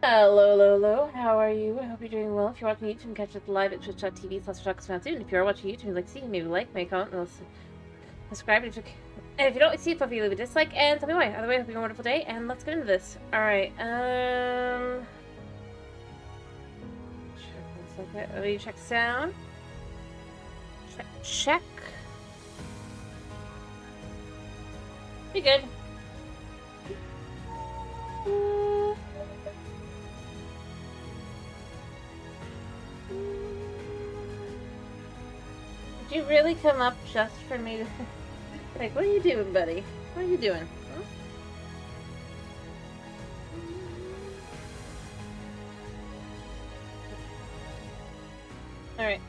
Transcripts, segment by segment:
Hello, hello, how are you? I hope you're doing well. If you're watching YouTube, you can catch us live at twitch.tv/soon. If you're watching YouTube and like see, maybe like, make a comment, and subscribe. And if you don't see it, feel free to leave a dislike and tell me why. Other way, I hope you have a wonderful day, and let's get into this. Alright, check one second. Let me check sound. Check. Be good. Did you really come up just for me to... Like, what are you doing, buddy? What are you doing? Huh? Alright.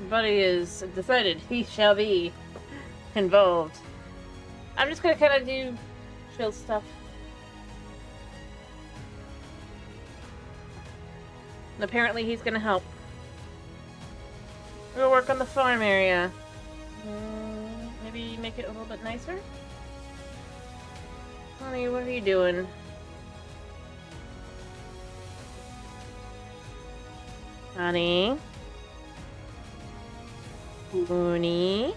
Buddy is decided he shall be involved. I'm just gonna kind of do chill stuff. And apparently he's gonna help. We'll work on the farm area. Maybe make it a little bit nicer? Honey, what are you doing? Honey? Looney?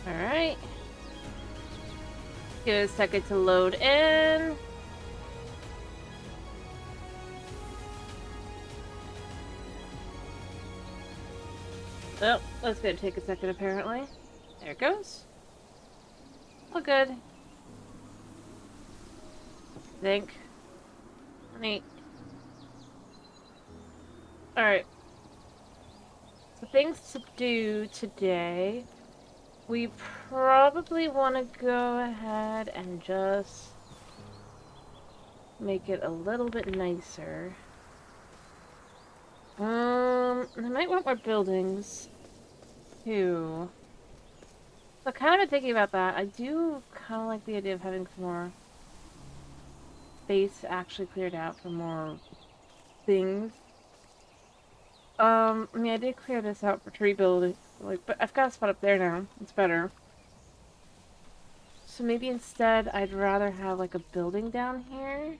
Alright. Give it a second to load in. Oh, that's gonna take a second apparently. There it goes. All good. Think. Neat. Alright. So things to do today. We probably want to go ahead and just make it a little bit nicer. I might want more buildings, too. So kind of been thinking about that. I do kind of like the idea of having some more space actually cleared out for more things. I mean, I did clear this out for tree building, like, but I've got a spot up there now. It's better. So maybe instead I'd rather have like a building down here.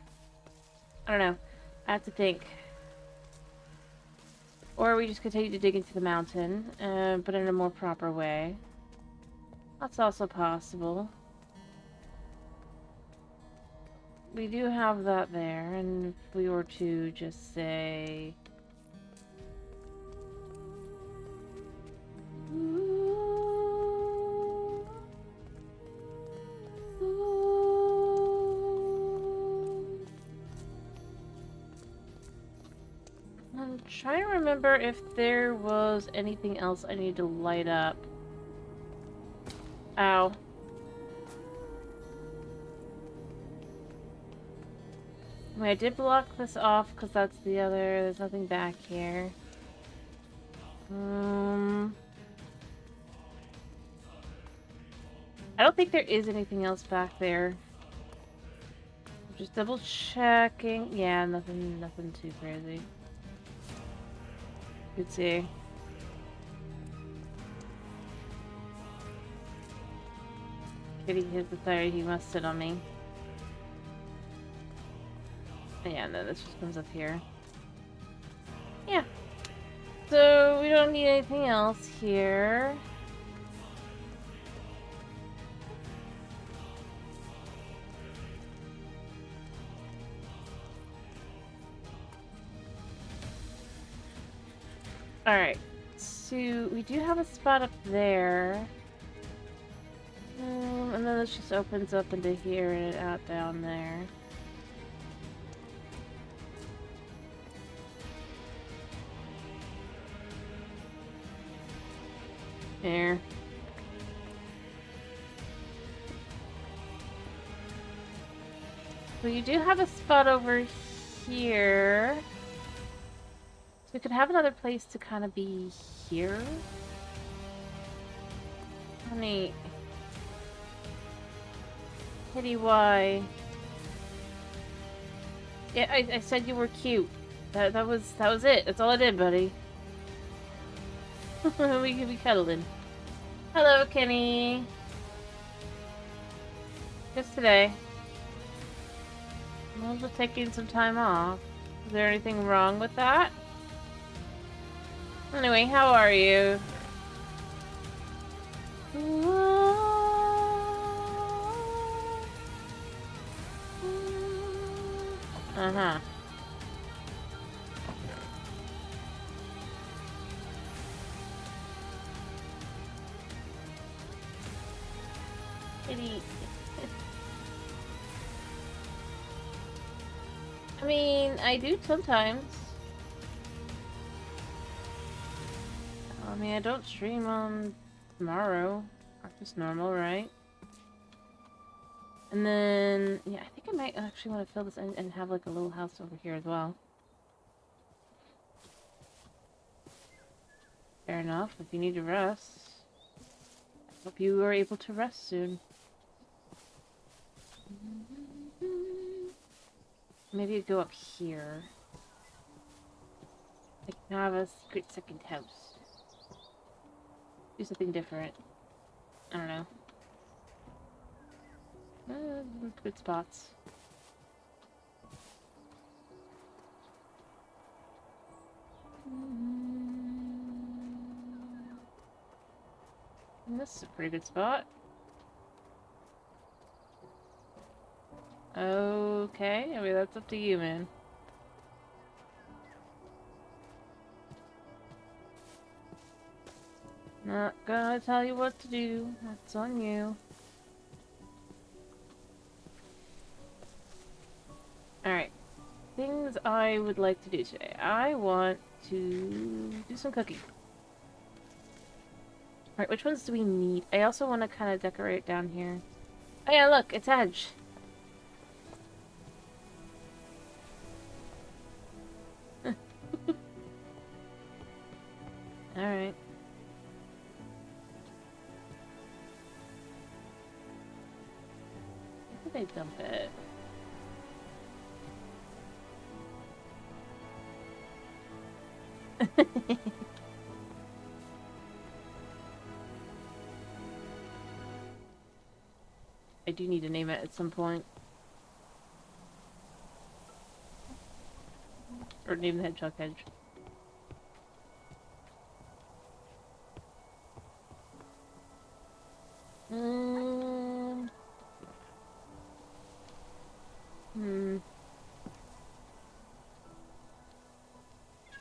I don't know. I have to think. Or we just continue to dig into the mountain, but in a more proper way. That's also possible. We do have that there, and if we were to just say... I'm trying to remember if there was anything else I need to light up. Ow. I mean, I did block this off because that's the other... There's nothing back here. I don't think there is anything else back there. Just double checking. Yeah, nothing too crazy. Good see. Kitty has decided he must sit on me. Yeah, no, this just comes up here. Yeah. So, we don't need anything else here. Alright. So, we do have a spot up there. And then this just opens up into here and out down there. There. So you do have a spot over here. So we could have another place to kind of be here. Honey. Kitty, why? Yeah, I said you were cute. That was it. That's all I did, buddy. We could be cuddling. Hello, Kenny. Just today. I'm just taking some time off. Is there anything wrong with that? Anyway, how are you? Uh-huh. Kitty. I mean, I do sometimes. I mean, I don't stream on tomorrow. That's just normal, right? And then, yeah, I think I might actually want to fill this in and have like a little house over here as well. Fair enough, if you need to rest. I hope you are able to rest soon. Maybe go up here. I can have a secret second house. Do something different. I don't know. Good spots. This is a pretty good spot. Okay, I mean, that's up to you, man. Not gonna tell you what to do. That's on you. Alright. Things I would like to do today. I want to do some cooking. Alright, which ones do we need? I also want to kind of decorate down here. Oh yeah, look, it's Edge. Alright. Where did they dump it? I do need to name it at some point. Or name the hedgehog Hedge.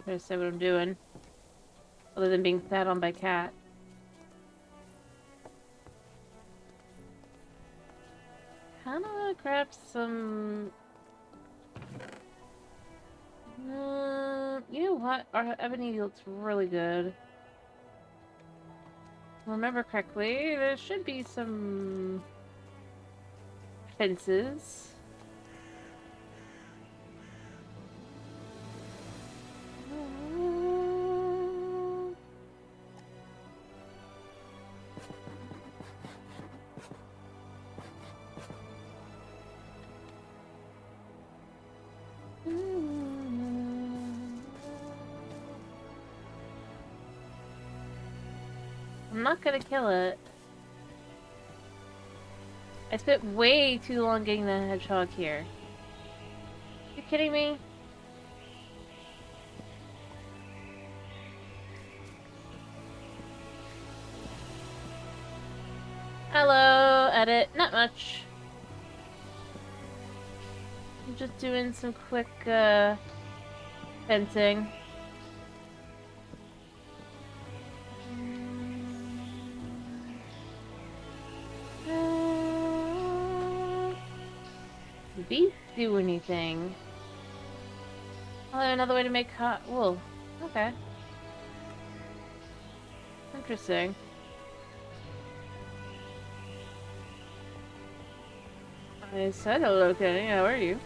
Trying to say what I'm doing. Other than being sat on by cat. Kinda wanna grab some... you know what? Our ebony looks really good. Remember correctly, there should be some... fences. I'm not gonna kill it. I spent way too long getting the hedgehog here. You kidding me? Hello, edit. Not much. I'm just doing some quick, fencing. Bees do anything. Oh, another way to make hot wool. Okay. Interesting. I said hello, Kenny. How are you?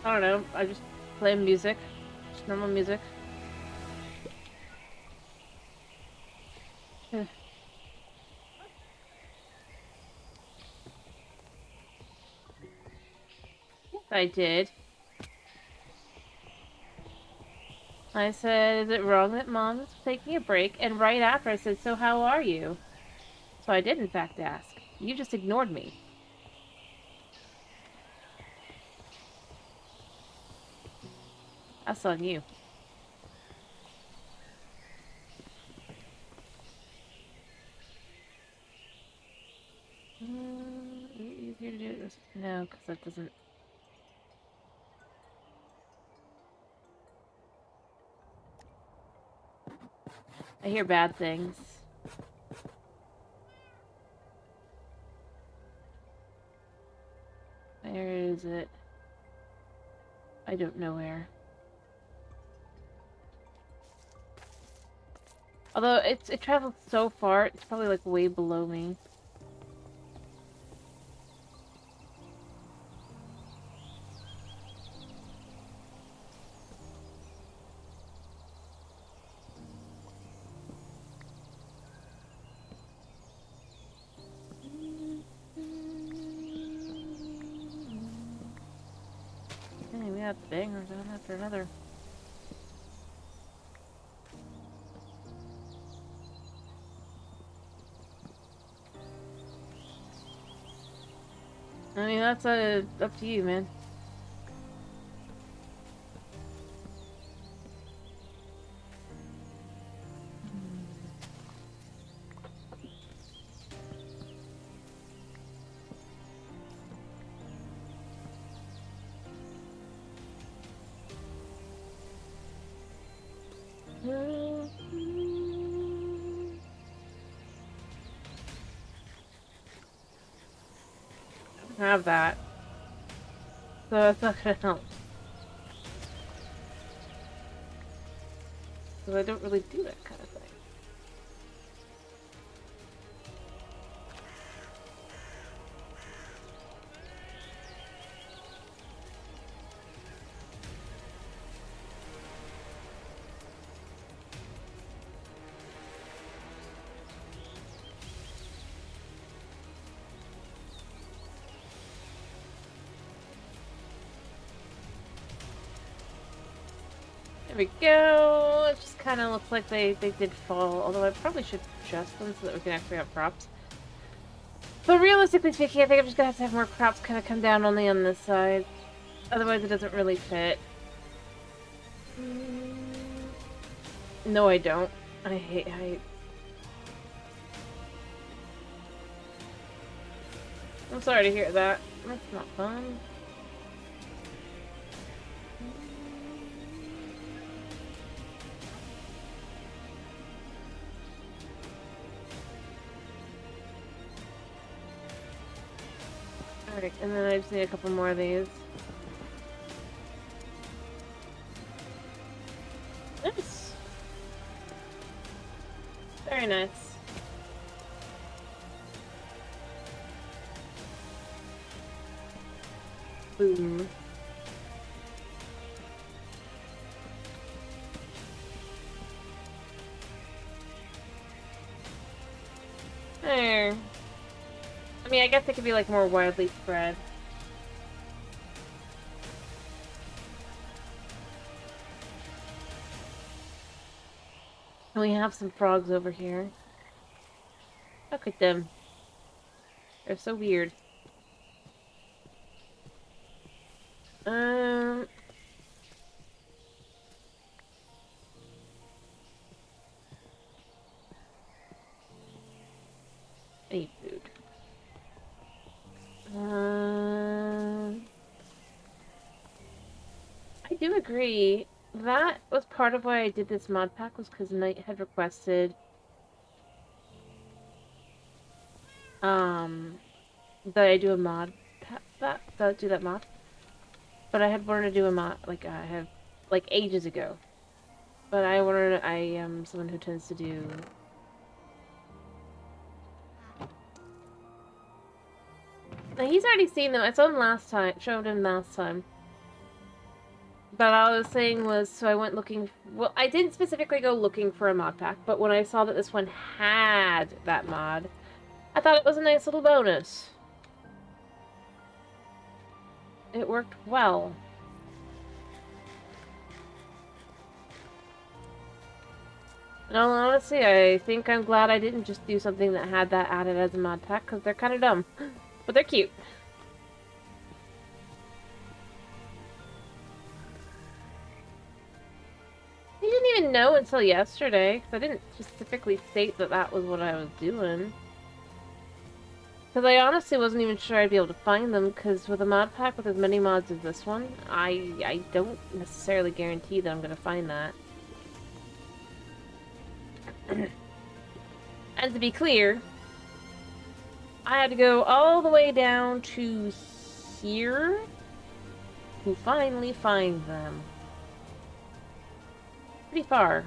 I don't know. I just play music. Just normal music. I did. I said, is it wrong that Mom's taking a break? And right after I said, so how are you? So I did in fact ask. You just ignored me. That's on you. Easier to do this. No, because that doesn't... I hear bad things. Where is it? I don't know where. Although it traveled so far, it's probably like way below me. Hey, we got bangers one after another. I mean, that's up to you, man. Have that. So that's not gonna help. Because I don't really do that kind of thing. There we go. It just kind of looks like they did fall. Although I probably should adjust them so that we can actually have crops. But realistically speaking, I think I'm just gonna have to have more crops kind of come down only on this side. Otherwise, it doesn't really fit. No, I don't. I hate height. I'm sorry to hear that. That's not fun. Alright, and then I just need a couple more of these. Nice. Very nice. Boom. There. I mean, I guess it could be like more widely spread. And we have some frogs over here. Look at them. They're so weird. Any food. I do agree. That was part of why I did this mod pack, was because Knight had requested that I do a mod do that mod. But I had wanted to do a mod like I have like ages ago. But I am someone who tends to do now, he's already seen them. I saw him last time, showed him last time. But all I was saying was, so I went looking... Well, I didn't specifically go looking for a mod pack, but when I saw that this one had that mod, I thought it was a nice little bonus. It worked well. And honestly, I think I'm glad I didn't just do something that had that added as a mod pack, because they're kind of dumb. But they're cute. I didn't even know until yesterday, because I didn't specifically state that that was what I was doing. Because I honestly wasn't even sure I'd be able to find them, because with a mod pack with as many mods as this one, I don't necessarily guarantee that I'm going to find that. And to be clear, I had to go all the way down to here to finally find them. Pretty far.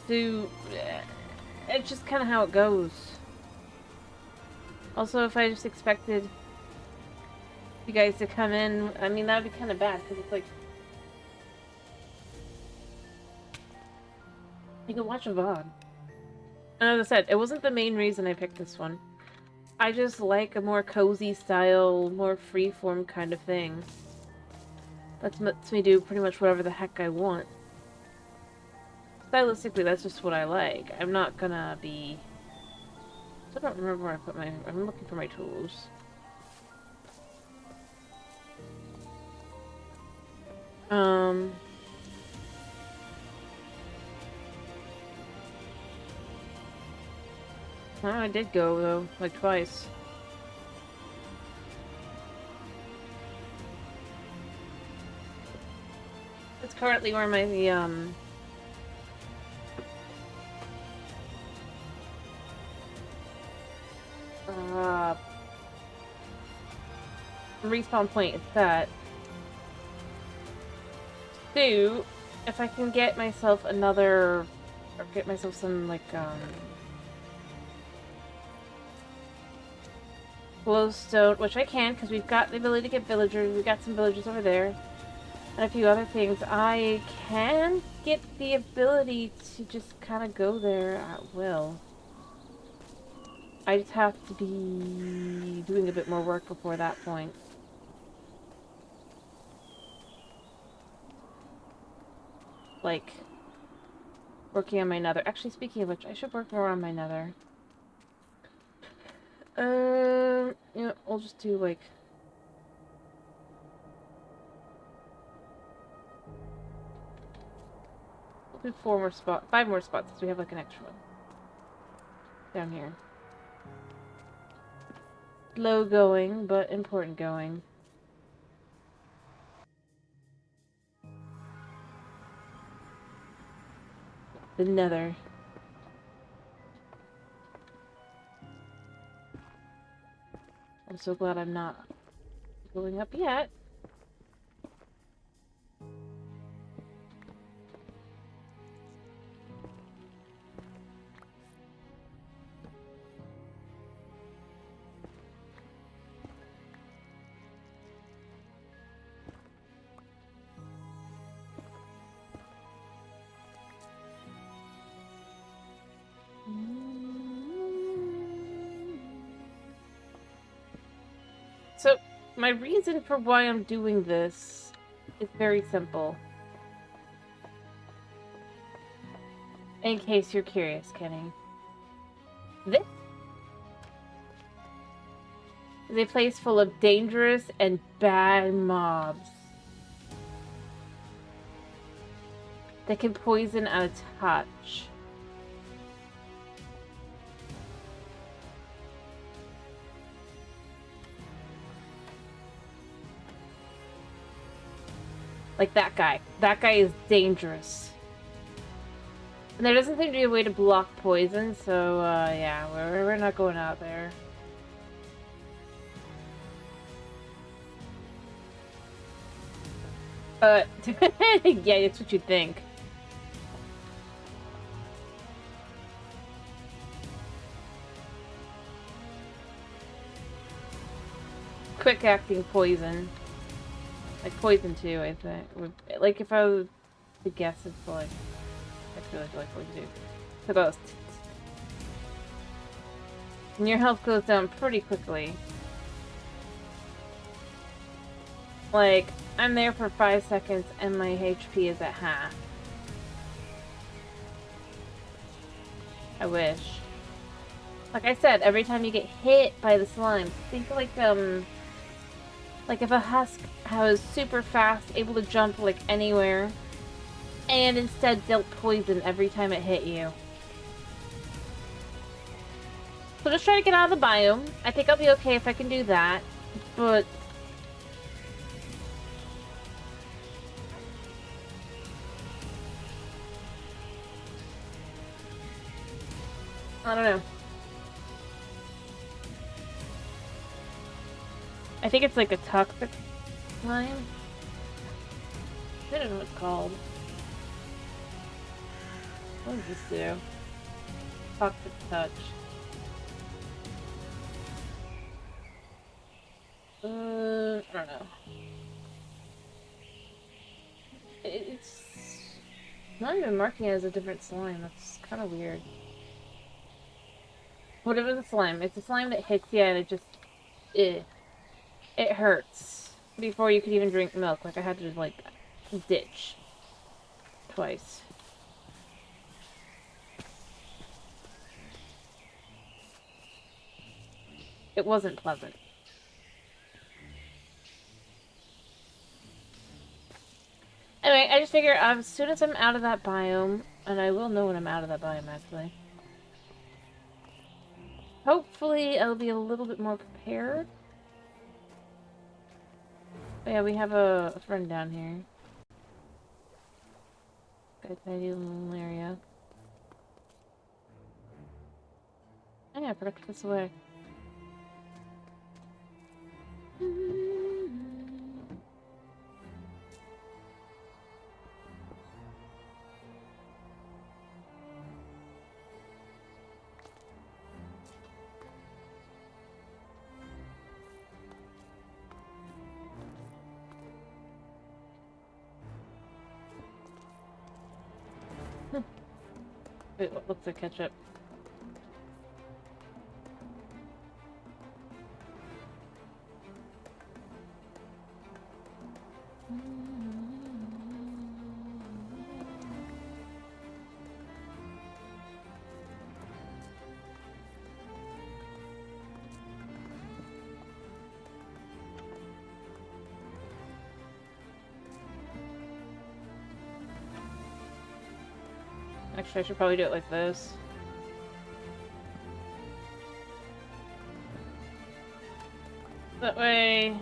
So, it's just kind of how it goes. Also, if I just expected you guys to come in, I mean, that would be kind of bad, because it's like... You can watch a VOD. And as I said, it wasn't the main reason I picked this one. I just like a more cozy style, more freeform kind of thing. That lets me do pretty much whatever the heck I want. Stylistically, that's just what I like. I'm not gonna be... I don't remember where I put my... I'm looking for my tools. Oh, I did go, though. Like, twice. It's currently where my, respawn point is set. So, if I can get myself another... Or get myself some, like, glowstone, which I can, because we've got the ability to get villagers. We've got some villagers over there. And a few other things. I can get the ability to just kind of go there at will. I just have to be doing a bit more work before that point. Like, working on my nether. Actually, speaking of which, I should work more on my nether. You know, I'll just do, like... We'll do 5 more spots, because we have, like, an extra one. Down here. Slow going, but important going. The nether. I'm so glad I'm not going up yet. So, my reason for why I'm doing this is very simple. In case you're curious, Kenny. This is a place full of dangerous and bad mobs that can poison at a touch. Like that guy. That guy is dangerous. And there doesn't seem to be a way to block poison, so, yeah, we're not going out there. Yeah, that's what you'd think. Quick-acting poison. Like poison too, I think. Like if I was to guess, it's like I feel like poison too. So it goes, and your health goes down pretty quickly. Like, I'm there for 5 seconds and my HP is at half. I wish. Like I said, every time you get hit by the slime, think like if a husk was super fast, able to jump like anywhere, and instead dealt poison every time it hit you. So just try to get out of the biome. I think I'll be okay if I can do that, but I don't know. I think it's like a toxic slime. I don't know what it's called. What does this do? Toxic touch. I don't know. It's not even marking it as a different slime. That's kind of weird. Whatever the slime, it's a slime that hits you and it just, it hurts before you could even drink milk. Like I had to like ditch twice. It wasn't pleasant. Anyway, I just figure as soon as I'm out of that biome, and I will know when I'm out of that biome actually. Hopefully I'll be a little bit more prepared. But yeah, we have a friend down here. Got a tiny little area. Oh yeah, I forgot to put this away. Wait, what looks like ketchup? Actually, I should probably do it like this. That way...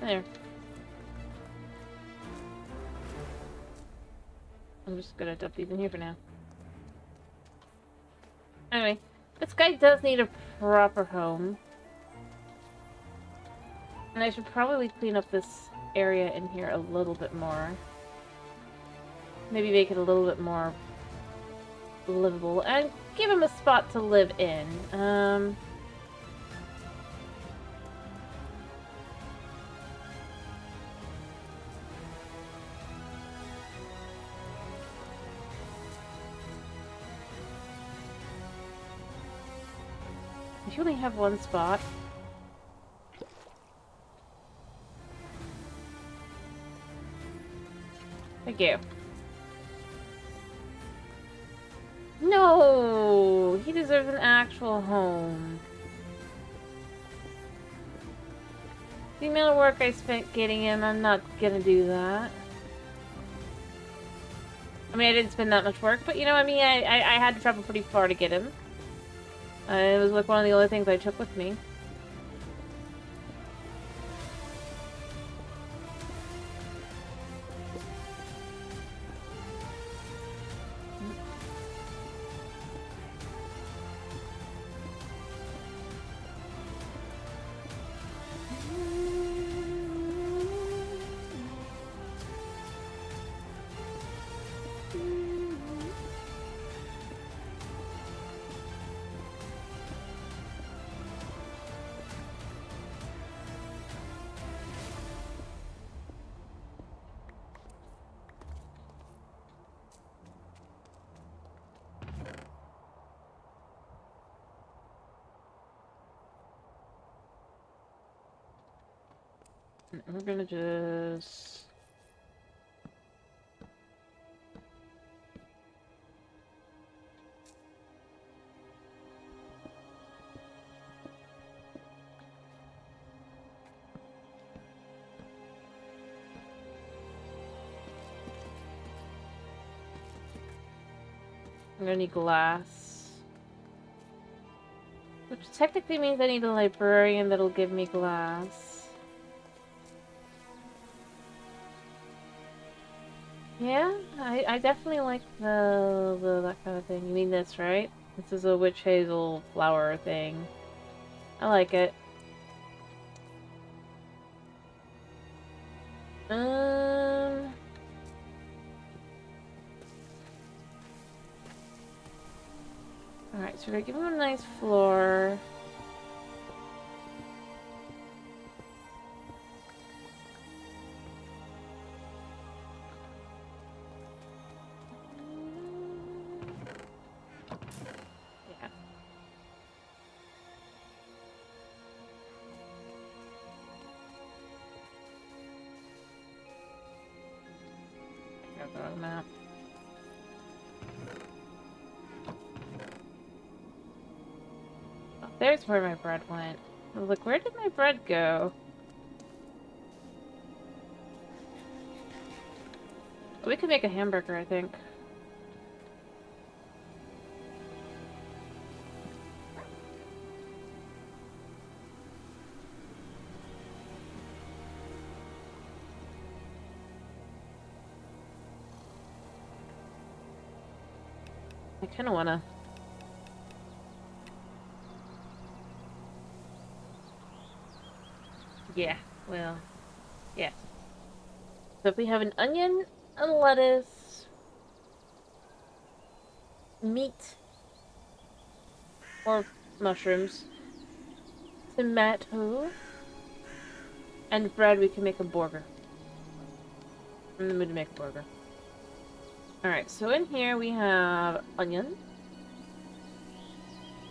There. I'm just gonna dump these in here for now. Anyway, this guy does need a proper home. And I should probably clean up this area in here a little bit more. Maybe make it a little bit more livable. And give him a spot to live in. If you only have one spot. Thank you. No! He deserves an actual home. The amount of work I spent getting him, I'm not gonna do that. I mean, I didn't spend that much work, but you know, I mean, I had to travel pretty far to get him. It was like one of the only things I took with me. We're gonna just... I'm gonna need glass. Which technically means I need a librarian that'll give me glass. Yeah, I definitely like the that kind of thing. You mean this, right? This is a witch hazel flower thing. I like it. Alright, so we're gonna give him a nice floor. Yeah. I got the wrong map. Oh, there's where my bread went. I was like, where did my bread go? We could make a hamburger, I think. I kind of wanna. Yeah, well, yeah. So if we have an onion, a lettuce, meat, or mushrooms, tomato, and bread, we can make a burger. I'm in the mood to make a burger. Alright, so in here we have onion,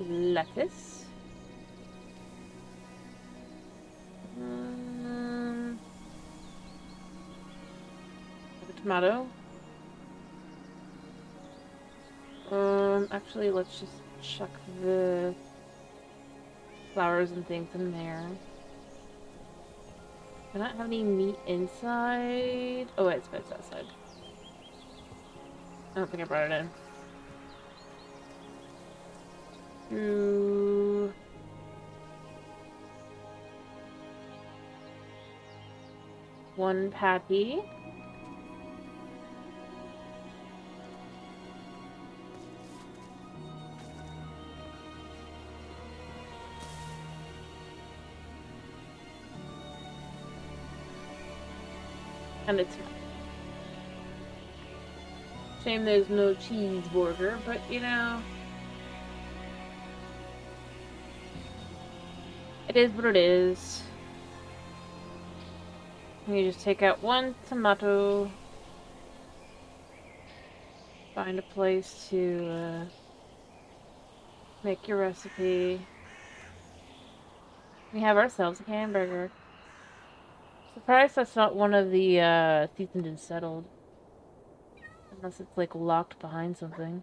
lettuce, a tomato. Actually, let's just chuck the flowers and things in there. Do not have any meat inside. Oh, wait, it's outside. I don't think I brought it in. Ooh. One patty. And it's shame there's no cheeseburger, but you know, it is what it is. You just take out one tomato, find a place to make your recipe. We have ourselves a hamburger. Surprised that's not one of the seasoned and settled. Unless it's like locked behind something.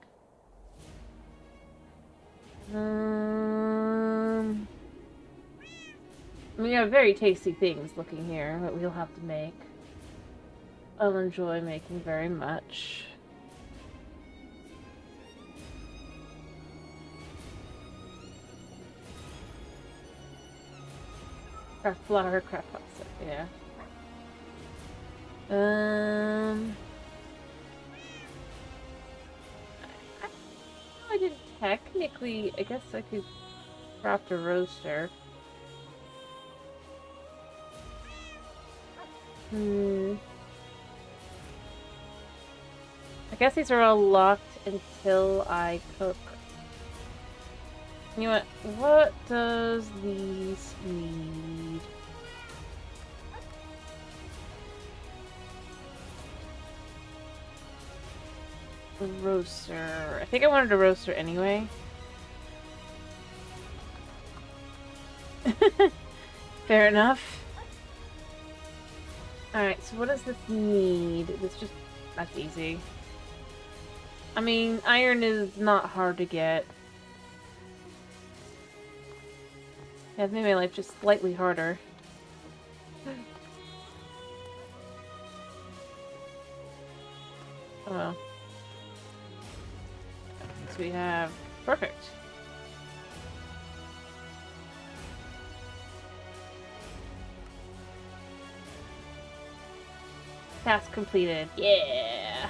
We have very tasty things looking here that we'll have to make. I'll enjoy making very much. Craft flour, craft pasta, yeah. I didn't technically. I guess I could craft a roaster. I guess these are all locked until I cook. You know what? What does these need? A roaster. I think I wanted a roaster anyway. Fair enough. Alright, so what does this need? This just... That's easy. I mean, iron is not hard to get. Yeah, it's made my life just slightly harder. Oh well. So we have... Perfect. Task completed. Yeah!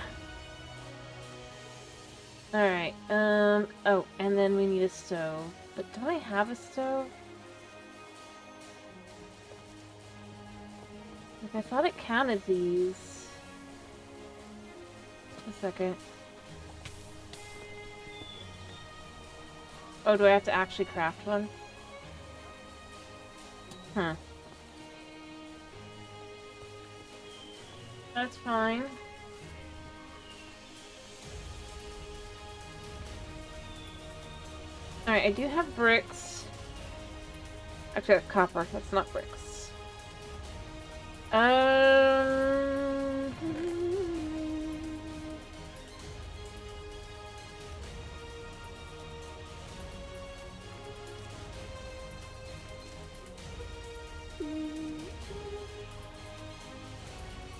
Alright, oh, and then we need a stove. But don't I have a stove? Like, I thought it counted these. A second. Oh, do I have to actually craft one? Huh. That's fine. Alright, I do have bricks. Actually, that's copper. That's not bricks.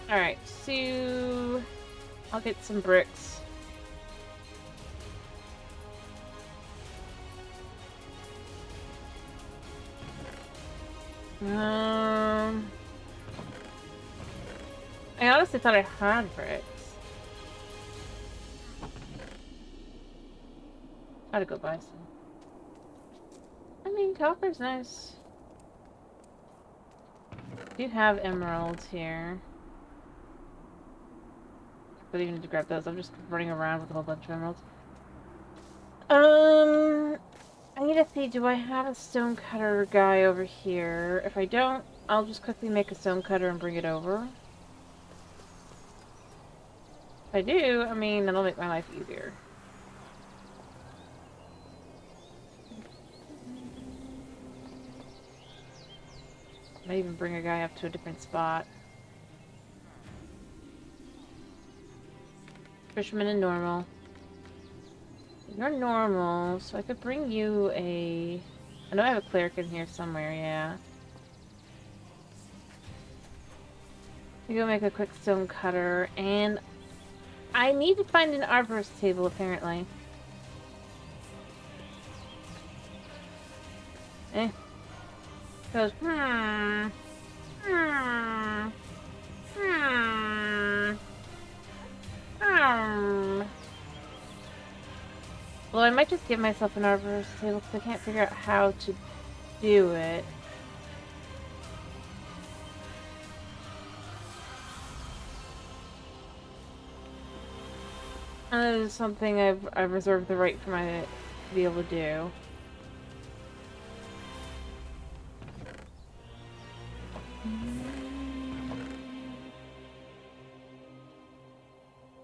Alright, so... I'll get some bricks. I honestly thought I had bricks. Gotta go buy some. I mean, copper's nice. I do have emeralds here. But even to grab those, I'm just running around with a whole bunch of emeralds. I need to see, do I have a stonecutter guy over here? If I don't, I'll just quickly make a stonecutter and bring it over. If I do, I mean, that'll make my life easier. Might even bring a guy up to a different spot. Fisherman and normal. You're normal, so I could bring you a... I know I have a cleric in here somewhere, yeah. We go make a quick stone cutter, and I need to find an arborist table, apparently. Goes, Well, I might just give myself an arborist table because I can't figure out how to do it. And that is something I've reserved the right for my to be able to do.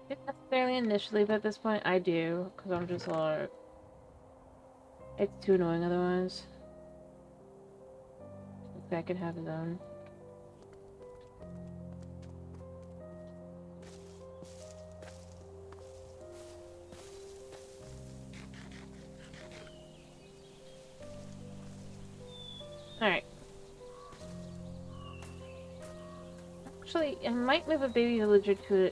Not necessarily initially, but at this point I do, because I'm just like... It's too annoying otherwise. This guy could have his own. Alright. Actually, I might move a baby villager to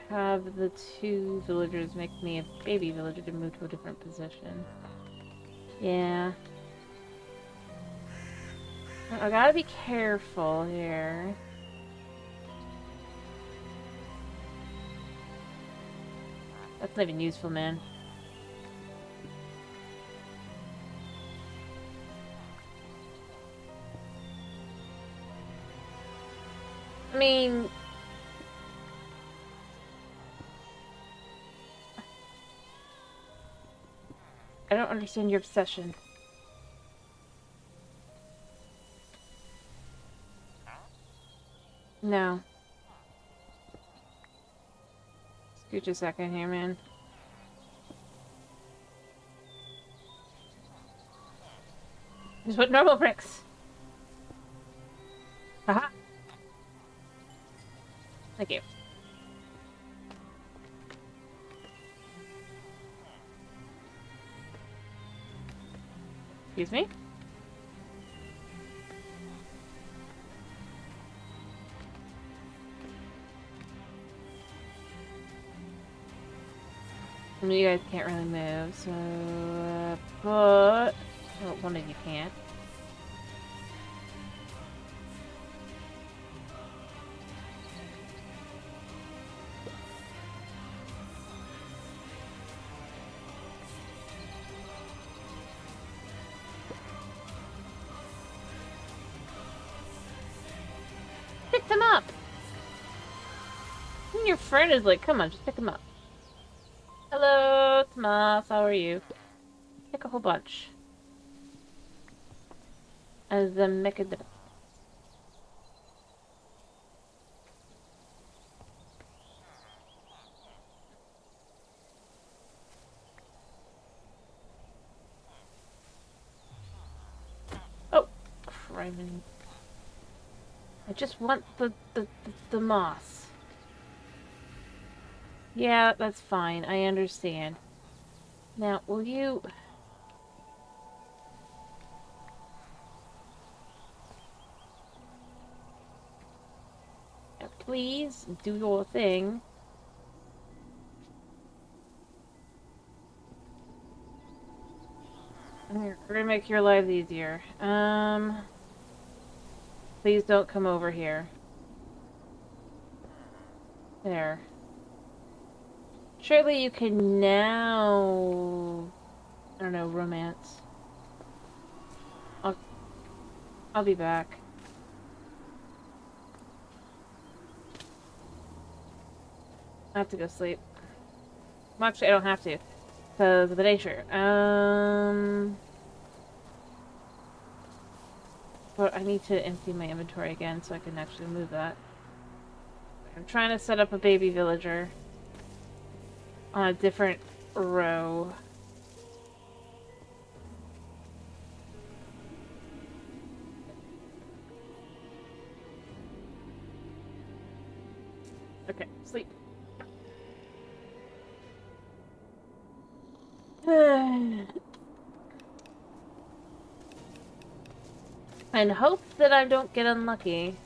have the two villagers make me a baby villager to move to a different position. Yeah. I gotta be careful here. That's not even useful, man. I mean... I don't understand your obsession. No. Scooch a second here, man. Just put normal bricks. Haha. Thank you. Excuse me? You guys can't really move, so... but... well, one of you can't. Pick them up! And your friend is like, come on, just pick them up. Hello, Tomas, how are you? Pick a whole bunch. As the mecha... oh! Criminy. I just want the moss. Yeah, that's fine. I understand. Now, will you... please do your thing. We're gonna make your lives easier. Please don't come over here. There. Surely you can now... I don't know, romance. I'll be back. I have to go sleep. Well, actually, I don't have to. Because of the nature. But I need to empty my inventory again so I can actually move that. I'm trying to set up a baby villager on a different row. Okay, sleep. And hope that I don't get unlucky.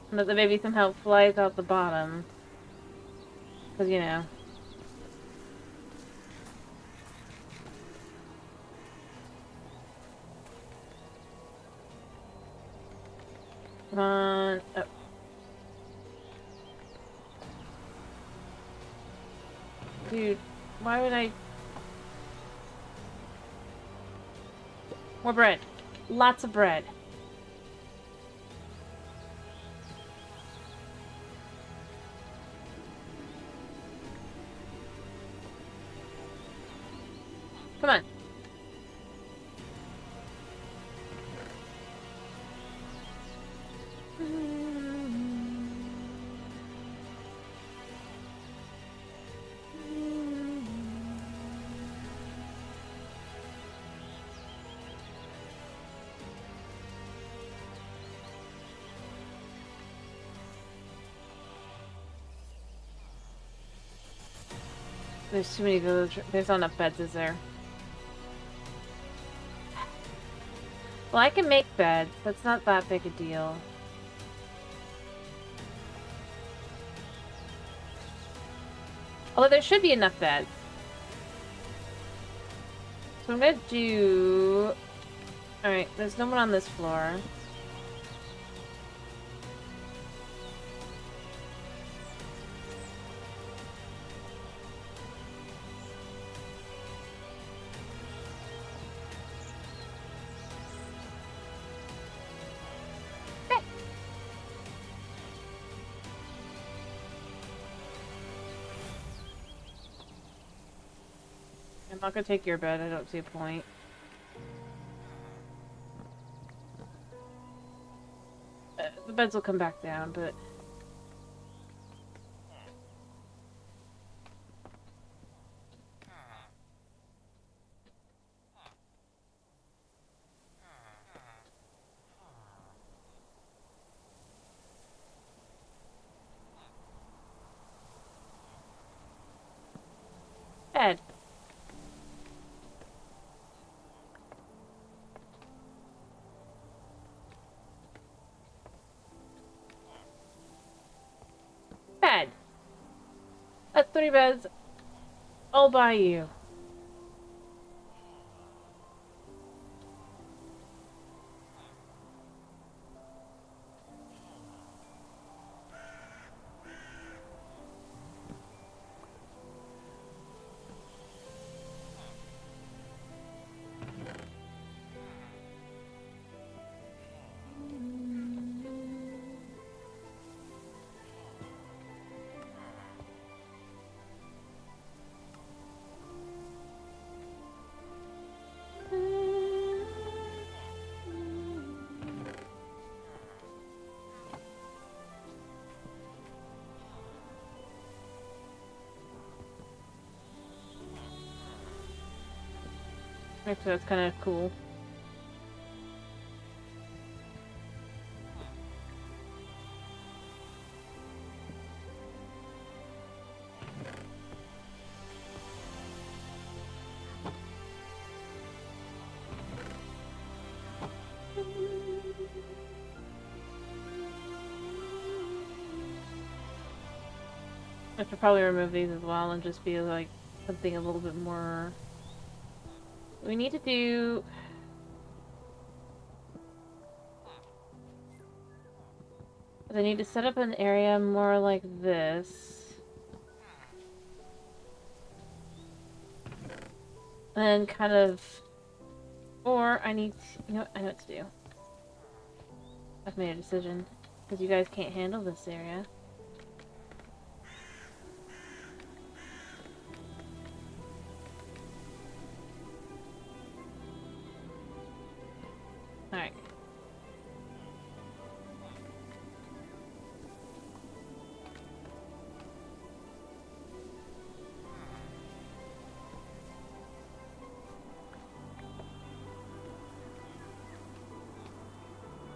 And that maybe some help flies out the bottom. Because, you know. Come on. Oh. Dude, why would I... more bread. Lots of bread. Come on. There's too many villagers. There's not enough beds, is there? Well, I can make beds. That's not that big a deal. Although there should be enough beds. So I'm gonna do... alright, there's no one on this floor. I'm not gonna take your bed, I don't see a point. The beds will come back down, but... Bed. Bed. That's 3 beds all by you. Actually, that's kind of cool. I should probably remove these as well and just be like something a little bit more. We need to do. I need to set up an area more like this. And then kind of. Or I need. You know what? I know what to do. I've made a decision. Because you guys can't handle this area. Alright.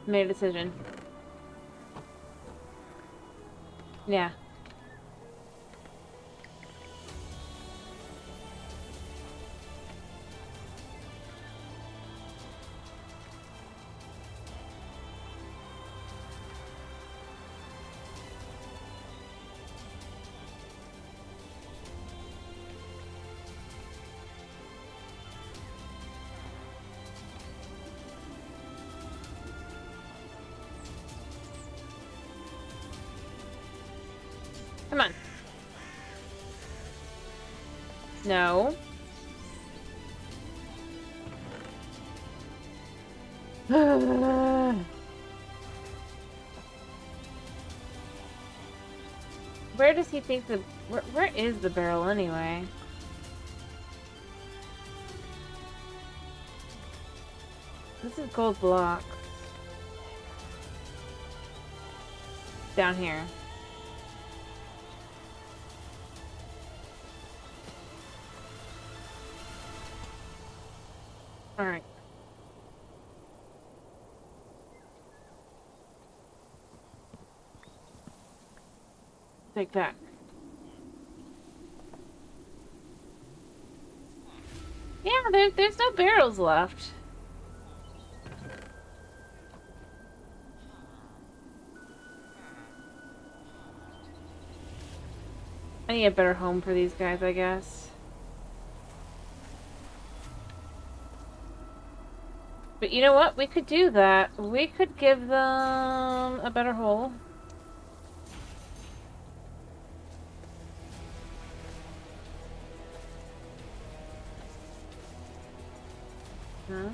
Made a decision. Yeah. Come on. No. Where does he think the... Where is the barrel anyway? This is gold blocks. Down here. Alright. Take that. Yeah, there's no barrels left. I need a better home for these guys, I guess. But you know what? We could do that. We could give them a better hole. Huh?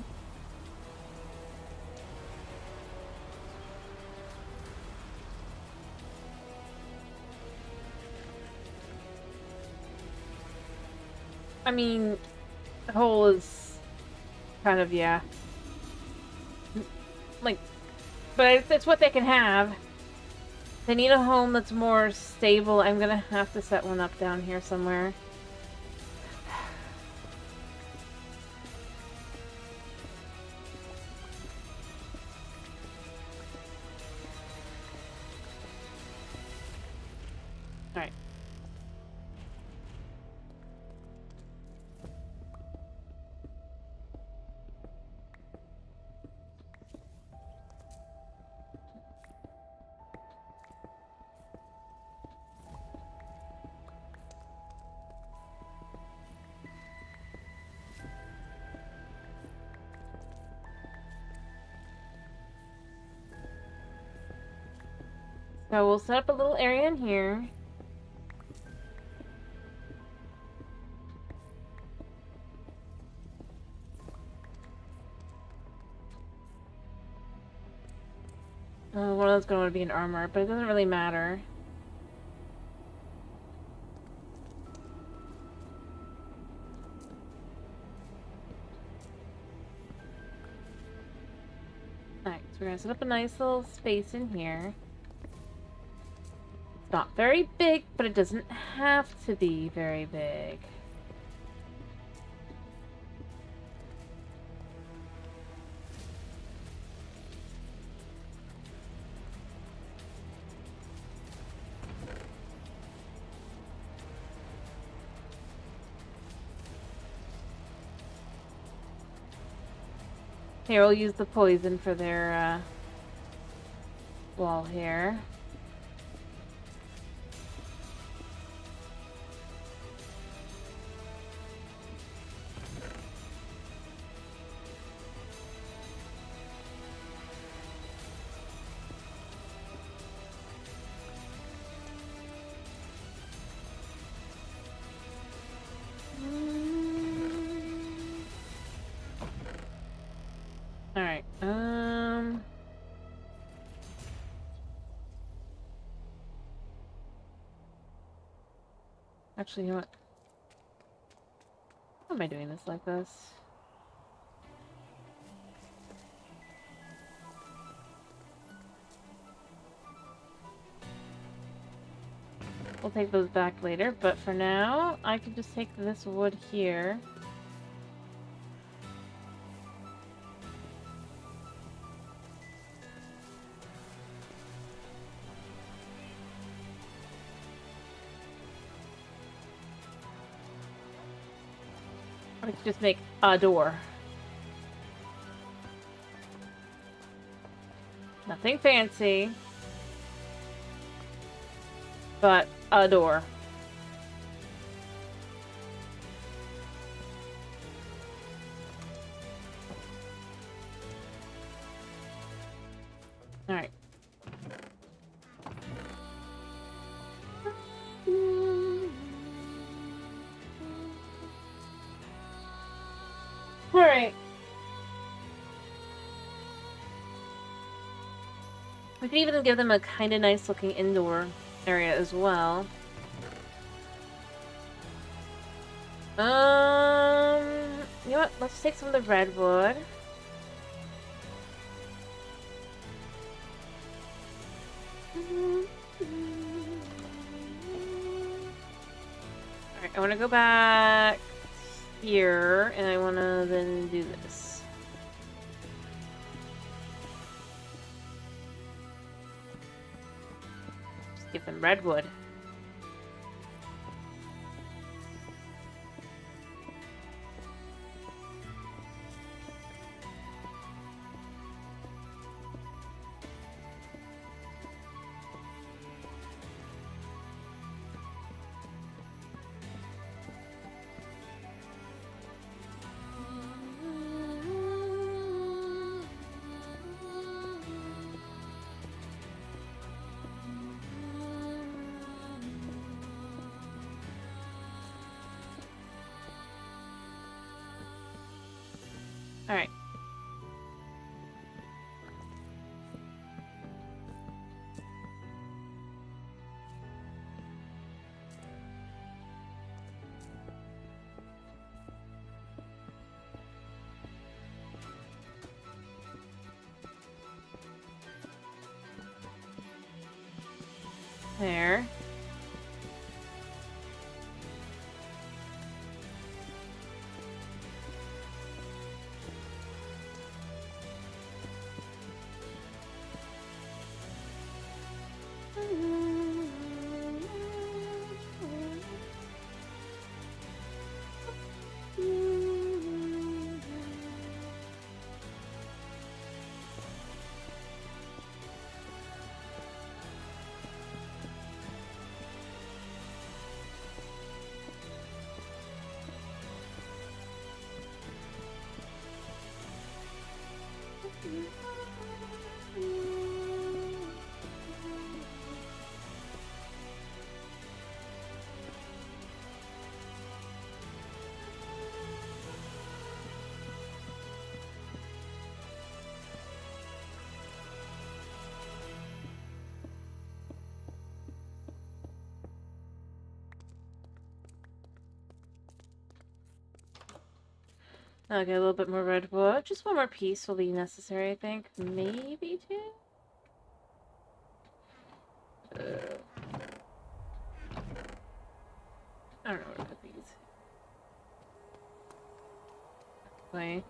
I mean, the hole is kind of, yeah. Like, but it's what they can have. They need a home that's more stable. I'm gonna have to set one up down here somewhere. Alright. So we'll set up a little area in here. One of those going to be an armor, but it doesn't really matter. Alright, so we're gonna set up a nice little space in here. It's not very big, but it doesn't have to be very big. Here, we'll use the poison for their wall here. Alright, actually, you know what? Why am I doing this like this? We'll take those back later, but for now, I can just take this wood here. I could just make a door. Nothing fancy, but a door. Alright. Alright. We could even give them a kind of nice looking indoor area as well. You know what? Let's take some of the redwood. Alright, I want to go back here, and I want to then do this. Just give them redwood. Alright. There. Okay, a little bit more redwood. Just one more piece will be necessary, I think. Maybe two? I don't know where to put these. Wait.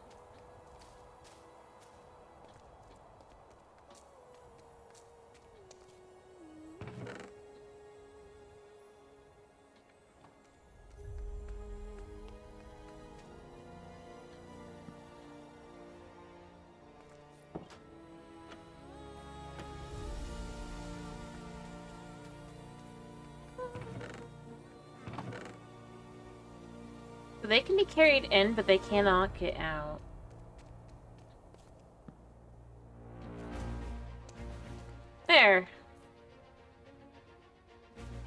So they can be carried in, but they cannot get out. There.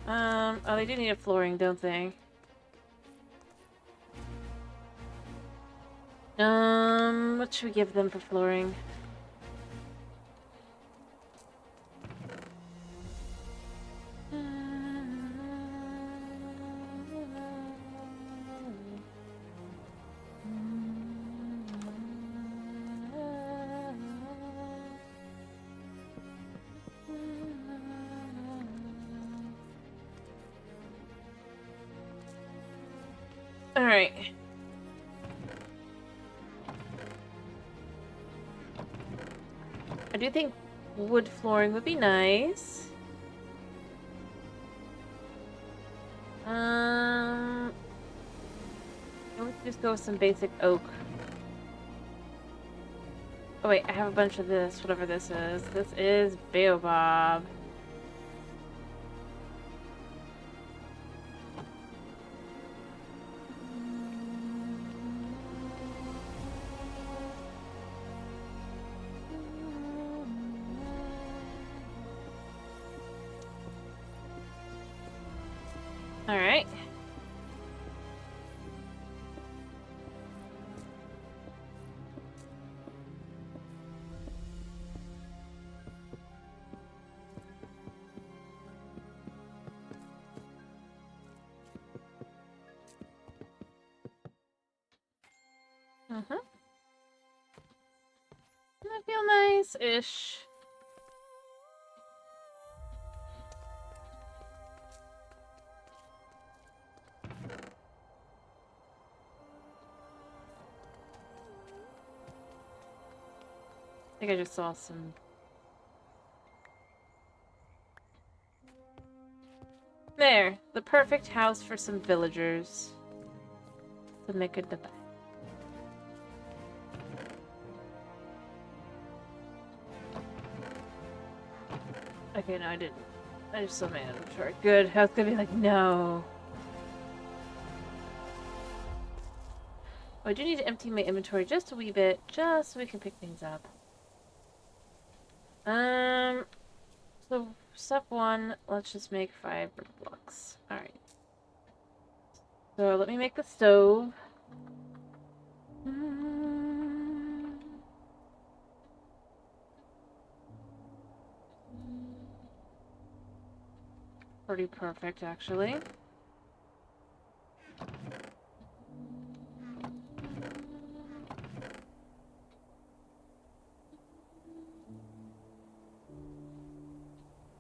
Oh, they do need a flooring, don't they? What should we give them for flooring? Alright. I do think wood flooring would be nice. We could just go with some basic oak. Oh wait, I have a bunch of this, whatever this is. This is baobab. Alright. I feel nice-ish. I think I just saw some. There, the perfect house for some villagers. To make a debate. Okay, no, I didn't. I just saw my inventory. Good. I was gonna be like, no. Oh, I do need to empty my inventory just a wee bit, just so we can pick things up. So step one, let's just make 5 brick blocks. Alright. So let me make the stove. Pretty perfect, actually.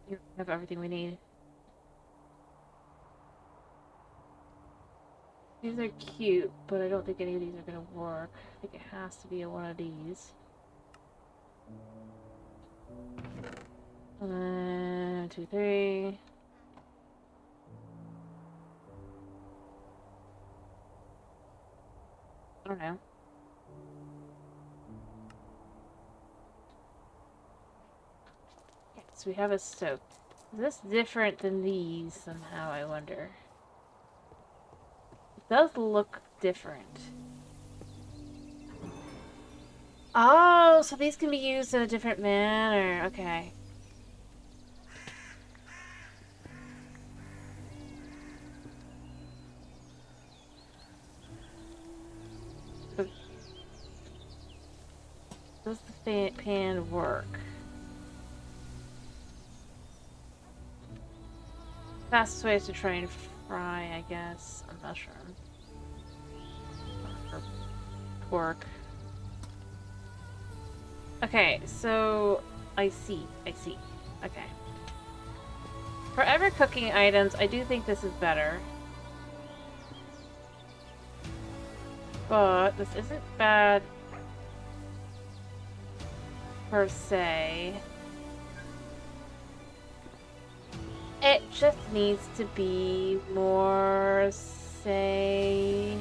You have everything we need. These are cute, but I don't think any of these are gonna work. I think it has to be one of these. 1, 2, 3. I don't know. So we have a stove. Is this different than these somehow, I wonder? It does look different. Oh, so these can be used in a different manner. Okay. So does the pan work? Fastest way is to try and fry, I guess, a mushroom. pork. Okay, so I see. Okay. Forever cooking items, I do think this is better. But this isn't bad per se. It just needs to be more, say,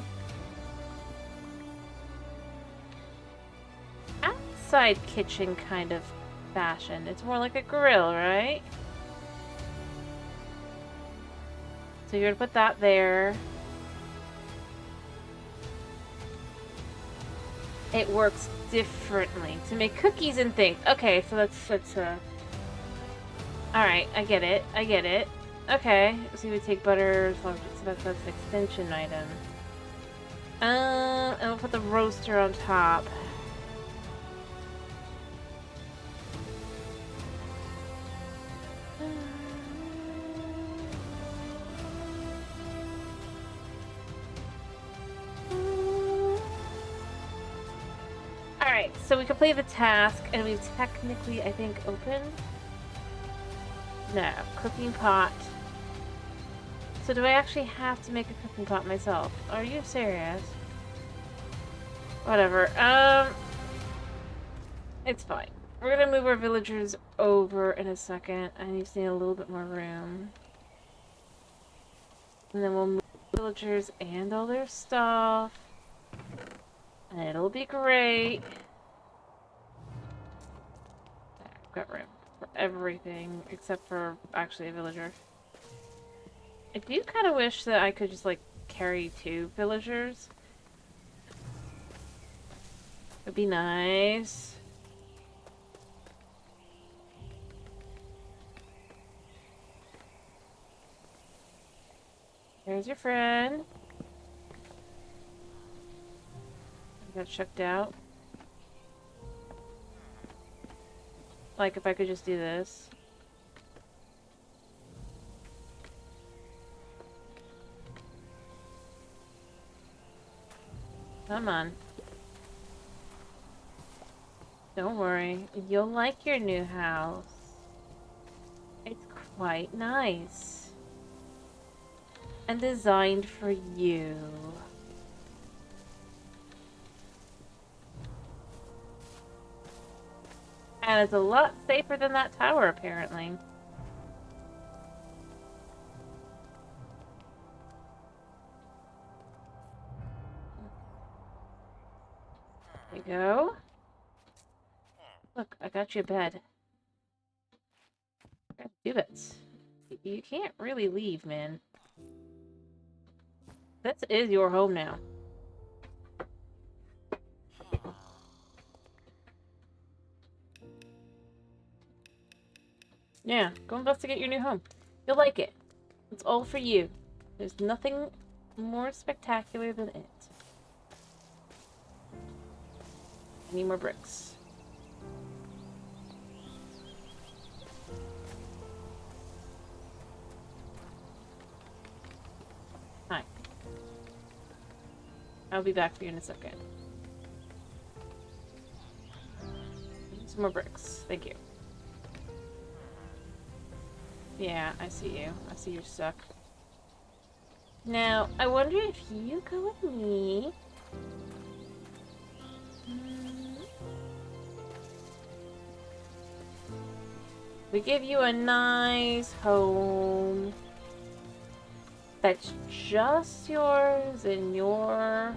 outside kitchen kind of fashion. It's more like a grill, right? So you're gonna put that there. It works differently to make cookies and things. Okay, so that's alright, I get it. Okay, so you would take butter, so that's an extension item. And we'll put the roaster on top. Alright, so we complete the task, and we've technically, I think, opened? No, cooking pot. So do I actually have to make a cooking pot myself? Are you serious? Whatever, it's fine. We're gonna move our villagers over in a second. I just need a little bit more room. And then we'll move the villagers and all their stuff. And it'll be great. I've got room for everything except for actually a villager. I do kind of wish that I could just like carry 2 villagers. It'd be nice. There's your friend. I got checked out. Like if I could just do this. Come on. Don't worry. You'll like your new house. It's quite nice. And designed for you. And it's a lot safer than that tower, apparently. There you go. Look, I got you a bed. Do it. You can't really leave, man. This is your home now. Yeah, go investigate your new home. You'll like it. It's all for you. There's nothing more spectacular than it. I need more bricks. Hi. I'll be back for you in a second. Some more bricks. Thank you. Yeah, I see you. I see you suck. Now, I wonder if you go with me. We give you a nice home that's just yours and your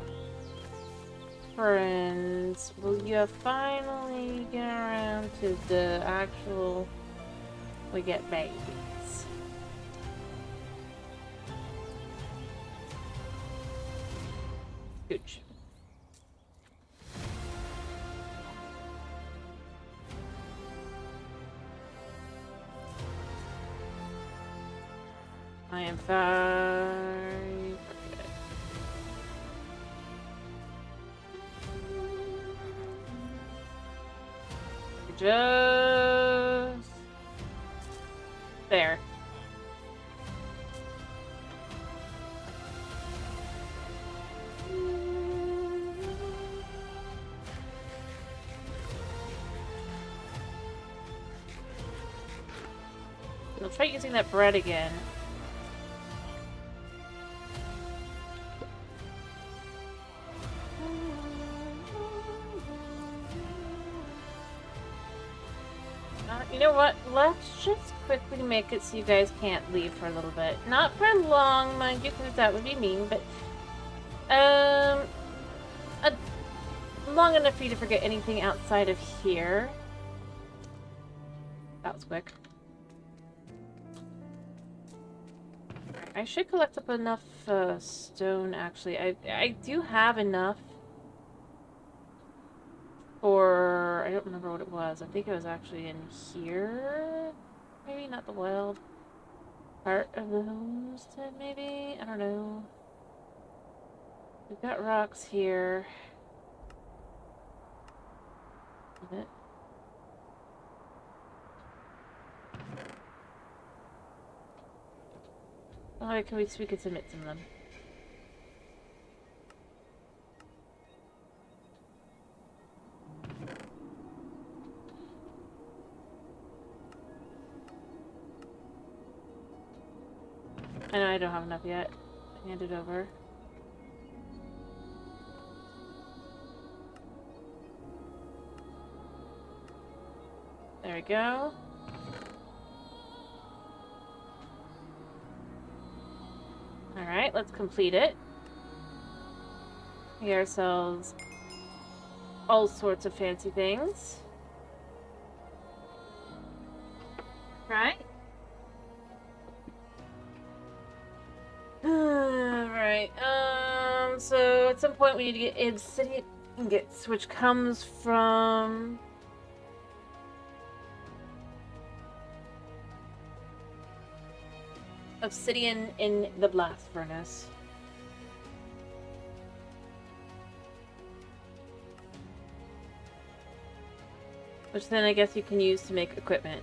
friends. Will you finally get around to the actual... We get babies. Gooch. I am fine. Just there. We'll try using that bread again. You know what? Let's just quickly make it so you guys can't leave for a little bit. Not for long, mind you, because that would be mean, but long enough for you to forget anything outside of here. That was quick. I should collect up enough stone, actually. I do have enough for... I don't remember what it was. I think it was actually in here. Maybe not the wild part of the homestead, maybe? I don't know. We've got rocks here. A bit. Oh, we could submit some of them. I know I don't have enough yet. Hand it over. There we go. Alright, let's complete it. We get ourselves all sorts of fancy things. Right? Alright, so at some point we need to get obsidian ingots, which comes from... obsidian in the blast furnace. Which then I guess you can use to make equipment.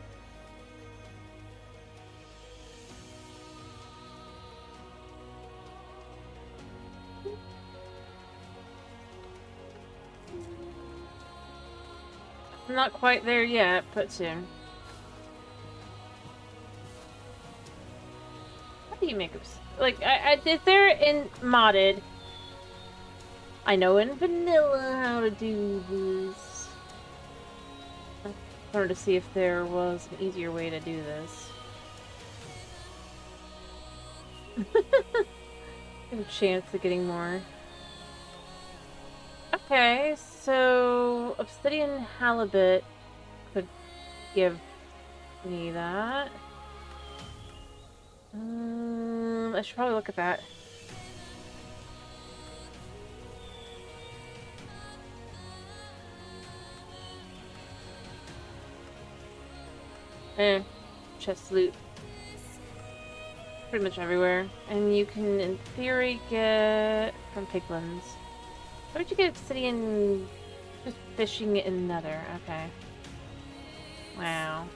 I'm not quite there yet, but soon. How do you make them? Like, if they're in modded, I know in vanilla how to do this. I wanted to see if there was an easier way to do this. Have a chance of getting more. Okay, so obsidian halibut could give me that. I should probably look at that. Chest loot. Pretty much everywhere. And you can, in theory, get from piglins. How would you get obsidian just fishing in Nether? Okay. Wow.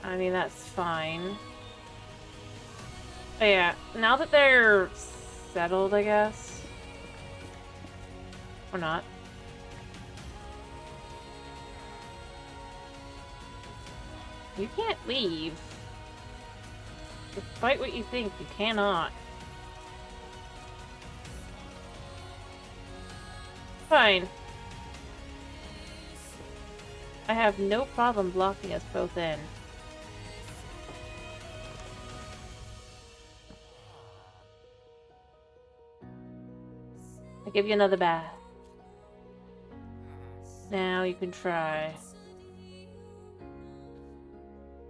I mean, that's fine. But yeah, now that they're settled, I guess. Or not. You can't leave. Despite what you think, you cannot. Fine. I have no problem blocking us both in. I'll give you another bath. Now you can try.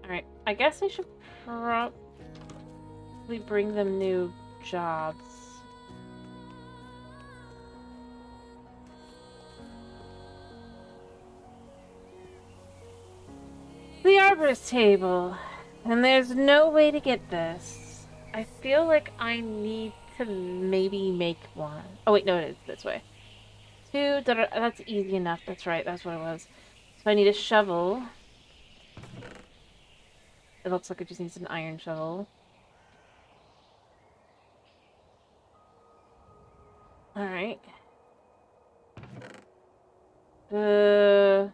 Alright, I guess I should probably bring them new jobs. The arborist table. And there's no way to get this. I feel like I need to maybe make one. Oh wait, no, it is this way. Two, that's easy enough. That's right, that's what it was. So I need a shovel. It looks like it just needs an iron shovel. Alright. Oh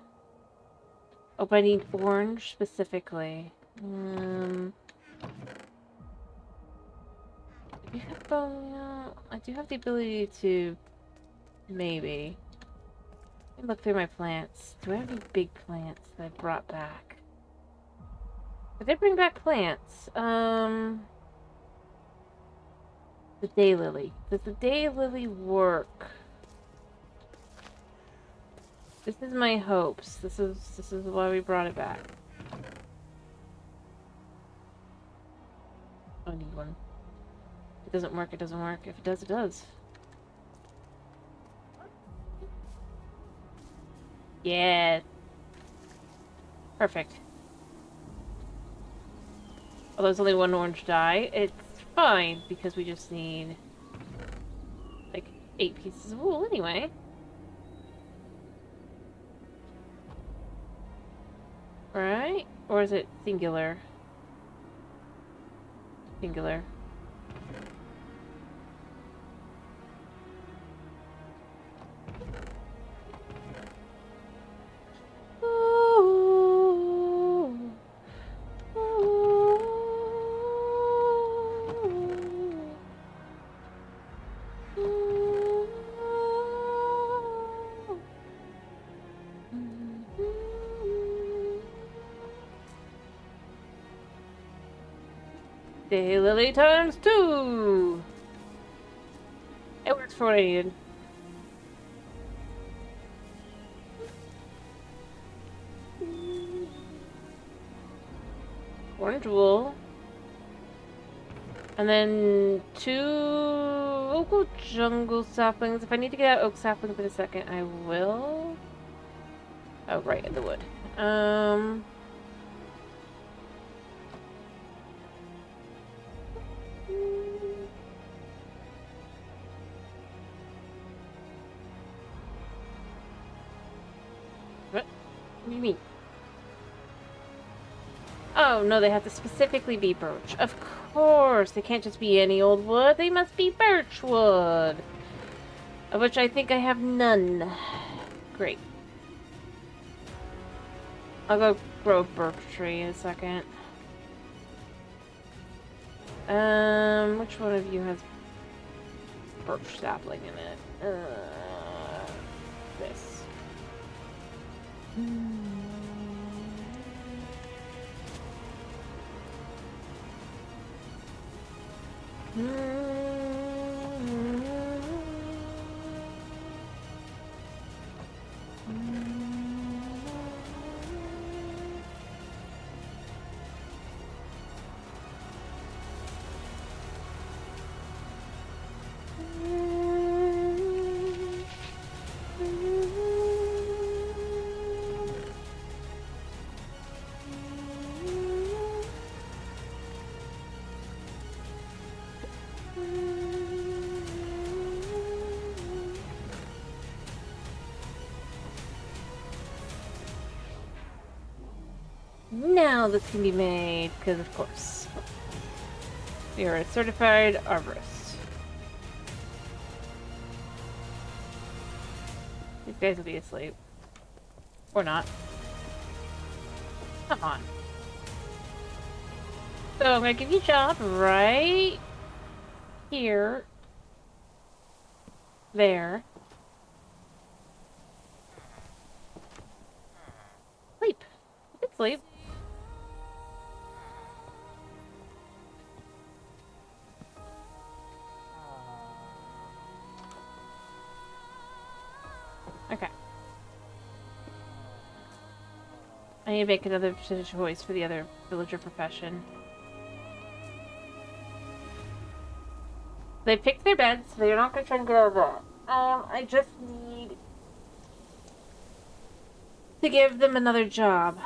Oh, but I need orange specifically. Do you have I do have the ability to... Maybe. Let me look through my plants. Do I have any big plants that I brought back? I did bring back plants. The daylily. Does the daylily work? This is my hopes. This is why we brought it back. I need one. If it doesn't work, it doesn't work. If it does, it does. Yeah. Perfect. Although there's only one orange dye, it's fine because we just need like 8 pieces of wool anyway. Right? Or is it singular? Singular. Daylily times 2! It works for what I needed. Orange wool. And then 2 oak jungle saplings. If I need to get out oak saplings in a second, I will. Oh, right, in the wood. What do you mean? Oh, no, they have to specifically be birch. Of course, they can't just be any old wood. They must be birch wood. Of which I think I have none. Great. I'll go grow a birch tree in a second. Which one of you has birch sapling in it? This. Now this can be made, because of course, we are a certified arborist. These guys will be asleep. Or not. Come on. So I'm going to give you a job right here. There. Sleep. You can sleep. Okay. I need to make another choice for the other villager profession. They picked their beds, so they're not going to try and get out of that. I just need to give them another job.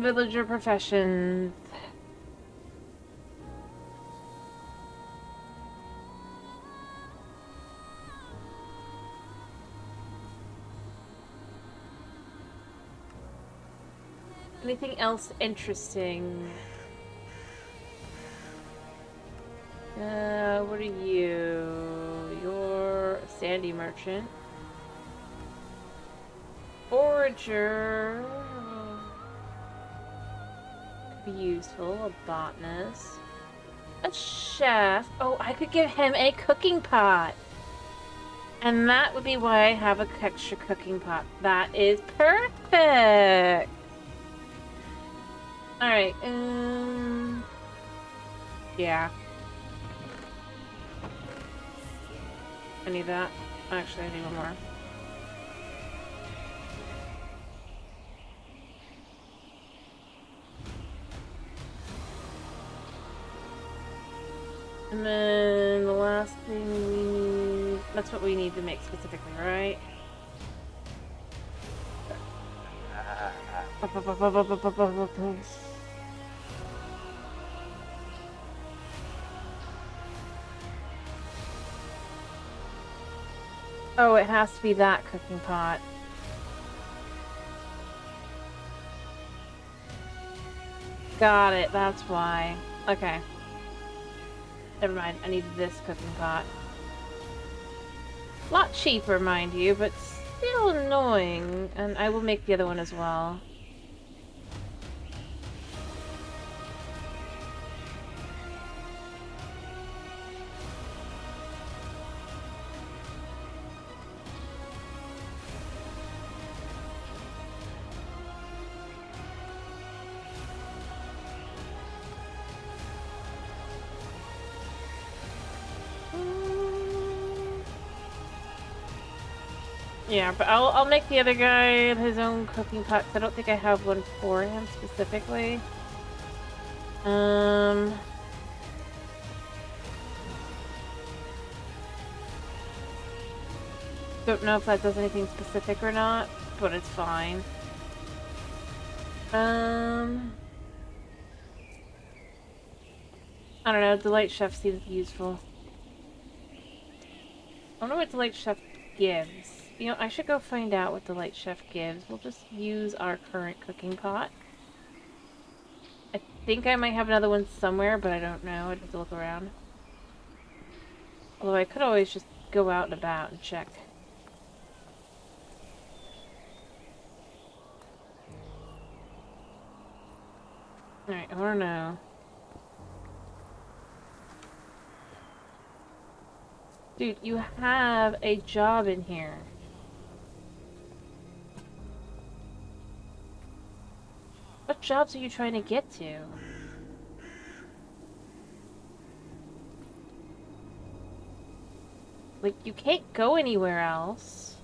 Villager professions. Anything else interesting? What are you? You're a sandy merchant. Or forager. Could be useful. A botanist. A chef. Oh, I could give him a cooking pot. And that would be why I have an extra cooking pot. That is perfect. Alright, yeah. I need that. Actually, I need one more. And then the last thing we need... That's what we need to make specifically, right? Oh, it has to be that cooking pot. Got it, that's why. Okay. Never mind, I need this cooking pot. A lot cheaper, mind you, but still annoying. And I will make the other one as well. Yeah, but I'll make the other guy his own cooking pot, 'cause I don't think I have one for him specifically. Don't know if that does anything specific or not, but it's fine. I don't know, Delight Chef seems useful. I wonder what Delight Chef gives. You know, I should go find out what Delight Chef gives. We'll just use our current cooking pot. I think I might have another one somewhere, but I don't know. I'd have to look around. Although I could always just go out and about and check. Alright, I don't know. Dude, you have a job in here. What jobs are you trying to get to? Like, you can't go anywhere else.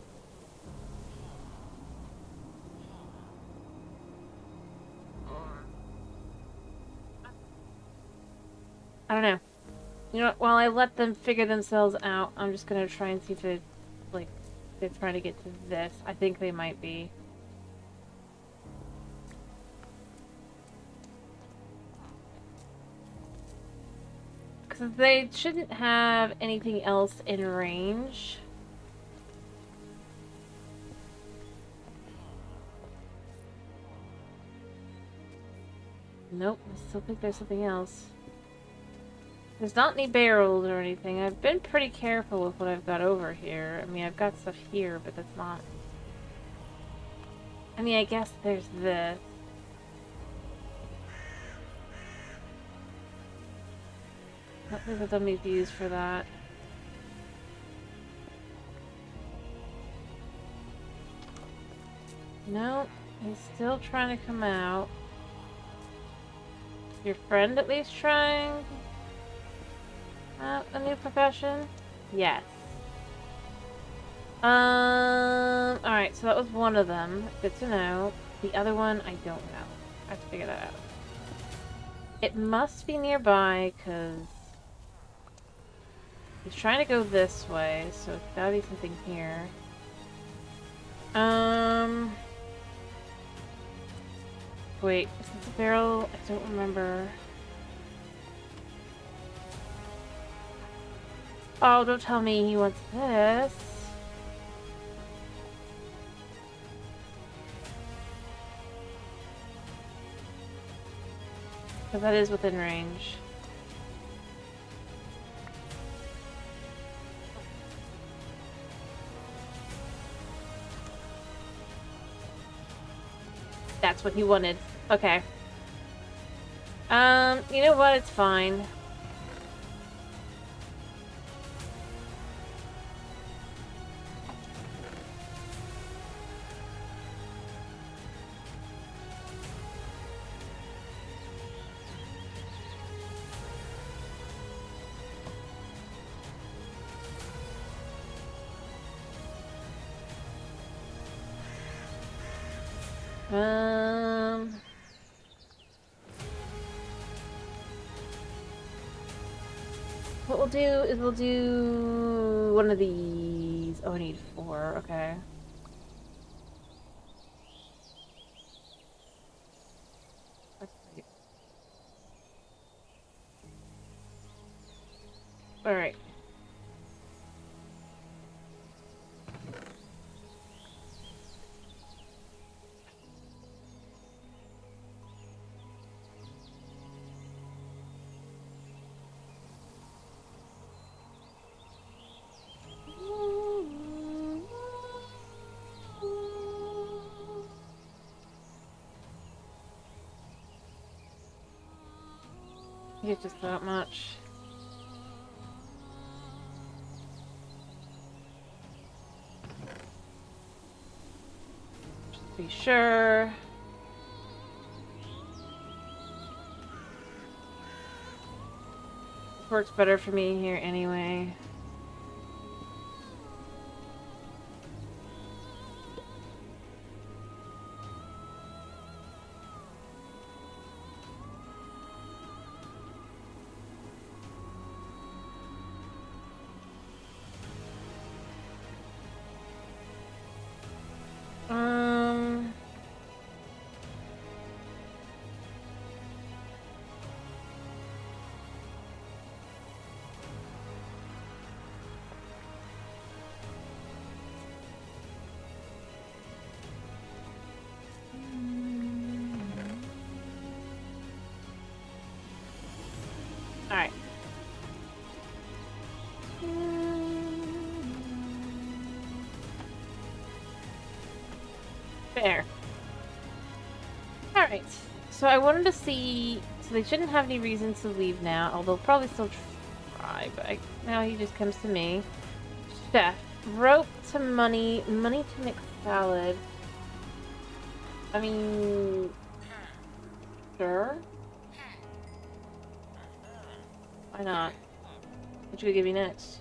I don't know. You know what, while I let them figure themselves out, I'm just gonna try and see if it, like, they're trying to get to this. I think they might be. Because they shouldn't have anything else in range. Nope, I still think there's something else. There's not any barrels or anything. I've been pretty careful with what I've got over here. I mean, I've got stuff here, but that's not... I mean, I guess there's this. I don't think the dummy's used for that. No, he's still trying to come out. Your friend at least trying? A new profession? Yes. Alright, so that was one of them. Good to know. The other one, I don't know. I have to figure that out. It must be nearby, because he's trying to go this way, so it's gotta be something here. Wait, is this a barrel? I don't remember. Oh, don't tell me he wants this. Because that is within range. That's what he wanted. Okay. You know what? It's fine. What we'll do is we'll do one of these. Oh, I need 4. Okay. All right. It's just that much. Just be sure. This works better for me here anyway. Alright. Fair. Alright. So I wanted to see... So they shouldn't have any reasons to leave now, although probably still try, but now he just comes to me. Chef. Rope to money. Money to make salad. I mean... Sure. Why not? What should we give you next?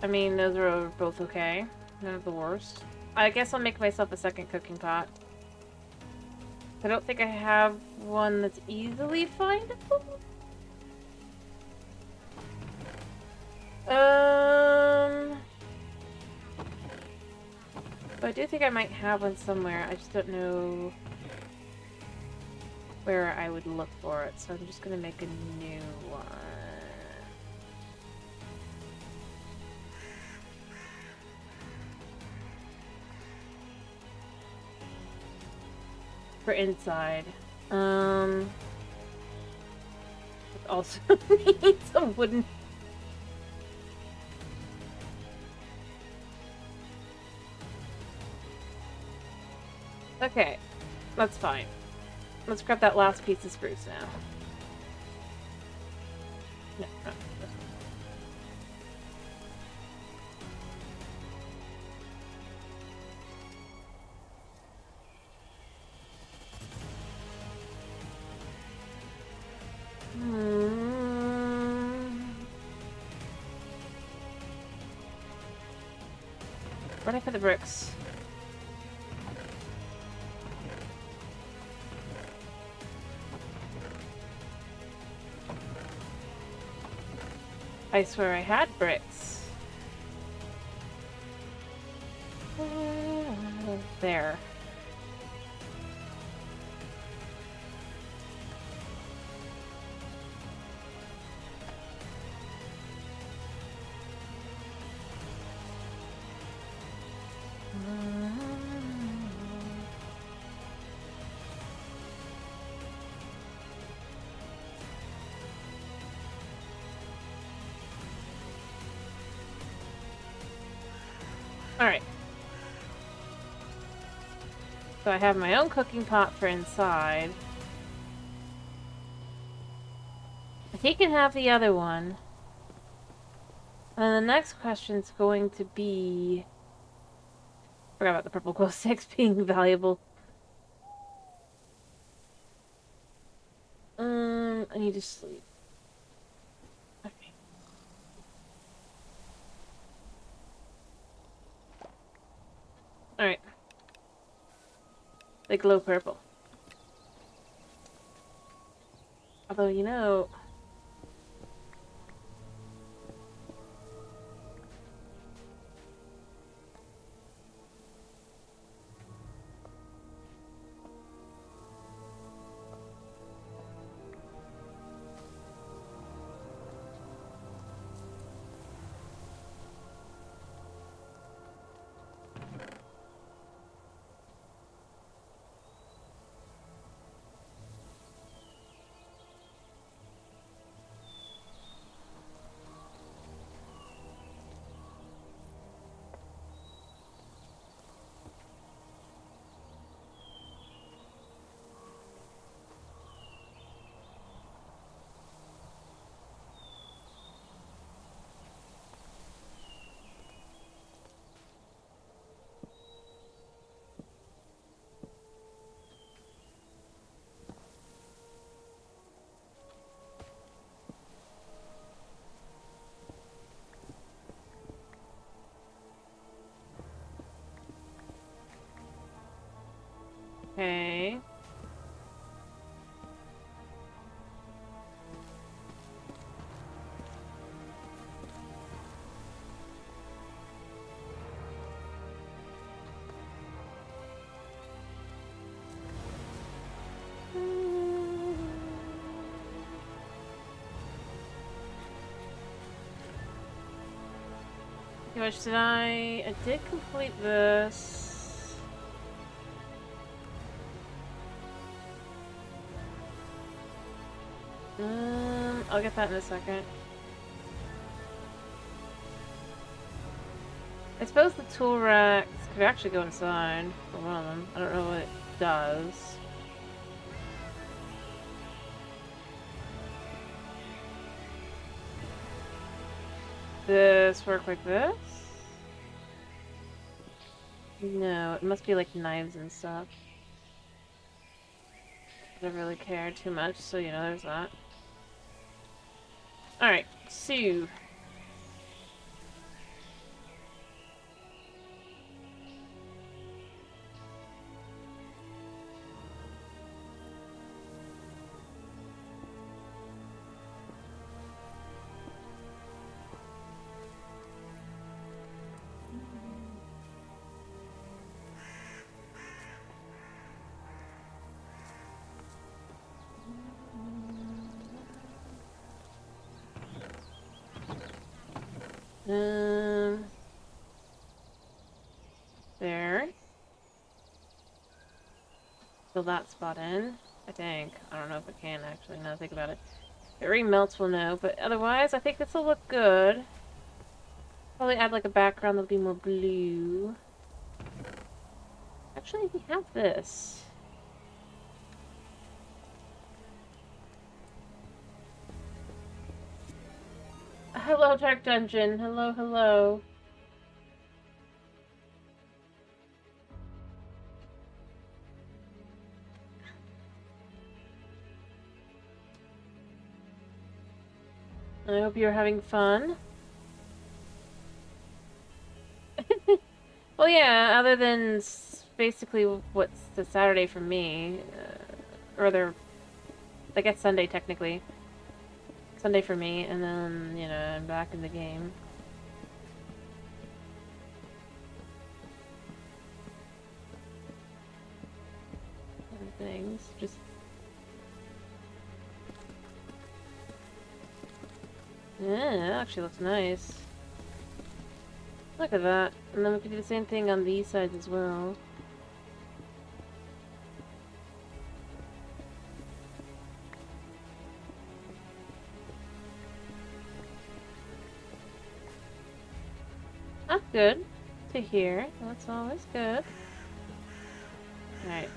I mean, those are both okay. None of the worst. I guess I'll make myself a second cooking pot. I don't think I have one that's easily findable. But I do think I might have one somewhere. I just don't know where I would look for it. So I'm just gonna make a new one. For inside. It also needs a wooden... Okay, that's fine. Let's grab that last piece of spruce now. No, no. Running for the bricks. I swear I had bricks. There. Alright. So I have my own cooking pot for inside. He can have the other one. And then the next question is going to be... Forgot about the purple glow sticks being valuable. I need to sleep. Okay. Alright. They glow purple. Although, you know... Okay. How much did I did complete this. I'll get that in a second. I suppose the tool racks could actually go inside for one of them. I don't know what it does. This work like this? No, it must be like knives and stuff. I don't really care too much, so you know, there's that. Alright, so... There. Fill that spot in, I think. I don't know if it can actually, now that I think about it. If it remelts, we'll know, but otherwise, I think this will look good. Probably add like a background that'll be more blue. Actually, we have this. Hello, Dark Dungeon. Hello, hello. I hope you're having fun. Well, yeah, other than basically what's the Saturday for me, or rather, I guess Sunday technically. Sunday for me, and then, you know, I'm back in the game. And things, just... Yeah, that actually looks nice. Look at that. And then we can do the same thing on these sides as well. That's good. to hear. That's always good. Alright,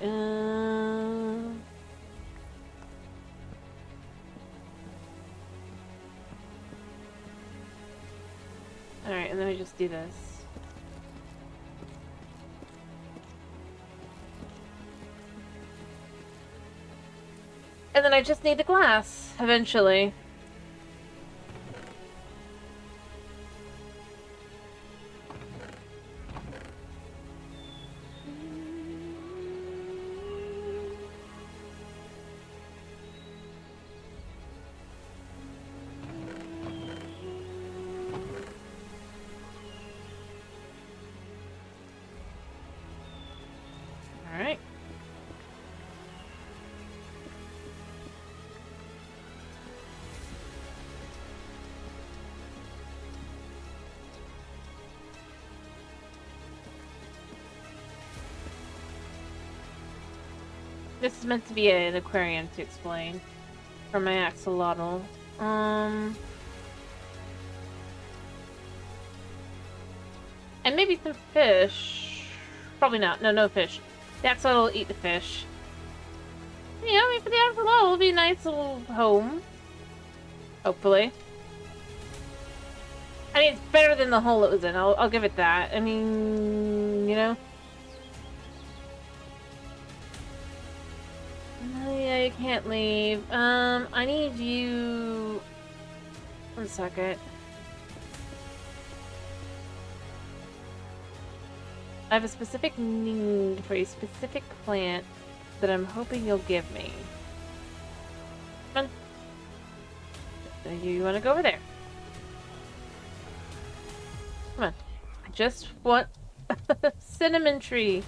Alright, and then we just do this. And then I just need the glass, eventually. Alright. This is meant to be an aquarium to explain. For my axolotl. And maybe some fish. Probably not. No, no fish. The axolotl will eat the fish. You know, maybe for the axolotl will be a nice little home. Hopefully. I mean, it's better than the hole it was in. I'll give it that. I mean, you know. Oh, yeah, you can't leave. I need you... 1 second. I have a specific need for a specific plant that I'm hoping you'll give me. Come on. You want to go over there. Come on. I just want a cinnamon tree.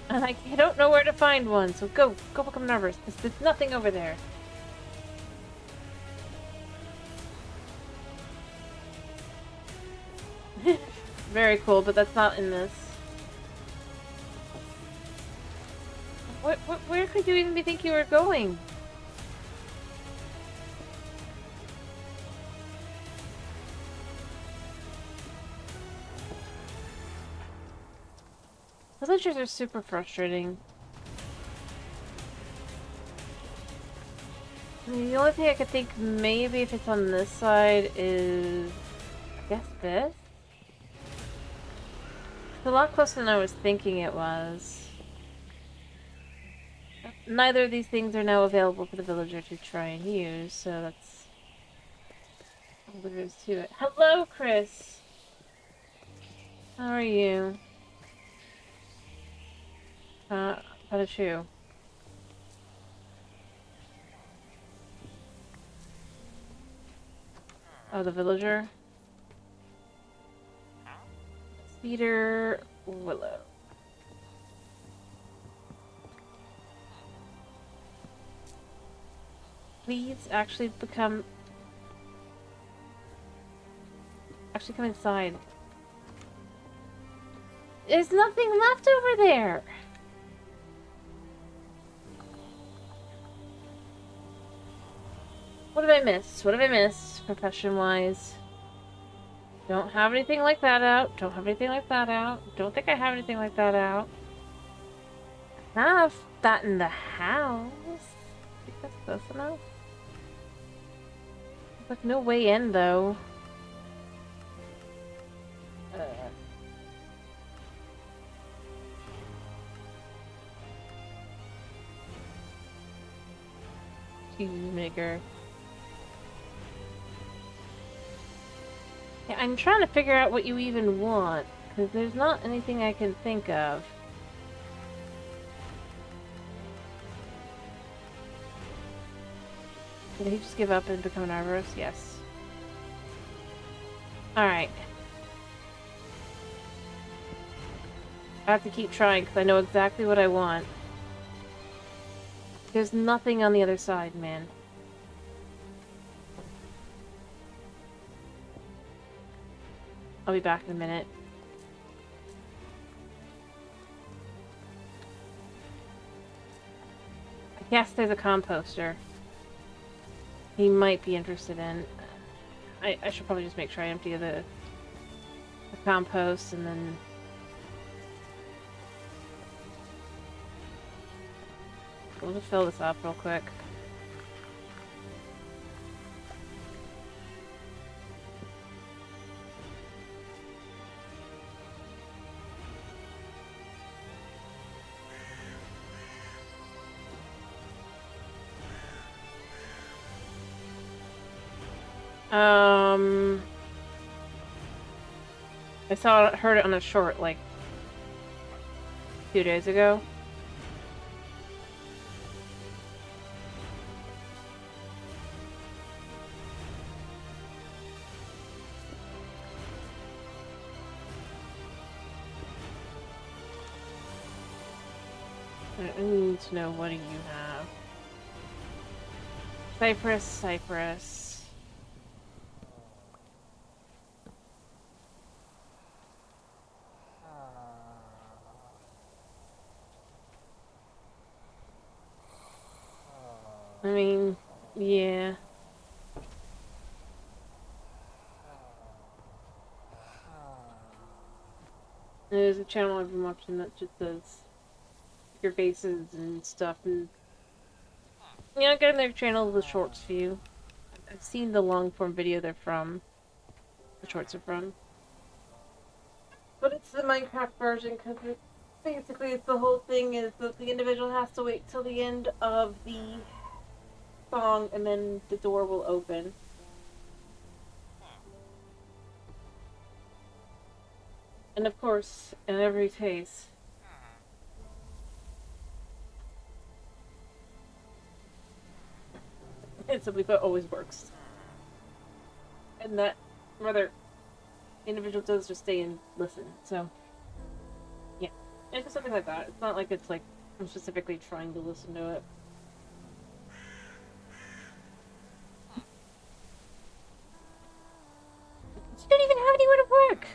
And I don't know where to find one, so go become nervous. There's nothing over there. Very cool, but that's not in this. Where could you even think you were going? Villagers are super frustrating. I mean, the only thing I could think maybe if it's on this side is... I guess this? It's a lot closer than I was thinking it was. Neither of these things are now available for the villager to try and use, so that's all there is to it. Hello, Chris! How are you? How did you? Oh, the villager? Cedar Willow. Please actually come inside. There's nothing left over there. What have I missed? What have I missed, profession-wise? Don't have anything like that out. Don't have anything like that out. Don't think I have anything like that out. I have that in the house. I think that's close enough. There's no way in, though. Cheese maker. Yeah, I'm trying to figure out what you even want, because there's not anything I can think of. Did he just give up and become an arborist? Yes. Alright. I have to keep trying, because I know exactly what I want. There's nothing on the other side, man. I'll be back in a minute. I guess there's a composter. He might be interested in. I should probably just make sure I empty the compost and then... We'll just fill this up real quick. Heard it on a short, like, 2 days ago. I need to know, what do you have? Cypress. I mean, yeah. There's a channel I've been watching that just does your faces and stuff, and yeah, I got their channel, the shorts view. I've seen the long form video they're from. The shorts are from. But it's the Minecraft version, because basically it's the whole thing is that the individual has to wait till the end of the song and then the door will open. And of course, in every case, it simply put always works. And that rather individual does just stay and listen, so yeah. It's just something like that. It's not like it's like I'm specifically trying to listen to it. You don't even have anywhere to work!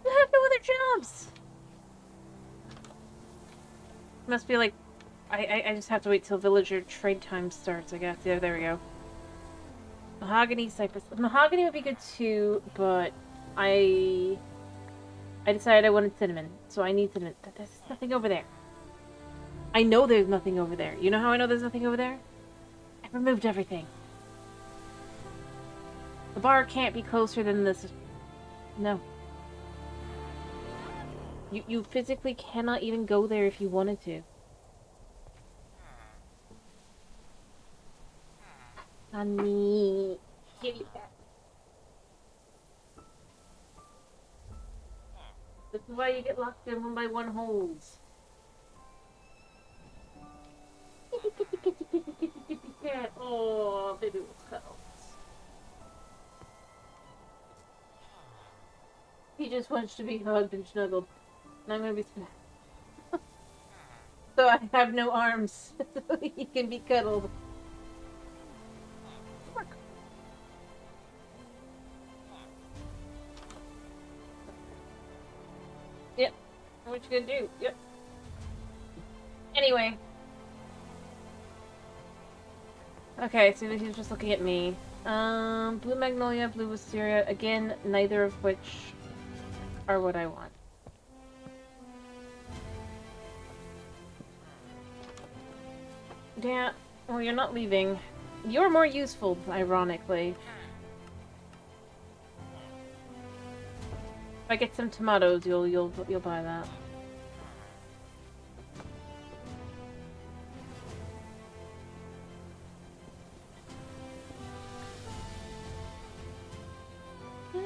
You have no other jobs! Must be like I just have to wait till villager trade time starts, I guess. Yeah, there we go. Mahogany, cypress. Mahogany would be good too, but I decided I wanted cinnamon, so I need cinnamon. There's nothing over there. I know there's nothing over there. You know how I know there's nothing over there? I've removed everything. The bar can't be closer than this. No. You physically cannot even go there if you wanted to. Honey. Kitty cat. This is why you get locked in 1-by-1 holes. Kitty cat. Oh, baby was cuddles. He just wants to be hugged and snuggled. And I'm gonna be so I have no arms. So he can be cuddled. Yep. What you gonna do? Yep. Anyway. Okay, so he's just looking at me. Blue Magnolia, Blue Wisteria. Again, neither of which are what I want. Yeah, well, you're not leaving. You're more useful, ironically. If I get some tomatoes, you'll buy that. You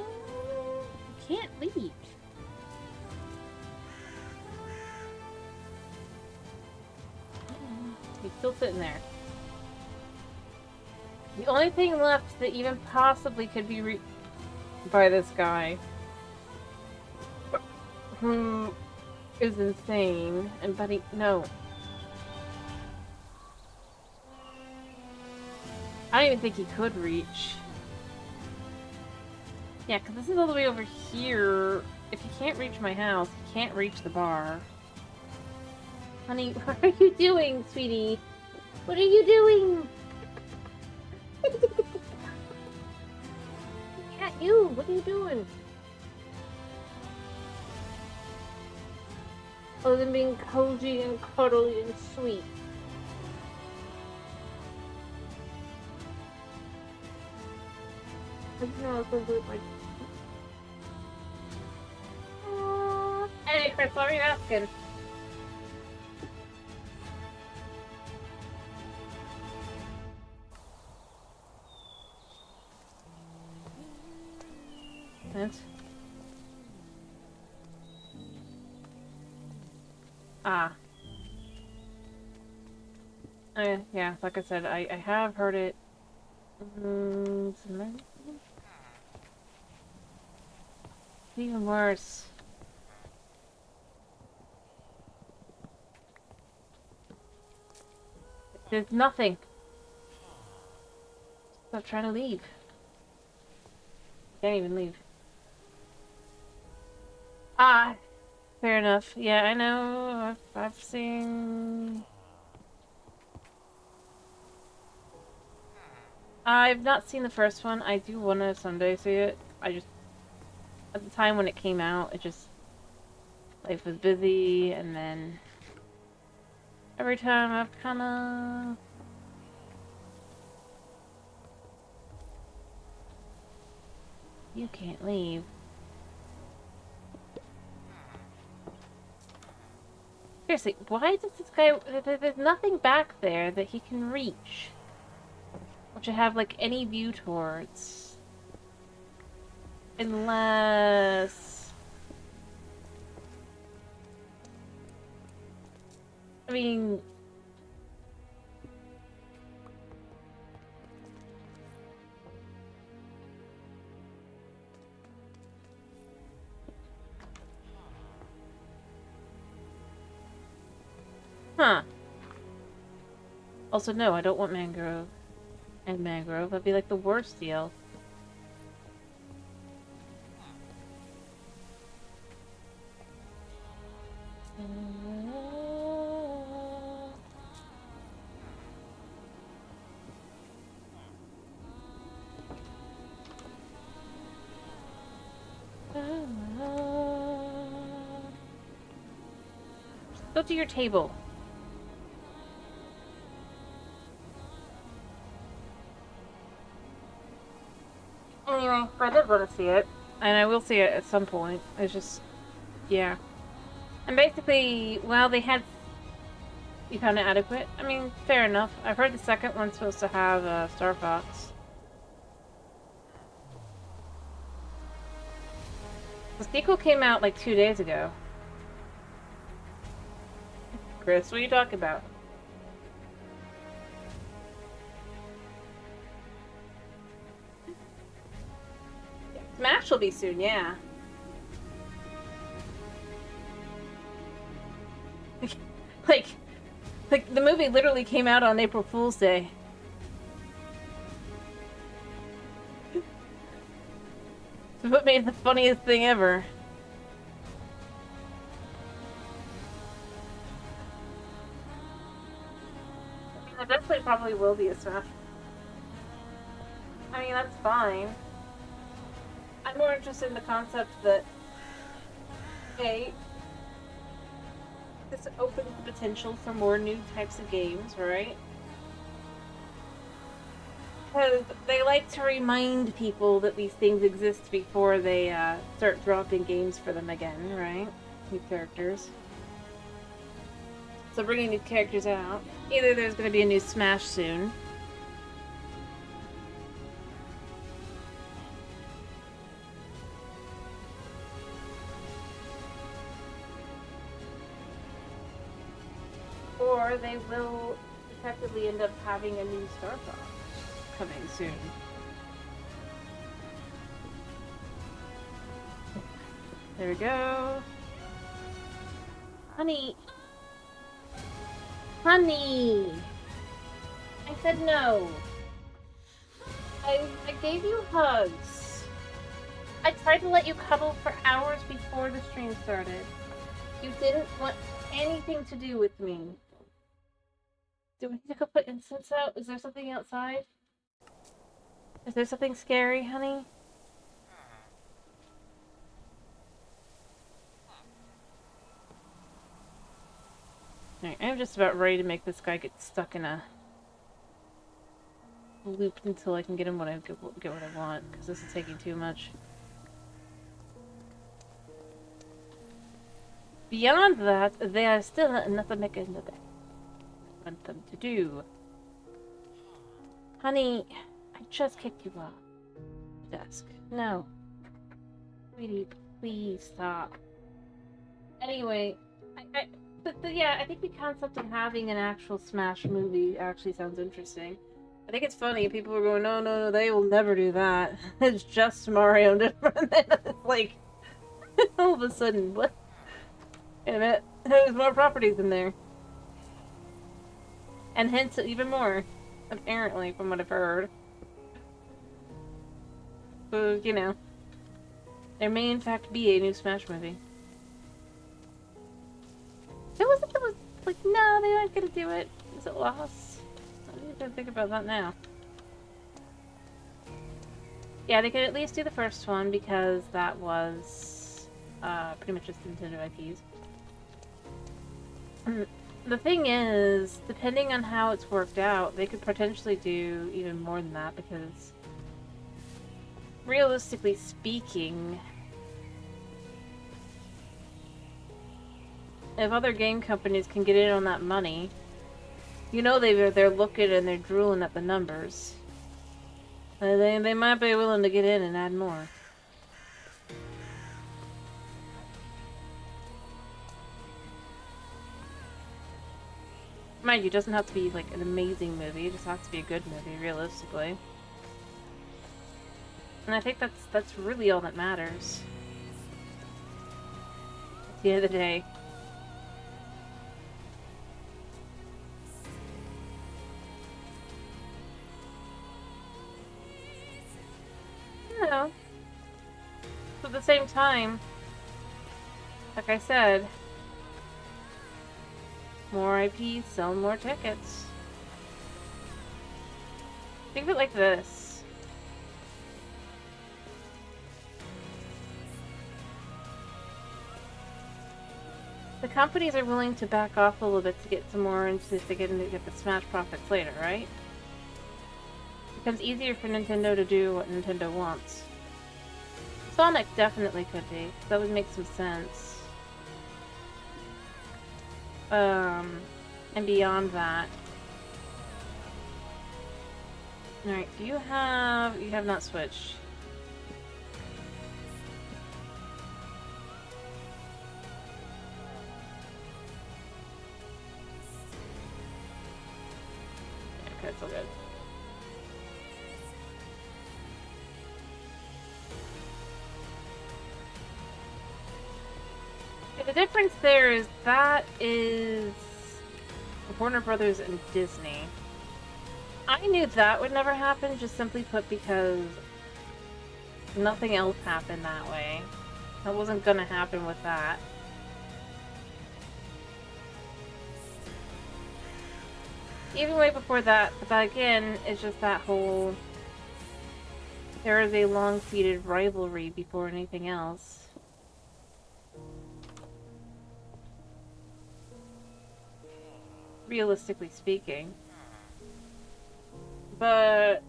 can't leave. He's still sitting there. The only thing left that even possibly could be reached by this guy, who is insane, and no. I don't even think he could reach. Yeah, because this is all the way over here. If he can't reach my house, he can't reach the bar. Honey, what are you doing, sweetie? What are you doing? You! What are you doing? Other than being cozy and cuddly and sweet. I didn't know I was going to do it like... Hey, Chris, what are you asking? What? Ah. Yeah, like I said, I have heard it. Even worse. There's nothing. Stop trying to leave. Can't even leave. Ah, fair enough. Yeah, I know. I've seen... I've not seen the first one. I do want to someday see it. I just... At the time when it came out, it just... Life was busy, and then... Every time I've kinda... You can't leave. Seriously, why does this guy... There's nothing back there that he can reach. Which I have, like, any view towards. Unless... I mean... Huh. Also, no, I don't want mangrove. And mangrove. That'd be like the worst deal. Go to your table. Anyway, I did want to see it. And I will see it at some point. It's just... Yeah. And basically, well, they had... You found it adequate? I mean, fair enough. I've heard the second one's supposed to have Star Fox. The sequel came out like 2 days ago. Chris, what are you talking about? Smash will be soon, yeah. like, the movie literally came out on April Fool's Day. What made it the funniest thing ever? I mean, there definitely probably will be a Smash. I mean, that's fine. I'm more interested in the concept that, hey, this opens the potential for more new types of games, right? Because they like to remind people that these things exist before they start dropping games for them again, right? New characters. So bringing new characters out. Either there's going to be a new Smash soon. Or they will effectively end up having a new Star Fox coming soon. There we go. Honey! Honey! I said no. I gave you hugs. I tried to let you cuddle for hours before the stream started. You didn't want anything to do with me. Do we need to go put incense out? Is there something outside? Is there something scary, honey? Alright, I'm just about ready to make this guy get stuck in a loop until I can get him what I want, because this is taking too much. Beyond that, there is still another mechanism I want them to do. Honey, I just kicked you off the desk. No. Sweetie, please stop. Anyway, yeah, I think the concept of having an actual Smash movie actually sounds interesting. I think it's funny. People are going, no, they will never do that. It's just Mario different. And then it's like, all of a sudden, what? Wait a minute, there's more properties in there. And hence, even more, apparently, from what I've heard. So, you know, there may in fact be a new Smash movie. It was like, no, they aren't gonna do it. Is it lost? I need to think about that now. Yeah, they could at least do the first one because that was pretty much just Nintendo IPs. The thing is, depending on how it's worked out, they could potentially do even more than that because, realistically speaking, if other game companies can get in on that money, you know they're looking and they're drooling at the numbers. They might be willing to get in and add more. Mind you, it doesn't have to be like an amazing movie, it just has to be a good movie, realistically. And I think that's really all that matters. At the end of the day. I don't know. But at the same time, like I said, more IPs sell more tickets. Think of it like this. The companies are willing to back off a little bit to get some more into to get the Smash profits later, right? It becomes easier for Nintendo to do what Nintendo wants. Sonic definitely could be. That would make some sense. And beyond that. Alright, you have not switched. Okay, it's all good. The difference there is that is Warner Brothers and Disney. I knew that would never happen, just simply put because nothing else happened that way. That wasn't gonna happen with that. Even way before that, but that again is just that whole... There is a long-seated rivalry before anything else. Realistically speaking. But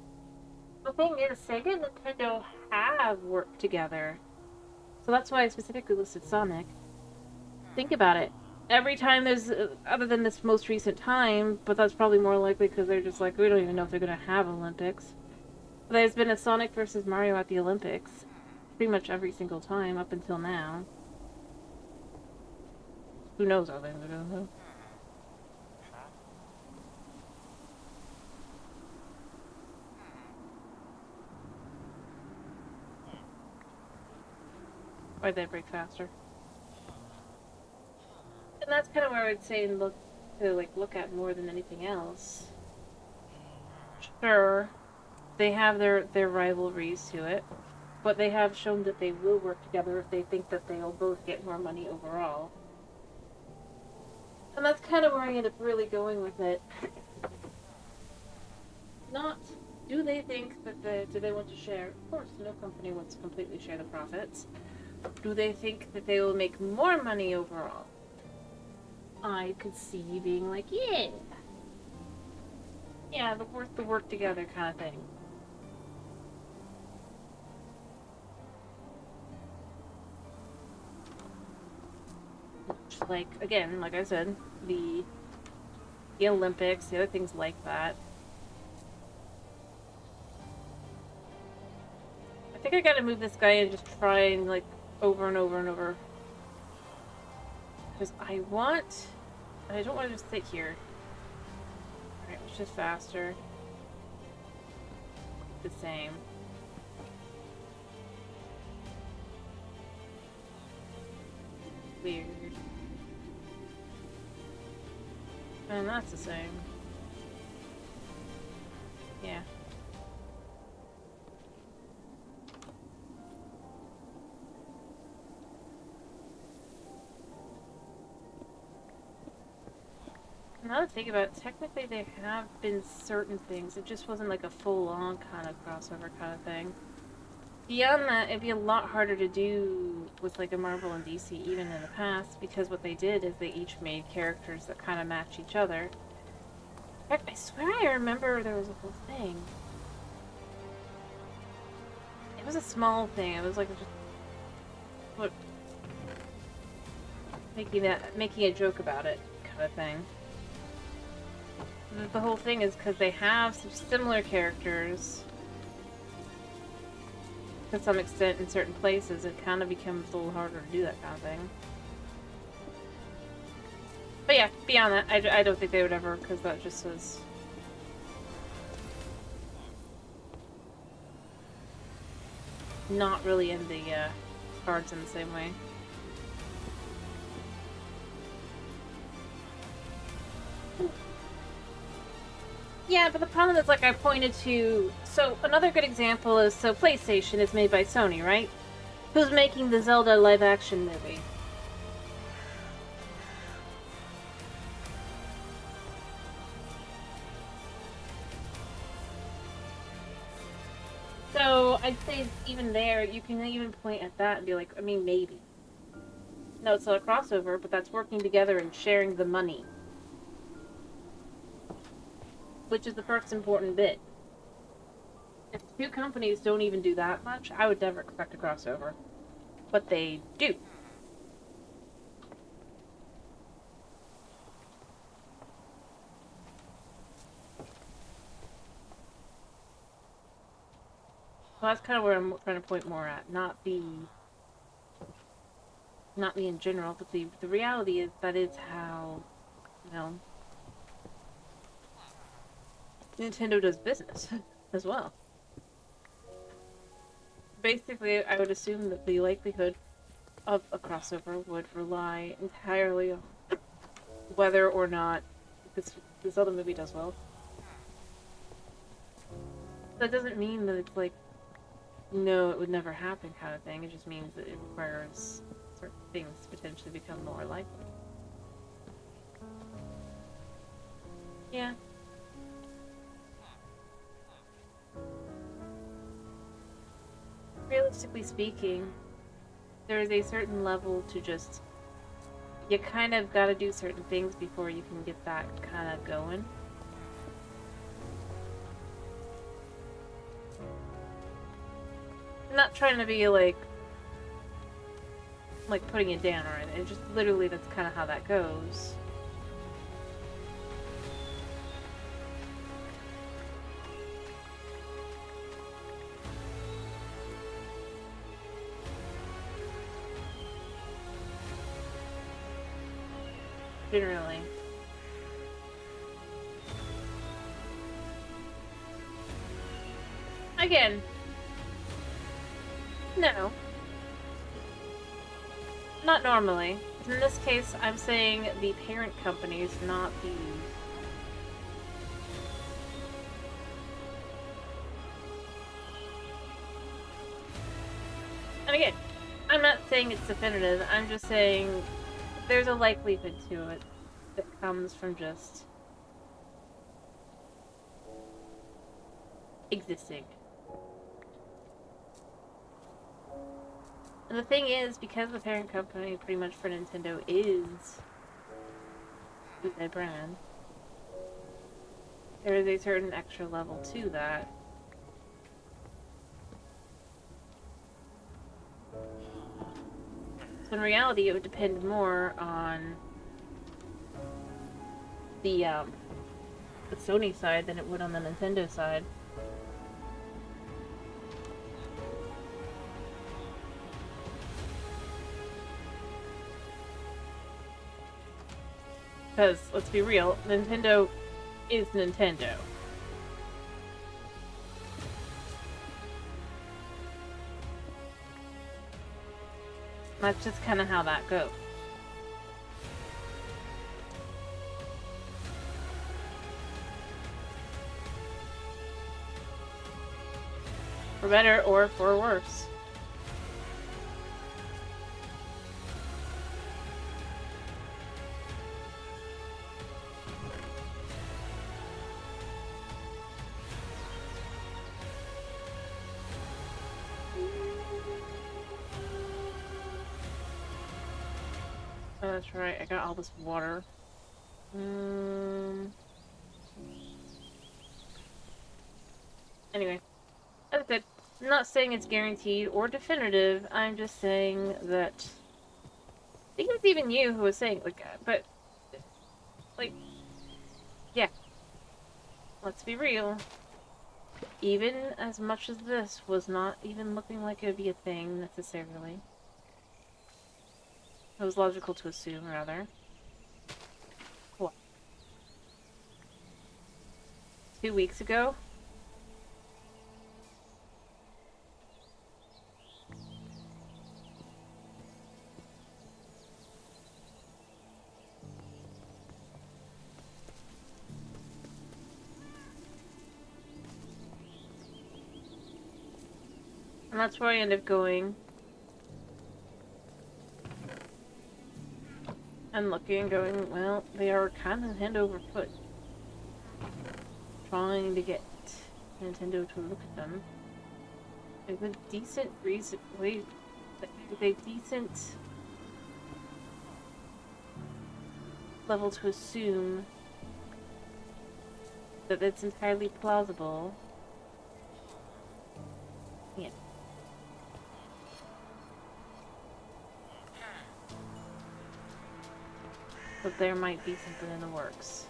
the thing is, Sega and Nintendo have worked together. So that's why I specifically listed Sonic. Think about it. Every time there's, other than this most recent time, but that's probably more likely because they're just like, we don't even know if they're going to have Olympics. There's been a Sonic versus Mario at the Olympics. Pretty much every single time up until now. Who knows how they're going to go. Why'd they break faster? And that's kind of where I would say look at more than anything else. Sure, they have their rivalries to it, but they have shown that they will work together if they think that they'll both get more money overall. And that's kind of where I end up really going with it. Not, do they think that do they want to share? Of course, no company wants to completely share the profits. Do they think that they will make more money overall? I could see being like, yeah. Yeah, the worth the work together kind of thing. Just like, again, like I said, the Olympics, the other things like that. I think I gotta move this guy and just try and, like, over and over and over. Because I don't want to just sit here. Alright, it's just faster. The same. Weird. And that's the same. Yeah. Now that I think about it, technically there have been certain things. It just wasn't like a full-on kind of crossover kind of thing. Beyond that, it'd be a lot harder to do with like a Marvel and DC even in the past, because what they did is they each made characters that kind of match each other. In fact, I swear I remember there was a whole thing. It was a small thing. It was like just what making a joke about it kind of thing. The whole thing is because they have some similar characters to some extent in certain places, it kind of becomes a little harder to do that kind of thing. But yeah, beyond that, I don't think they would ever, because that just was... not really in the cards in the same way. Yeah, but the problem is, like I pointed to... So, another good example is, so PlayStation is made by Sony, right? Who's making the Zelda live-action movie? So, I'd say even there, you can even point at that and be like, I mean, maybe. No, it's not a crossover, but that's working together and sharing the money. Which is the first important bit. If two companies don't even do that much, I would never expect a crossover. But they do. So that's kind of where I'm trying to point more at. Not me in general, but the reality is that is how, you know, Nintendo does business as well. Basically, I would assume that the likelihood of a crossover would rely entirely on whether or not this other movie does well. That doesn't mean that it's like, no, it would never happen kind of thing. It just means that it requires certain things to potentially become more likely. Yeah. Realistically speaking, there is a certain level to just... You kind of gotta do certain things before you can get that kind of going. I'm not trying to be like putting it down or anything. It's just literally that's kind of how that goes. Generally. Again, no. Not normally. In this case, I'm saying the parent companies, not the... And again, I'm not saying it's definitive, I'm just saying there's a likelihood to it that comes from just existing. And the thing is, because the parent company pretty much for Nintendo is they brand. There is a certain extra level to that. So in reality, it would depend more on the Sony side than it would on the Nintendo side. Because, let's be real, Nintendo is Nintendo. That's just kind of how that goes. For better or for worse. Oh, that's right. I got all this water. Anyway, that's good. I'm not saying it's guaranteed or definitive. I'm just saying that. I think it was even you who was saying but yeah. Let's be real. Even as much as this was not even looking like it would be a thing necessarily. It was logical to assume, rather. What? 2 weeks ago? And that's where I end up going. And looking and going, well, they are kind of hand over foot. Trying to get Nintendo to look at them. There's a decent reason. Wait, there's a decent level to assume that it's entirely plausible. Yeah. But there might be something in the works.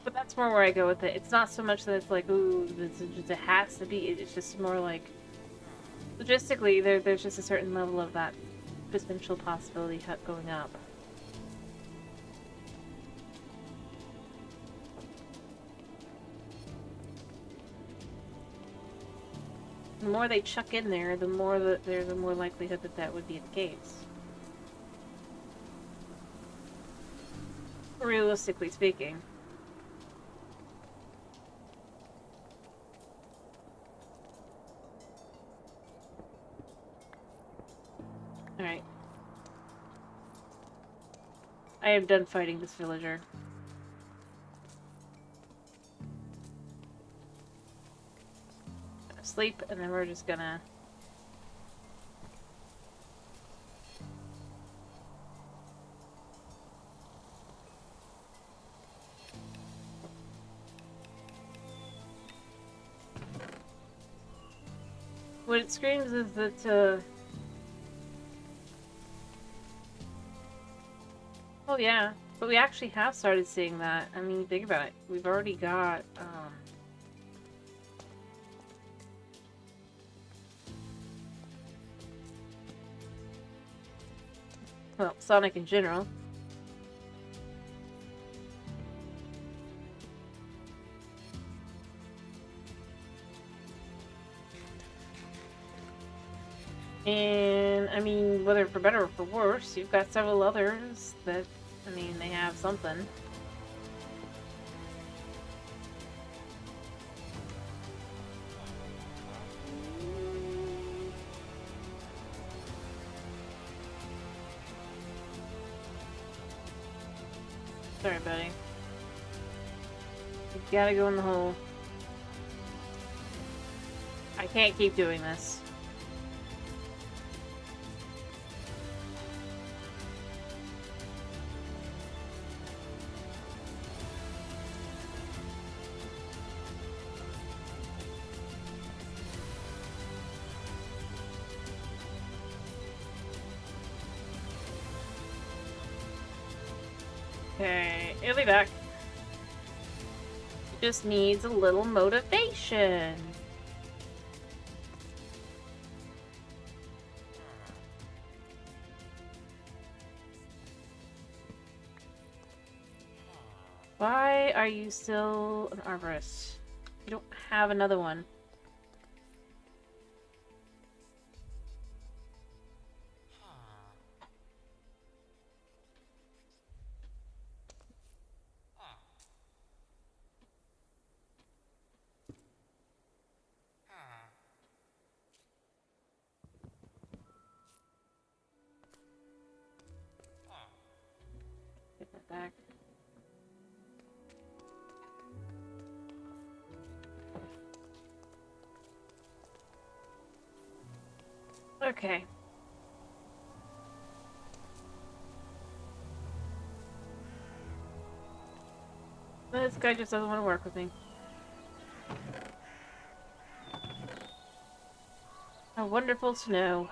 But that's more where I go with it. It's not so much that it's like, ooh, it has to be. It's just more like, logistically, there's just a certain level of that potential possibility going up. The more they chuck in there, the more that there's a more likelihood that that would be the case. Realistically speaking. Alright. I am done fighting this villager. Sleep, and then we're just gonna what it screams is that oh yeah, but we actually have started seeing that. I mean, think about it. We've already got well, Sonic in general. And, I mean, whether for better or for worse, you've got several others that, I mean, they have something. Sorry, buddy. You gotta go in the hole. I can't keep doing this. Okay, it'll be back. It just needs a little motivation. Why are you still an arborist? You don't have another one. Get that back. Okay. This guy just doesn't want to work with me. How wonderful to know.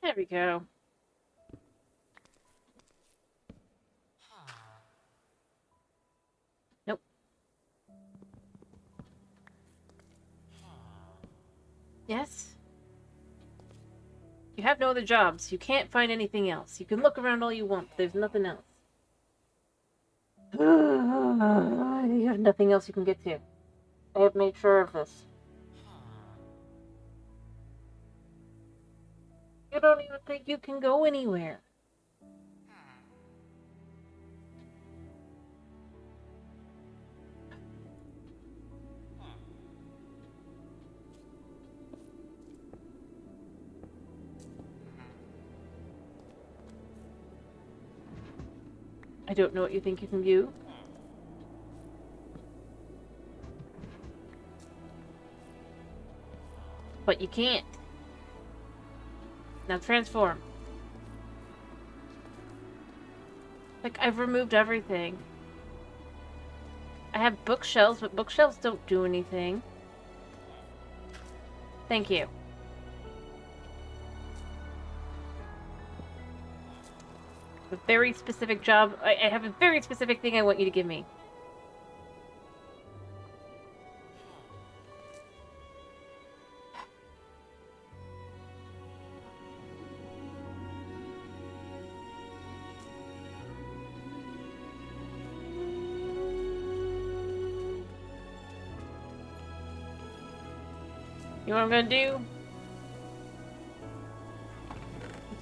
There we go. Nope. Yes? You have no other jobs. You can't find anything else. You can look around all you want, but there's nothing else. You have nothing else you can get to. I have made sure of this. You don't even think you can go anywhere. I don't know what you think you can do. But you can't. Now transform. Like, I've removed everything. I have bookshelves, but bookshelves don't do anything. Thank you. A very specific job. I have a very specific thing I want you to give me. You know what I'm gonna do?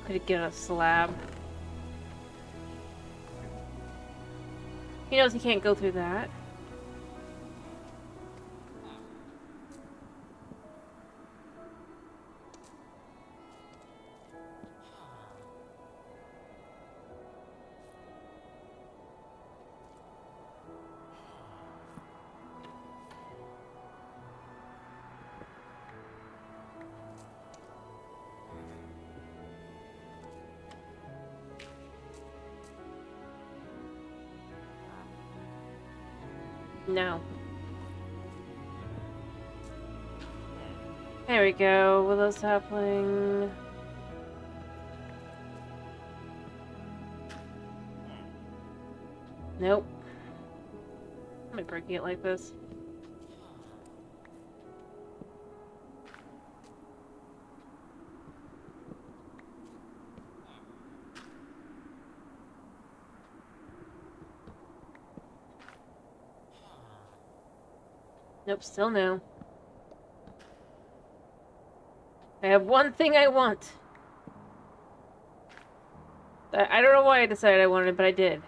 Could get a slab. He knows he can't go through that. No. There we go. Willow sapling. Nope. Am I breaking it like this? Nope, still no. I have one thing I want. I don't know why I decided I wanted it, but I did.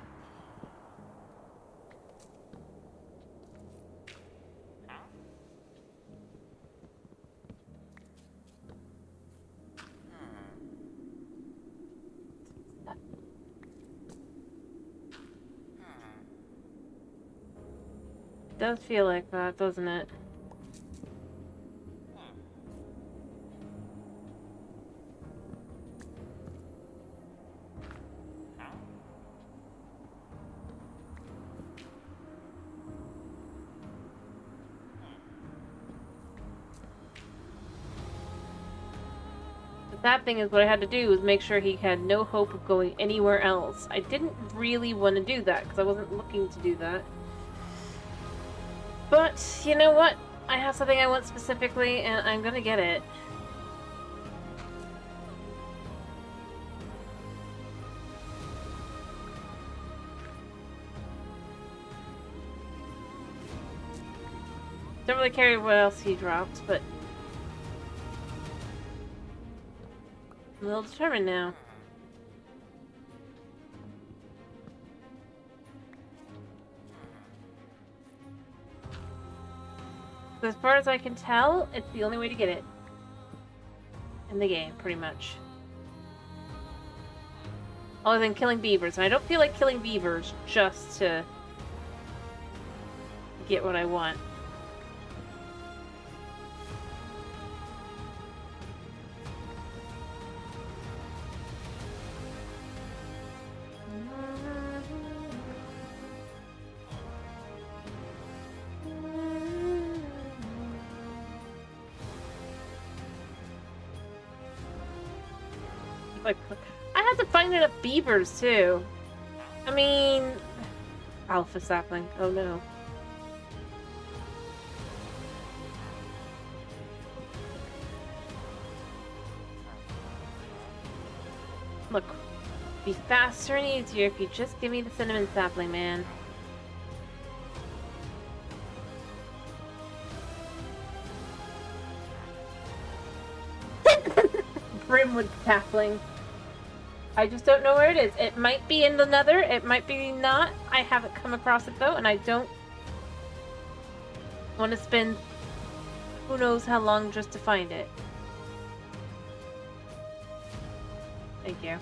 It does feel like that, doesn't it? sad thing is what I had to do was make sure he had no hope of going anywhere else. I didn't really want to do that because I wasn't looking to do that. But, you know what? I have something I want specifically, and I'm gonna get it. Don't really care what else he dropped, but I'm a little determined now. As far as I can tell, it's the only way to get it. In the game, pretty much. Other than killing beavers. And I don't feel like killing beavers just to get what I want. Like, I have to find enough beavers too. I mean, alpha sapling. Oh no. Look, be faster and easier if you just give me the cinnamon sapling, man. Brimwood sapling. I just don't know where it is. It might be in the nether, it might be not. I haven't come across it though, and I don't want to spend who knows how long just to find it. Thank you.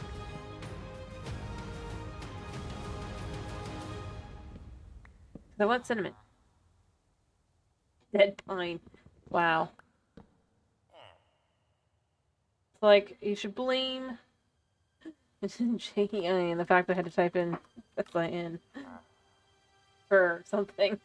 I want cinnamon. Dead pine. Wow. It's like, you should blame J-I-N, the fact that I had to type in S-I-N for something.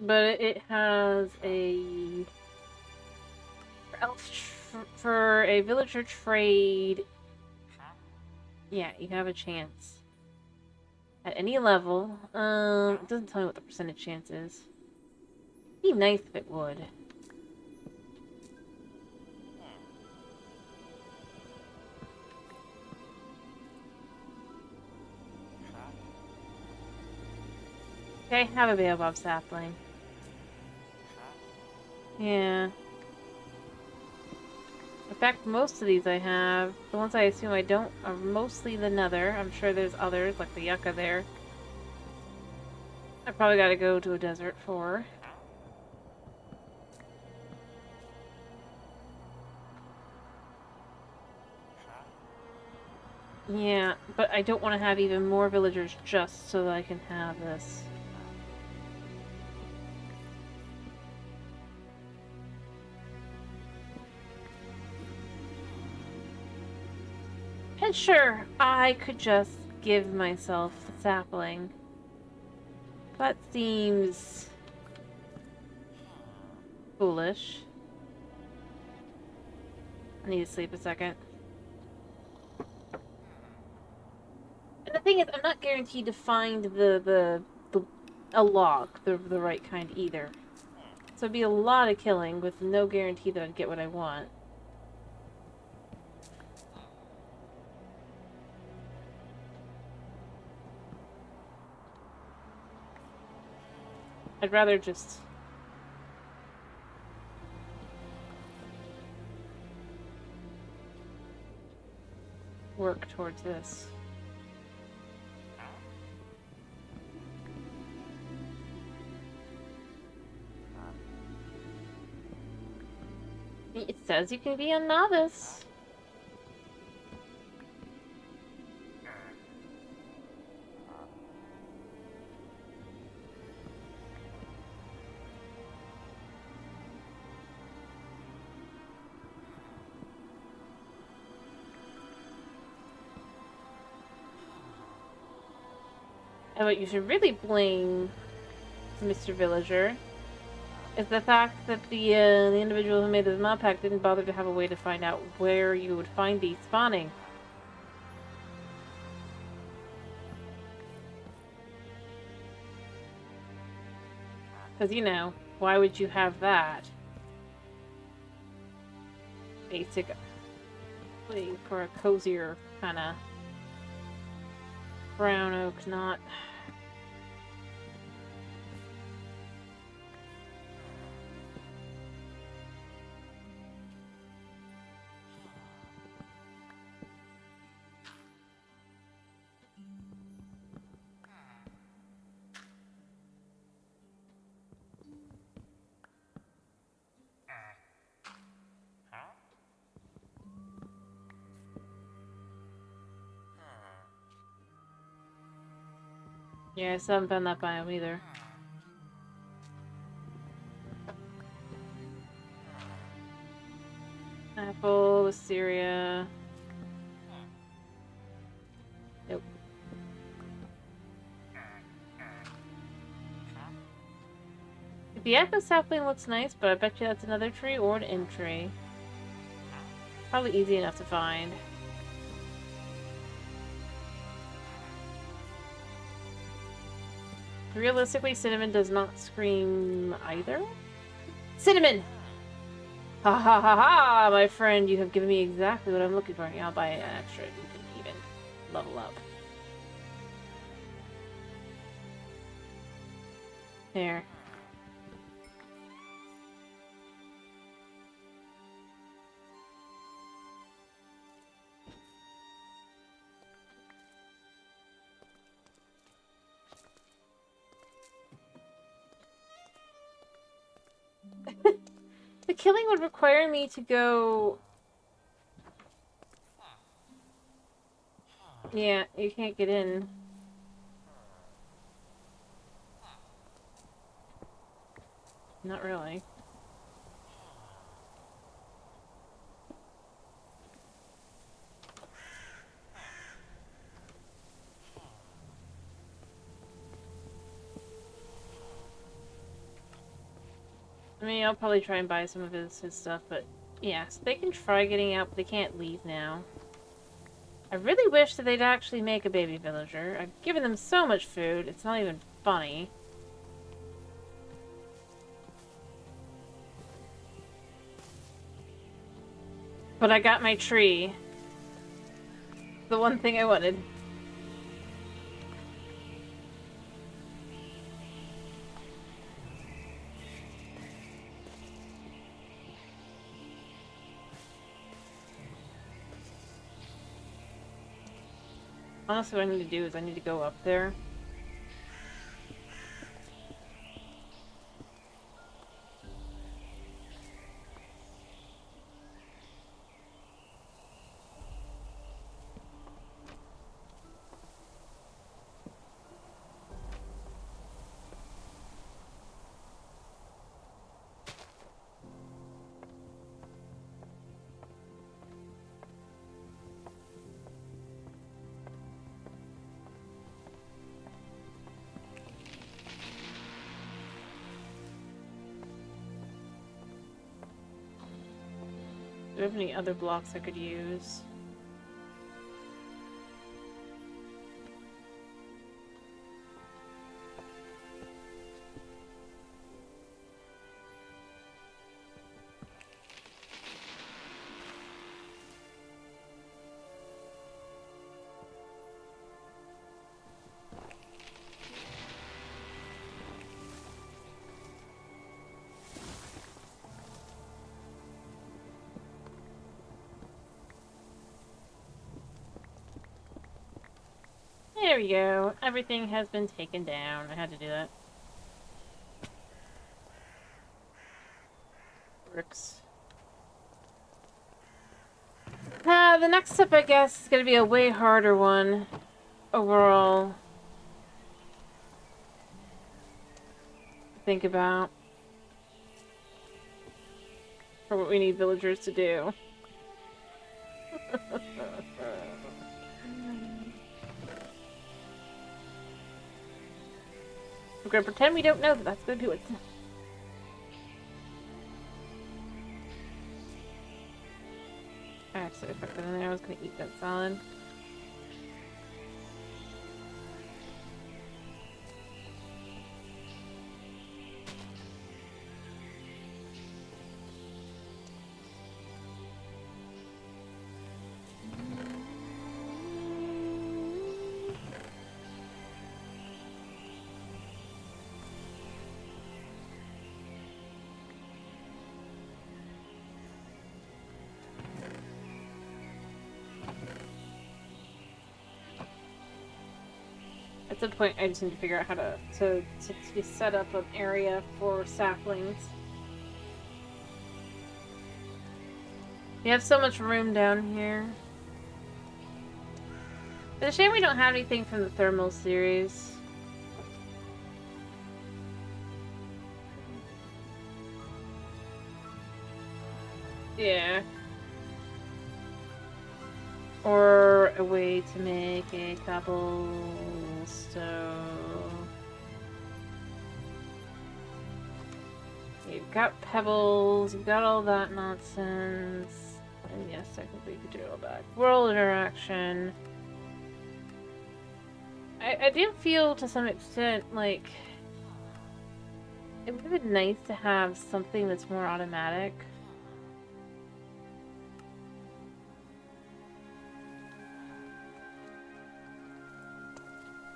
But it has a for a villager trade. Yeah, you have a chance at any level. It doesn't tell me what the percentage chance is. It'd be nice if it would. Okay, have a baobab sapling. Yeah. In fact, most of these I have, the ones I assume I don't, are mostly the nether. I'm sure there's others, like the yucca there. I probably gotta go to a desert for. Yeah, but I don't want to have even more villagers just so that I can have this. And sure, I could just give myself the sapling. That seems foolish. I need to sleep a second. And the thing is, I'm not guaranteed to find a log, the right kind either. So it'd be a lot of killing with no guarantee that I'd get what I want. I'd rather just work towards this. It says you can be a novice. And what you should really blame, Mr. Villager, is the fact that the individual who made this mod pack didn't bother to have a way to find out where you would find these spawning. Because, you know, why would you have that? Basically, for a cozier kind of brown oak knot. Yeah, I still haven't found that biome either. Apple, wisteria. Nope. The echo sapling looks nice, but I bet you that's another tree or an end tree. Probably easy enough to find. Realistically, cinnamon does not scream either. Cinnamon! Ha ha ha ha! My friend, you have given me exactly what I'm looking for. I'll buy an extra. You can even level up. There. The killing would require me to go... Yeah, you can't get in. Not really. I mean, I'll probably try and buy some of his stuff, but yes, they can try getting out, but they can't leave now. I really wish that they'd actually make a baby villager. I've given them so much food, it's not even funny. But I got my tree. The one thing I wanted. Honestly, what I need to do is I need to go up there. Do I have any other blocks I could use? There we go. Everything has been taken down. I had to do that. Works. The next step, I guess, is going to be a way harder one overall. Think about for what we need villagers to do. We're gonna pretend we don't know that that's gonna do it. Actually, if I put it in there, I was gonna eat that salad. At some point, I just need to figure out how to set up an area for saplings. We have so much room down here. It's a shame we don't have anything from the thermal series. Yeah. Or a way to make a cobblestone. You've got pebbles, you've got all that nonsense. And yes, technically you could do all that. World interaction. I do feel to some extent like it would have been nice to have something that's more automatic.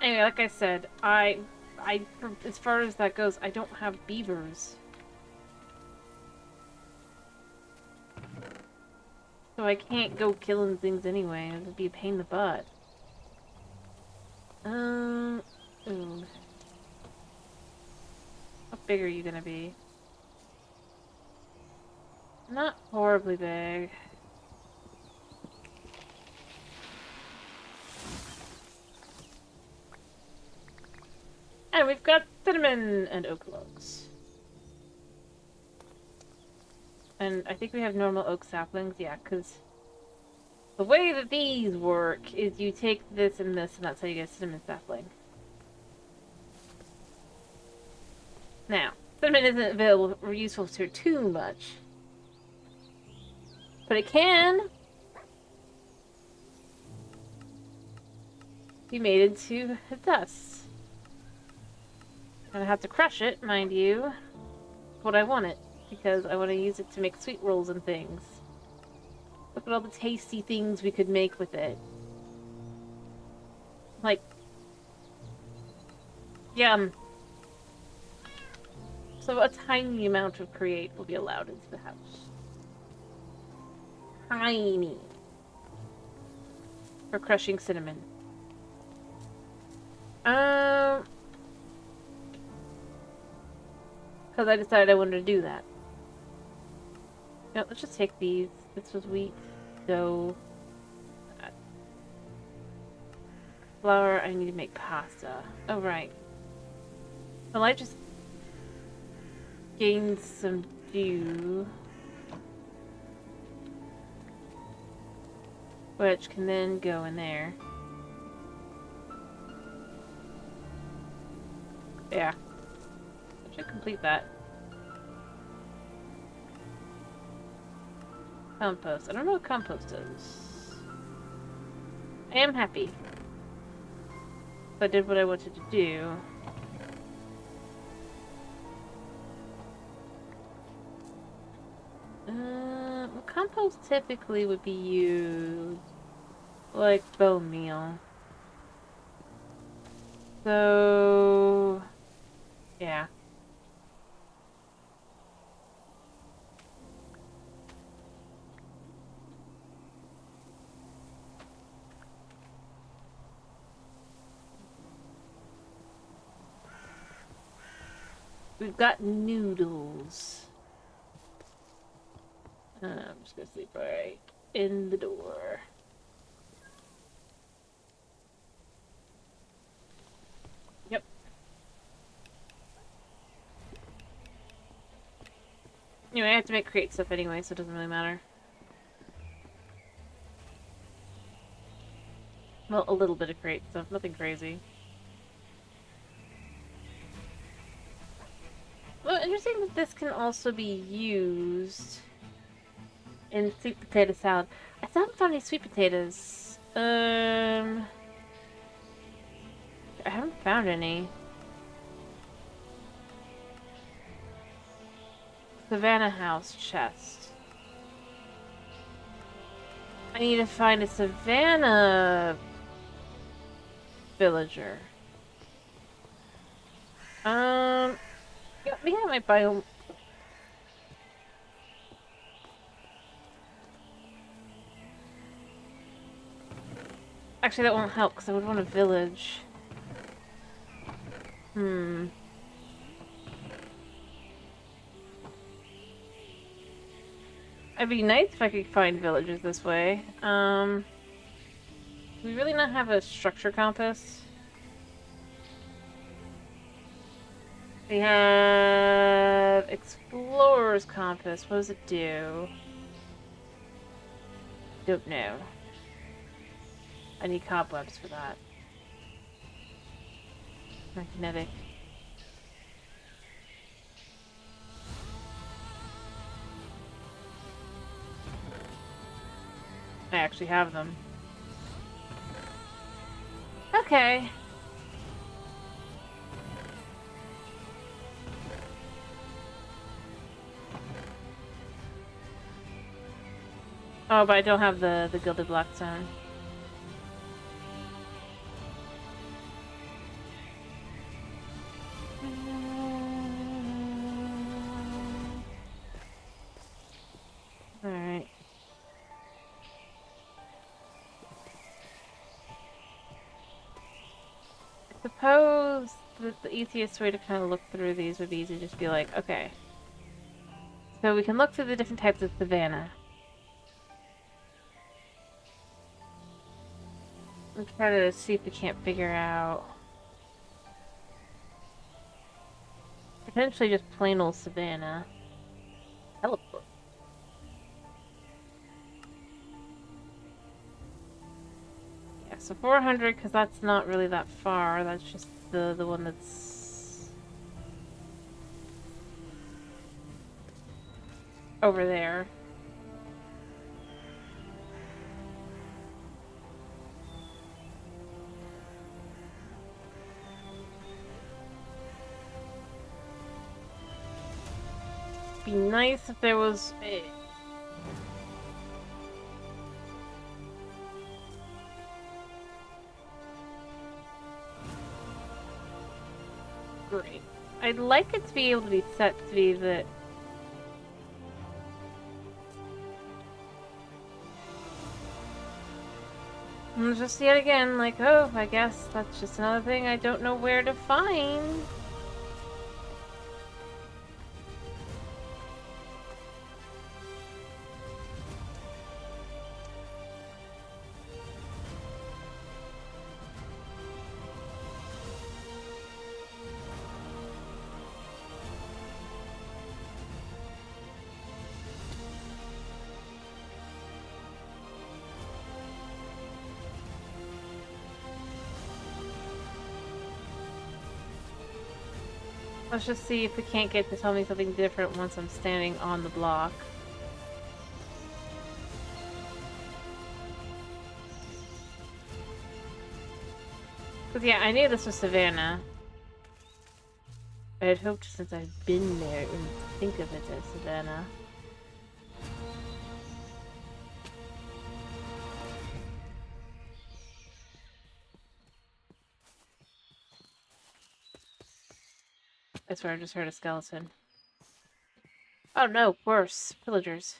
Anyway, like I said, I as far as that goes, I don't have beavers. So I can't go killing things anyway. It would be a pain in the butt. Ooh. How big are you gonna be? Not horribly big. And we've got cinnamon and oak logs. And I think we have normal oak saplings, yeah, because the way that these work is you take this and this, and that's how you get a cinnamon sapling. Now, cinnamon isn't available or useful for too much. But it can be made into dust. And I have to crush it, mind you, what I want it, because I want to use it to make sweet rolls and things. Look at all the tasty things we could make with it. Like, yum. So a tiny amount of create will be allowed into the house. Tiny. For crushing cinnamon. Because I decided I wanted to do that. No, let's just take these. This was wheat, dough, flour. I need to make pasta. Oh, right. Well, I just gained some dew, which can then go in there. Yeah. I should complete that. Compost. I don't know what compost is. I am happy. I did what I wanted to do. Well, compost typically would be used like bone meal. So, yeah. We've got noodles. I'm just gonna sleep right in the door. Yep. Anyway, I have to make crate stuff anyway, so it doesn't really matter. Well, a little bit of crate stuff, nothing crazy. that this can also be used in sweet potato salad. I still haven't found any sweet potatoes. I haven't found any. Savannah House chest. I need to find a Savannah villager. Yeah, maybe I might buy. Actually, that won't help because I would want a village. It'd be nice if I could find villagers this way. Do we really not have a structure compass? We have Explorer's Compass. What does it do? Don't know. I need cobwebs for that. Magnetic. I actually have them. Okay. Oh, but I don't have the Gilded Blackstone. Alright. I suppose that the easiest way to kind of look through these would be to just be like, okay. So we can look through the different types of savanna. And try to see if we can't figure out... Potentially just plain old savanna. Teleport. Yeah, so 400, because that's not really that far. That's just the one that's... over there. Be nice if there was a... Great. I'd like it to be able to be set to be the... And just yet again, like, oh, I guess that's just another thing I don't know where to find. Let's just see if we can't get to tell me something different once I'm standing on the block. Because yeah, I knew this was Savannah. I had hoped since I've been there and think of it as Savannah. I swear I just heard a skeleton. Oh no, worse. Pillagers.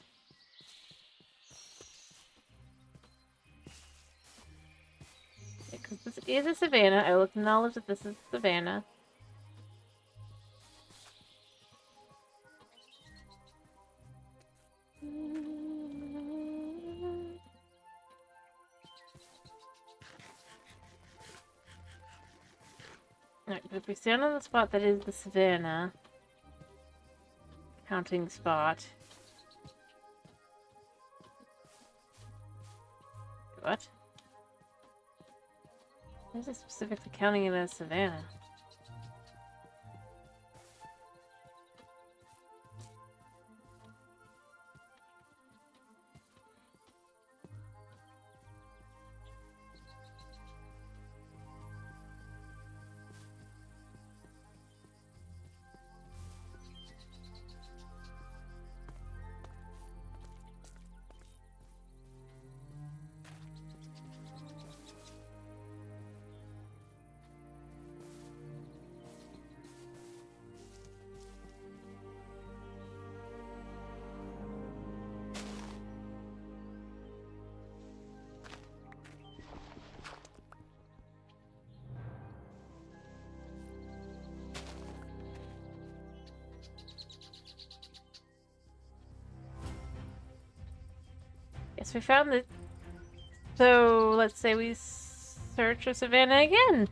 Because this is a savannah. I will acknowledge that this is a savannah. Alright, but if we stand on the spot that is the savannah counting spot. What? Why is it specifically counting it as savannah? so we found it. So let's say we search a savannah again.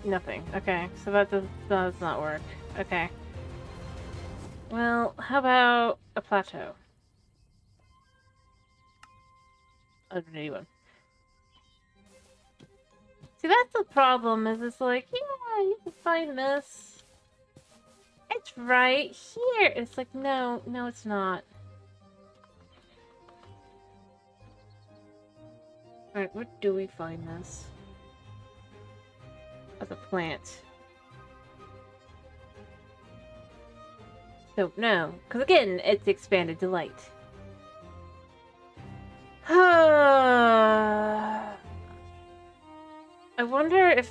Nothing. Okay, so that does not work. Okay. Well, how about a plateau? 181. See, that's the problem, is it's like, yeah, you can find this. It's right here. It's like, no, it's not. Alright, where do we find this? As a plant. So, no. Because again, it's expanded delight. I wonder if...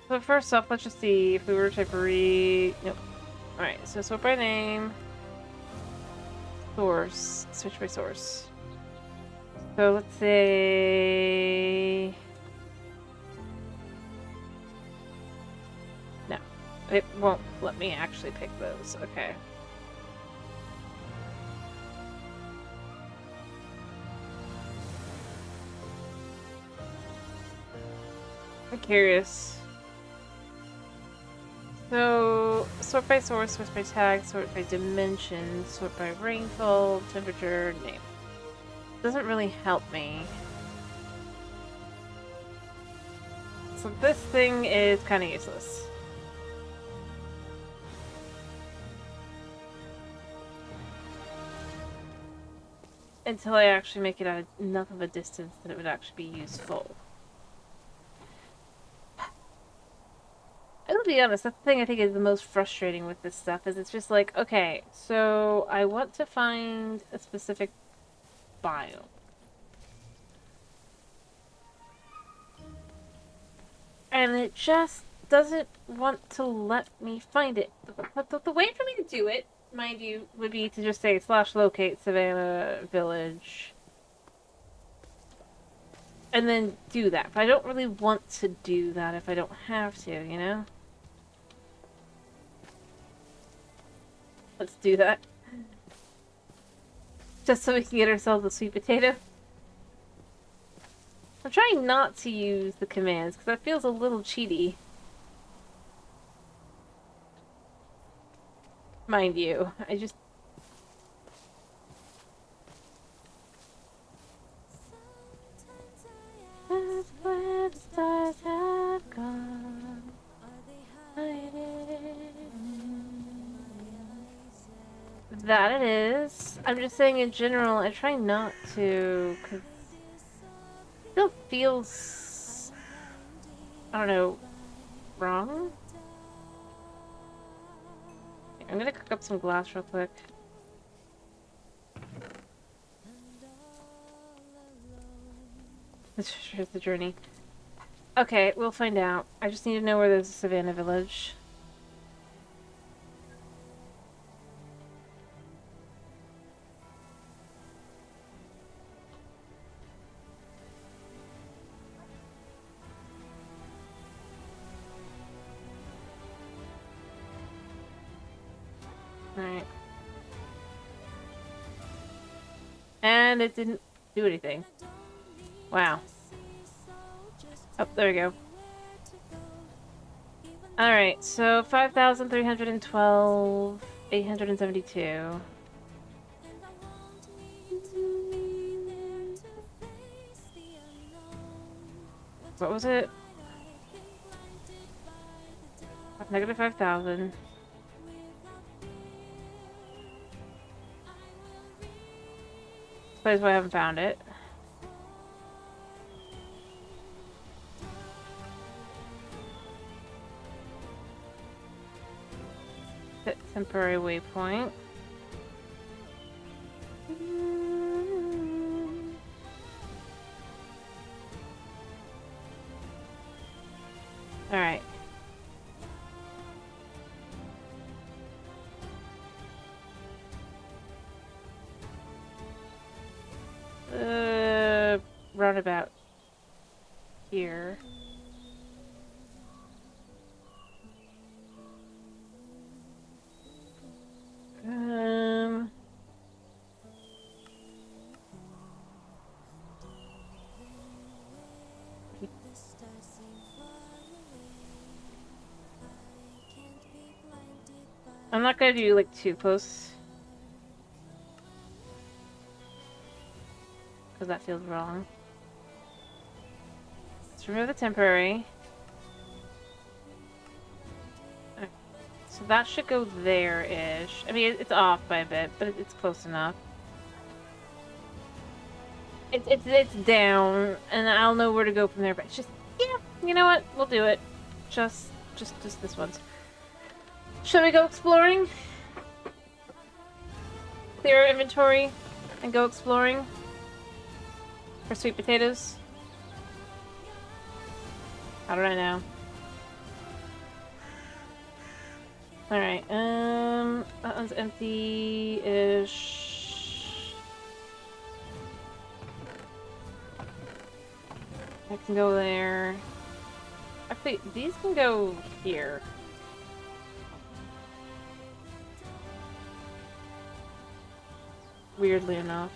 So first off, let's just see if we were to read... Nope. Alright, so sort by name. Source. Search by source. So let's say... No. It won't let me actually pick those. Okay. I'm curious. So, sort by source, sort by tag, sort by dimension, sort by rainfall, temperature, name. Doesn't really help me. So this thing is kind of useless. Until I actually make it at enough of a distance that it would actually be useful. I will be honest, that's the thing I think is the most frustrating with this stuff, is it's just like, okay, so I want to find a specific biome. And it just doesn't want to let me find it. The way for me to do it, mind you, would be to just say /locate Savannah Village. And then do that. But I don't really want to do that if I don't have to, you know? Let's do that. Just so we can get ourselves a sweet potato. I'm trying not to use the commands, because that feels a little cheaty. Mind you, I just... That's where the stars have gone. That it is. I'm just saying in general, I try not to, because it still feels, I don't know, wrong? I'm gonna cook up some glass real quick. Here's the journey. Okay, we'll find out. I just need to know where there's a Savannah Village. Alright. And it didn't do anything. Wow. Oh, there we go. Alright, so 5,312, 872. What was it? Negative 5,000. That's why I haven't found it. Temporary waypoint. Alright. Roundabout here. I'm not gonna do like too close. Because that feels wrong. Let's remove the temporary. Okay. So that should go there-ish. I mean, it's off by a bit, but it's close enough. It's down, and I'll know where to go from there. But it's just, yeah, you know what? We'll do it. Just this once. Shall we go exploring? Clear our inventory and go exploring for sweet potatoes. How did I know? Alright, that one's empty-ish. I can go there. Actually, these can go here. Weirdly enough.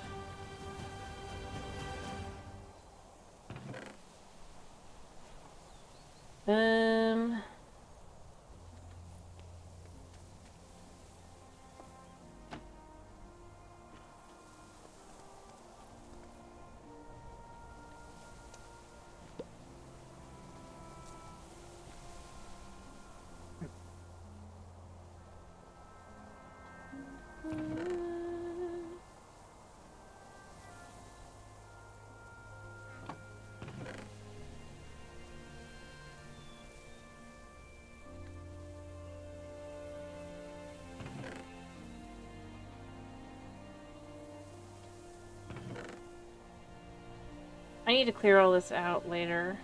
I need to clear all this out later.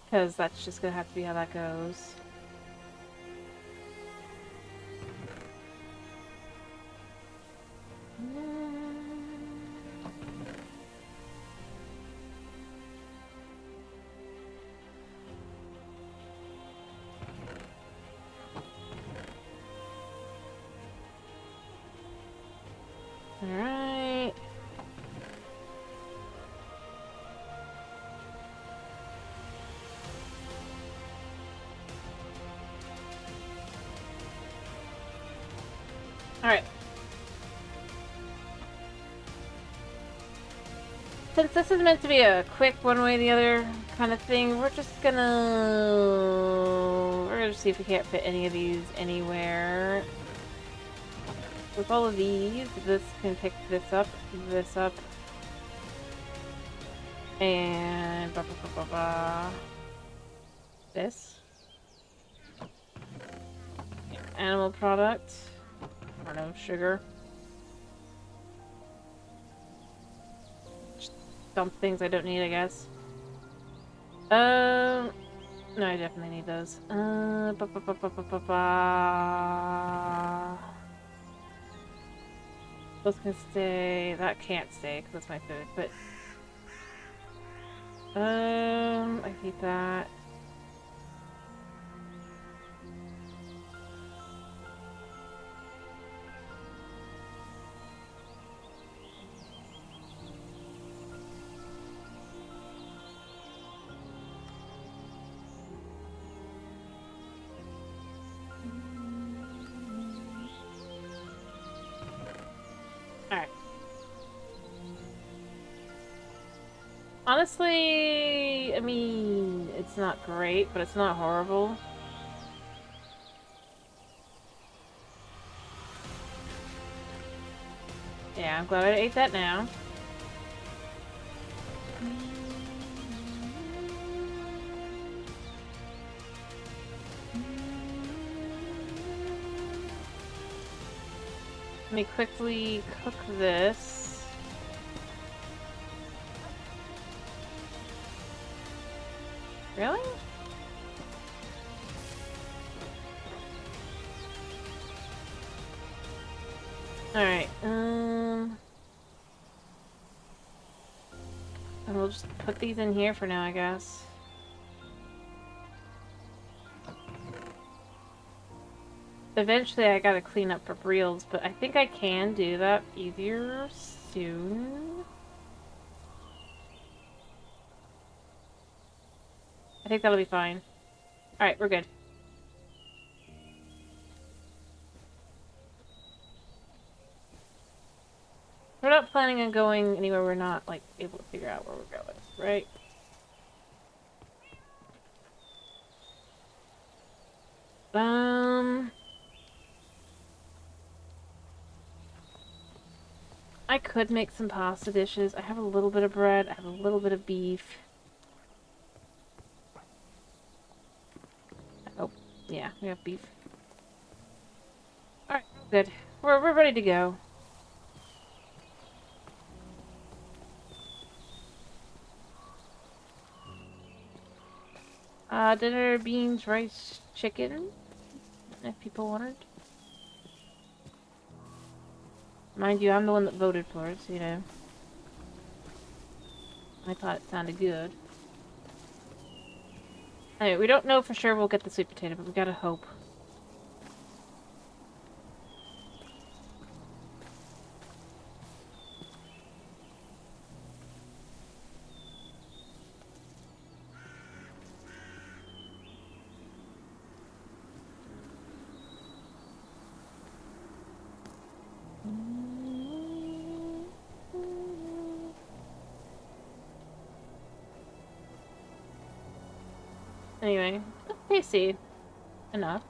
Because that's just gonna have to be how that goes. Alright. Alright. Since this is meant to be a quick one way or the other kind of thing, we're gonna see if we can't fit any of these anywhere. With all of these, this can pick this up, and this. Animal product. I don't know, sugar. Just dump things I don't need, I guess. No, I definitely need those. Those can stay. That can't stay because that's my food. But I hate that. Honestly, I mean, it's not great, but it's not horrible. Yeah, I'm glad I ate that now. Let me quickly cook this. Really? Alright, and we'll just put these in here for now, I guess. Eventually I gotta clean up for reals, but I think I can do that easier soon. I think that'll be fine. Alright, we're good. We're not planning on going anywhere we're not, like, able to figure out where we're going, right? I could make some pasta dishes. I have a little bit of bread. I have a little bit of beef. Oh, yeah, we have beef. Alright, good. We're ready to go. Dinner, beans, rice, chicken, if people wanted. Mind you, I'm the one that voted for it, so, you know. I thought it sounded good. Anyway, we don't know for sure we'll get the sweet potato, but we gotta hope. Anyway, tasty enough.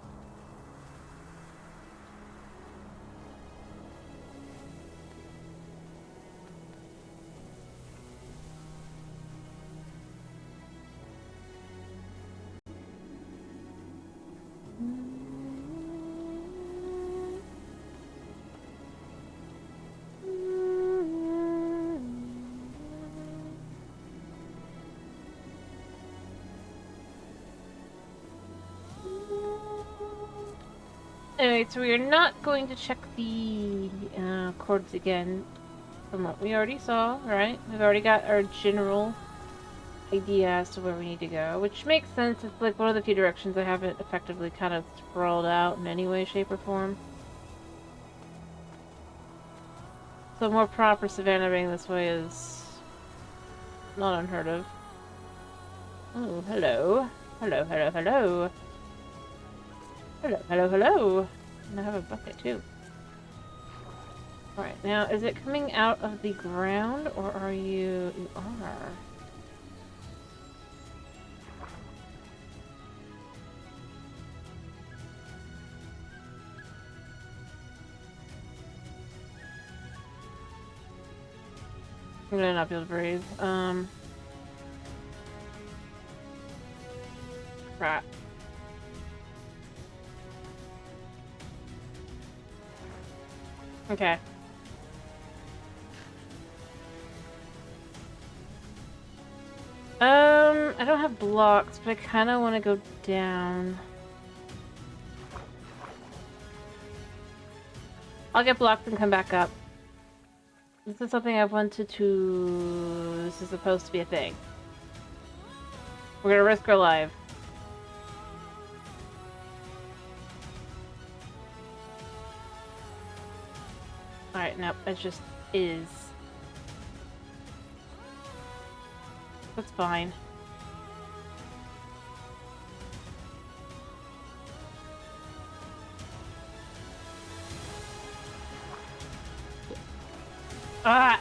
Anyway, so we are not going to check the chords again from what we already saw, right? We've already got our general idea as to where we need to go, which makes sense. It's like one of the few directions I haven't effectively kind of sprawled out in any way, shape, or form. So more proper savannah being this way is not unheard of. Oh, hello. Hello, hello, hello. Hello, hello, hello. And I have a bucket too. Alright, now is it coming out of the ground or are you... You are. I'm gonna not be able to breathe. Crap. Okay. I don't have blocks, but I kind of want to go down. I'll get blocked and come back up. This is something I've wanted to... This is supposed to be a thing. We're gonna risk our life. Alright, nope, it just is. That's fine. Ah!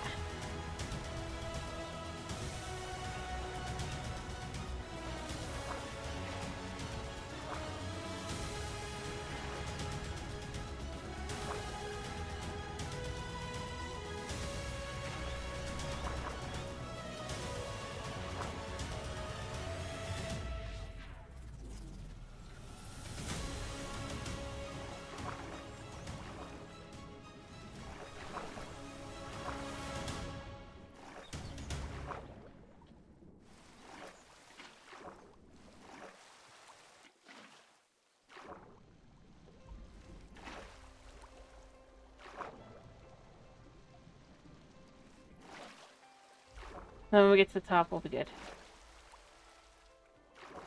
Then when we get to the top, we'll be good.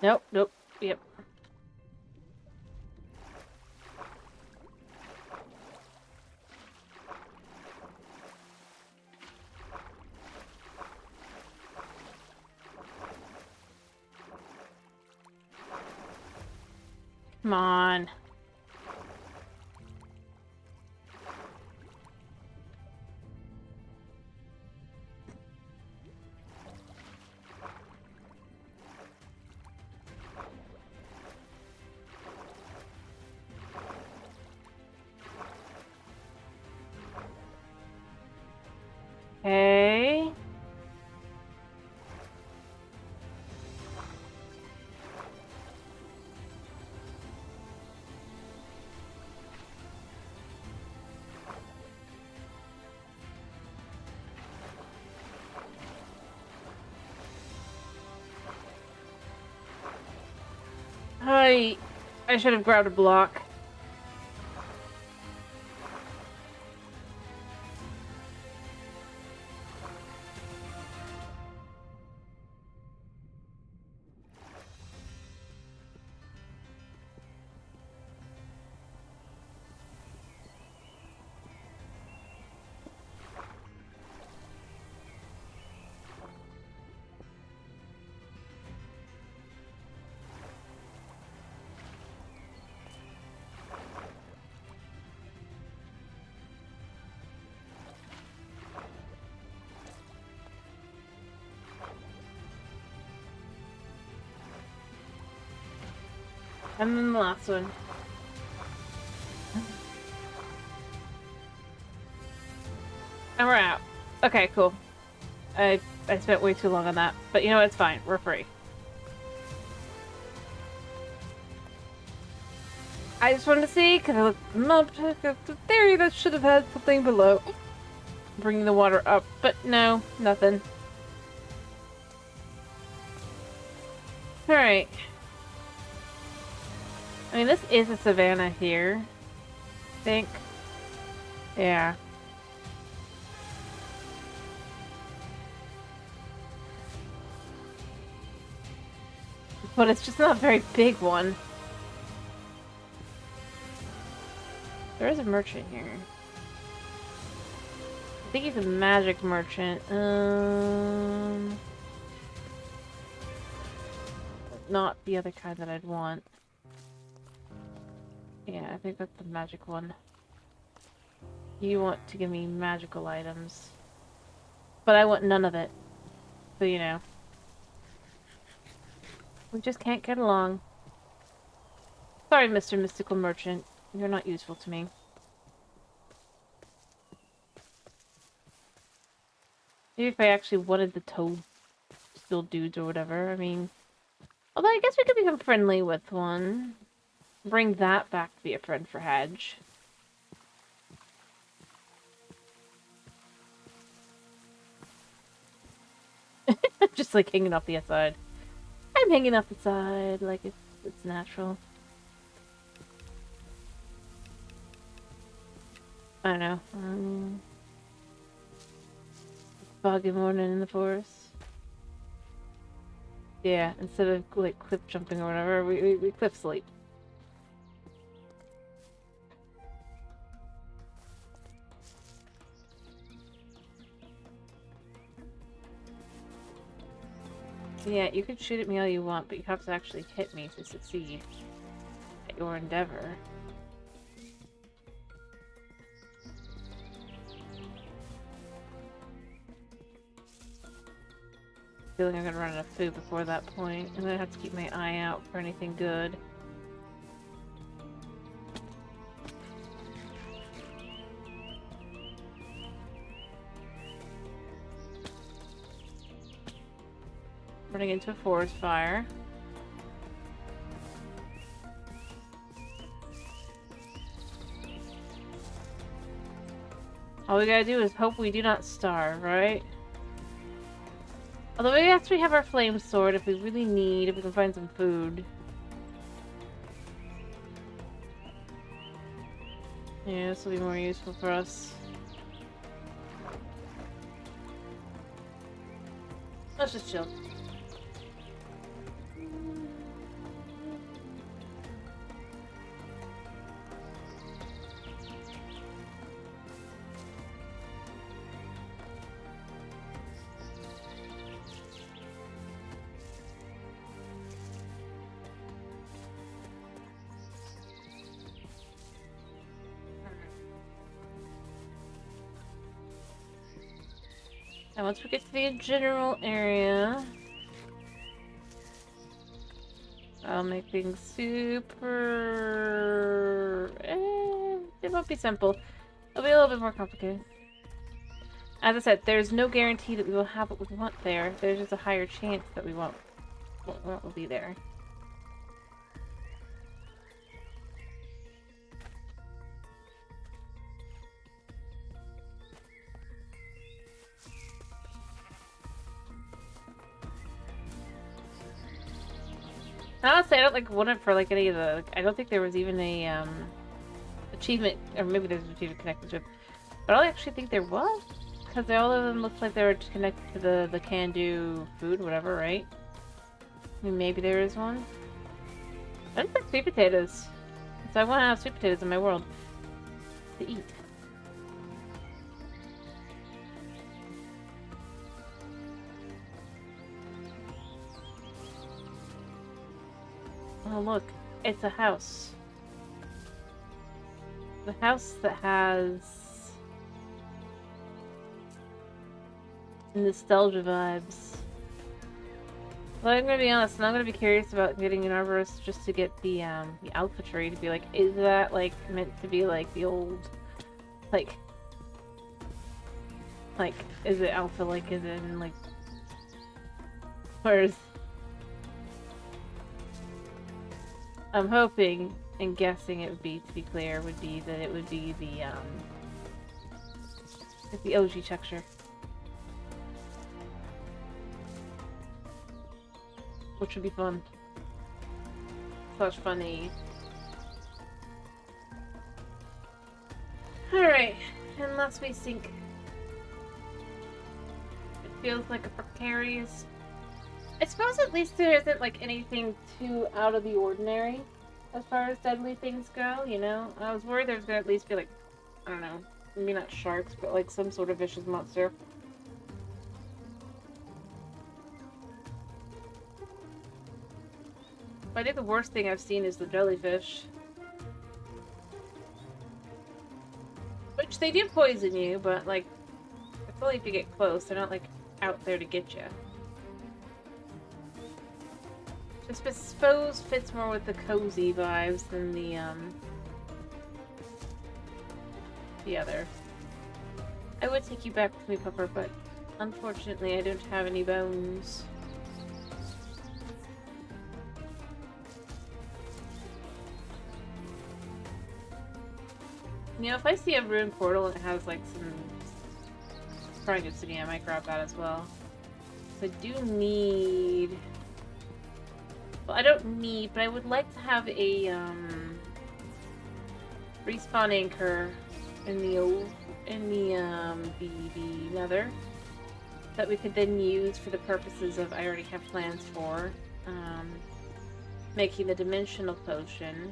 Nope, nope, yep. Come on. Okay. I should have grabbed a block. And then the last one. And we're out. Okay, cool. I spent way too long on that. But you know what? It's fine. We're free. I just wanted to see, because I was not the theory that should have had something below. Bringing the water up. But no, nothing. Alright. I mean, this is a savanna here. I think. Yeah. But it's just not a very big one. There is a merchant here. I think he's a magic merchant. Not the other kind that I'd want. Yeah, I think that's the magic one. You want to give me magical items. But I want none of it. So, you know. We just can't get along. Sorry, Mr. Mystical Merchant. You're not useful to me. Maybe if I actually wanted the toad still dudes or whatever, I mean... Although I guess we could become friendly with one. Bring that back to be a friend for Hedge. Just like hanging off the side. I'm hanging off the side like it's natural. I don't know. Foggy morning in the forest. Yeah, instead of like cliff jumping or whatever, we cliff sleep. Yeah, you can shoot at me all you want, but you have to actually hit me to succeed at your endeavor. I feel like I'm gonna run out of food before that point. I'm gonna have to keep my eye out for anything good. Running into a forest fire. All we gotta do is hope we do not starve, right? Although we actually have our flame sword if we really need, if we can find some food. Yeah, this will be more useful for us. Let's just chill. And once we get to the general area, I'll make things super... it won't be simple. It'll be a little bit more complicated. As I said, there's no guarantee that we will have what we want there. There's just a higher chance that we won't. What will be there. Honestly, I don't like want it for like any of the. Like, I don't think there was even a achievement, or maybe there's an achievement connected to it. But I don't actually think there was, because all of them looked like they were connected to the can-do food, whatever, right? I mean, maybe there is one. I don't like sweet potatoes, so I want to have sweet potatoes in my world to eat. Oh look, it's a house. The house that has nostalgia vibes. Well, I'm gonna be honest, and I'm gonna be curious about getting an arborist just to get the alpha tree to be like, is that like meant to be like the old, like, is it alpha like is it in like, where's? I'm hoping and guessing it would be, to be clear, would be that it would be the OG texture. Which would be fun. Such funny. Alright, unless we sink. It feels like a precarious. I suppose at least there isn't like anything too out of the ordinary as far as deadly things go, you know? I was worried there's gonna at least be like, I don't know, maybe not sharks, but like some sort of vicious monster. But I think the worst thing I've seen is the jellyfish. Which they do poison you, but like, it's only if you get close. They're not like out there to get you. Just suppose fits more with the cozy vibes than the other. I would take you back with me, Pupper, but unfortunately I don't have any bones. You know, if I see a ruined portal and it has like some probably good city, I might grab that as well. So I do need. Well, I don't need, but I would like to have a respawn anchor in the nether that we could then use for the purposes of I already have plans for making the dimensional potion,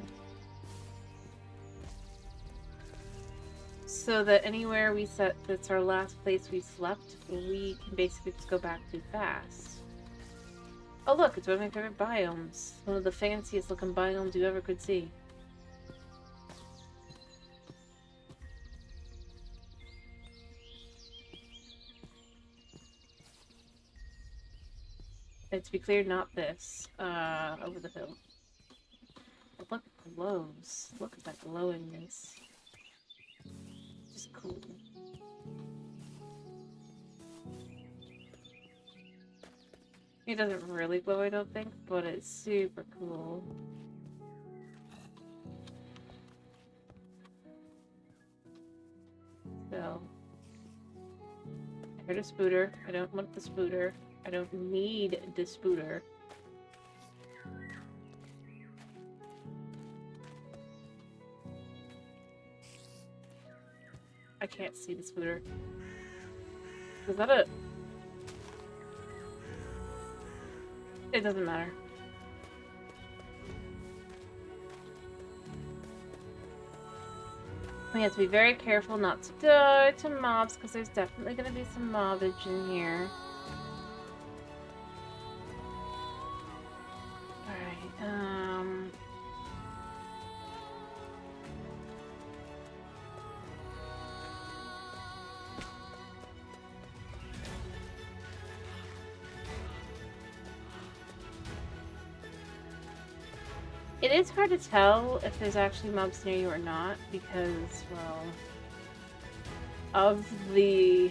so that anywhere we set that's our last place we slept, we can basically just go back to fast. Oh look, it's one of my favorite biomes. One of the fanciest looking biomes you ever could see. And to be clear, not this. Over the hill. But look, it glows. Look at that glowingness. Just cool. It doesn't really glow, I don't think, but it's super cool. So, I heard a spooter. I don't want the spooter. I don't need the spooter. I can't see the spooter. Is that a... It doesn't matter. We have to be very careful not to die to mobs, because there's definitely going to be some mobbage in here. Alright, it is hard to tell if there's actually mobs near you or not, because, well, of the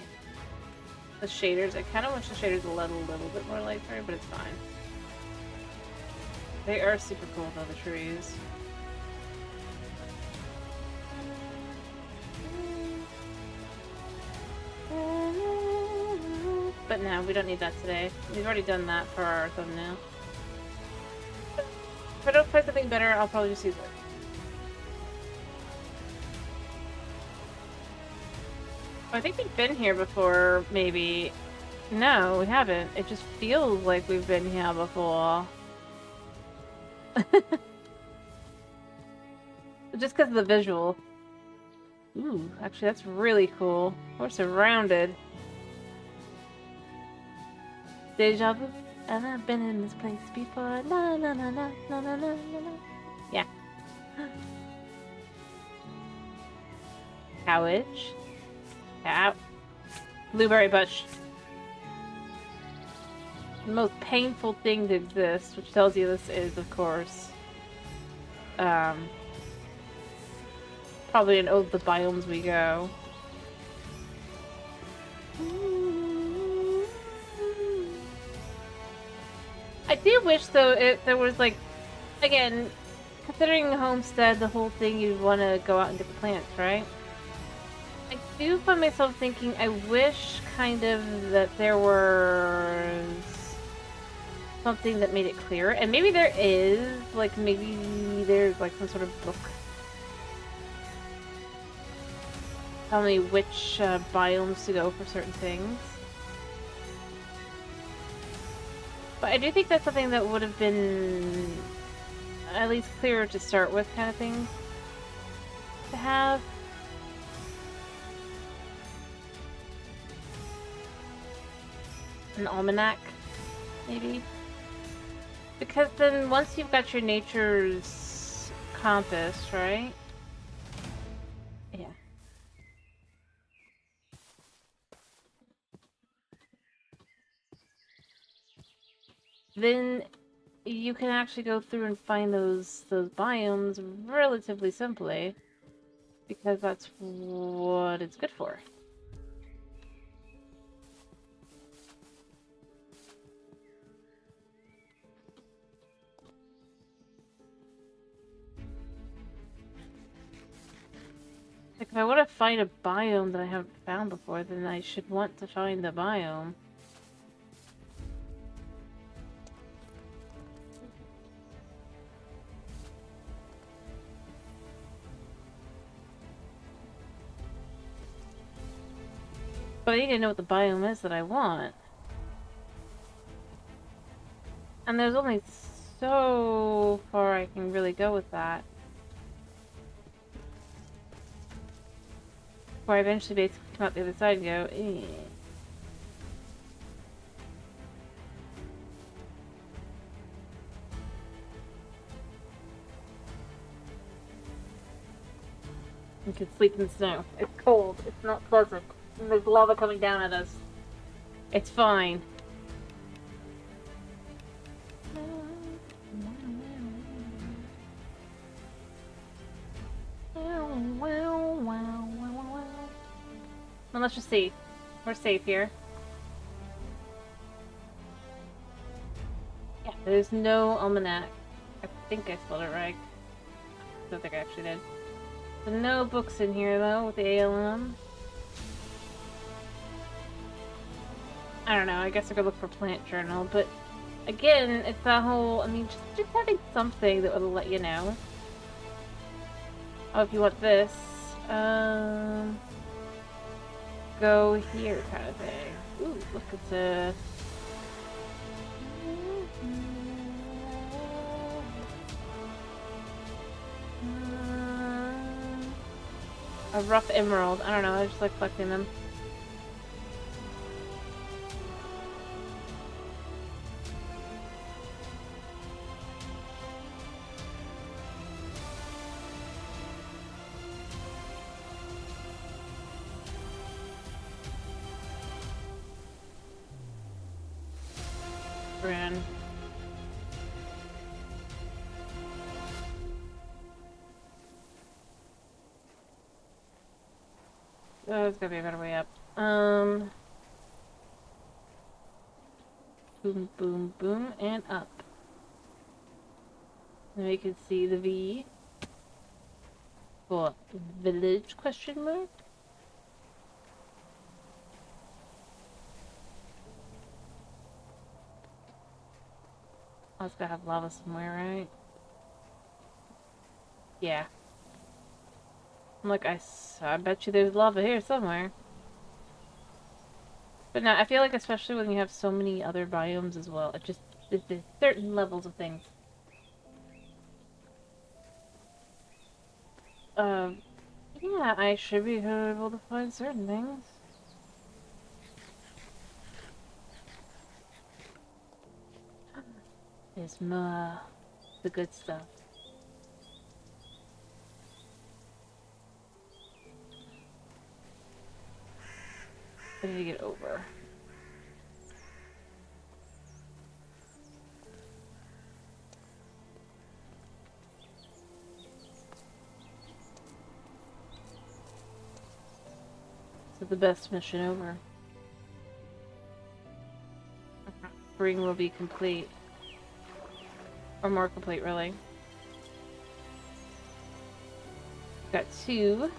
shaders. I kind of wish the shaders let a little bit more light through, but it's fine. They are super cool, though, the trees. But no, we don't need that today. We've already done that for our thumbnail. If I don't find something better, I'll probably just use it. I think we've been here before, maybe. No, we haven't. It just feels like we've been here before. Just because of the visual. Ooh, actually that's really cool. We're surrounded. Deja vu. And I've been in this place before. La la la la la la la la. Yeah. Cowage. Cow. Blueberry bush. The most painful thing to exist, which tells you this is, of course, probably an ode to the biomes we go. I do wish, though, there was, like, again, considering Homestead, the whole thing, you'd want to go out and get the plants, right? I do find myself thinking, I wish, kind of, that there was something that made it clear, and maybe there is, like, maybe there's, like, some sort of book telling me which biomes to go for certain things. But I do think that's something that would have been at least clearer to start with, kind of thing to have. An almanac, maybe? Because then once you've got your nature's compass, right? Yeah. Then you can actually go through and find those biomes relatively simply, because that's what it's good for. Like, if I want to find a biome that I haven't found before, then I should want to find the biome. But I need to know what the biome is that I want. And there's only so far I can really go with that. Before I eventually basically come out the other side and go, eh. You can sleep in the snow. It's cold. It's not pleasant. And there's lava coming down at us. It's fine. Well, let's just see. We're safe here. Yeah, there's no almanac. I think I spelled it right. I don't think I actually did. There's no books in here, though, with the ALM. I don't know, I guess I could look for plant journal, but again, it's that whole, I mean, just having something that will let you know. Oh, if you want this, go here kind of thing. Ooh, look, it's a... A rough emerald. I don't know, I just like collecting them. Brand. Oh, there's gotta be a better way up. Boom, boom, boom, and up. Now you can see the V. For village, question mark? Oh, it's gotta have lava somewhere, right? Yeah. I'm like, I bet you there's lava here somewhere. But no, I feel like especially when you have so many other biomes as well, it just, there's certain levels of things. Yeah, I should be able to find certain things. There's more. The good stuff. I need to get over. So the best mission over. Spring will be complete. Or more complete, really. Got 2.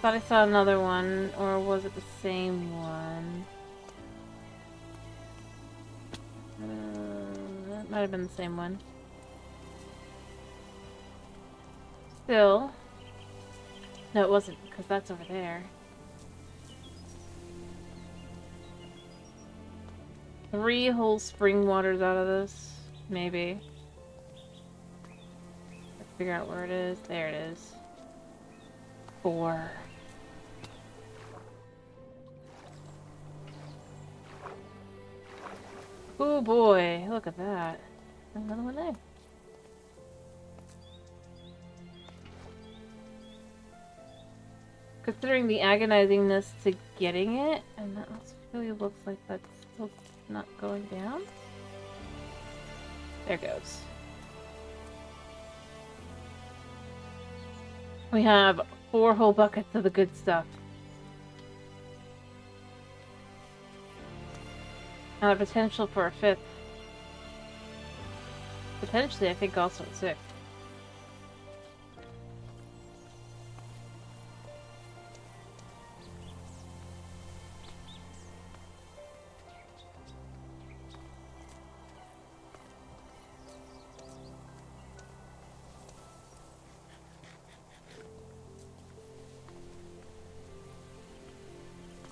Thought I saw another one, or was it the same one? That might have been the same one. Still. No, it wasn't, because that's over there. 3 whole spring waters out of this. Maybe. Let's figure out where it is. There it is. 4. Oh boy, look at that. Another one there. Considering the agonizingness to getting it, and that also really looks like that's still not going down. There it goes. We have 4 whole buckets of the good stuff. And the potential for a 5th. Potentially, I think also a 6th.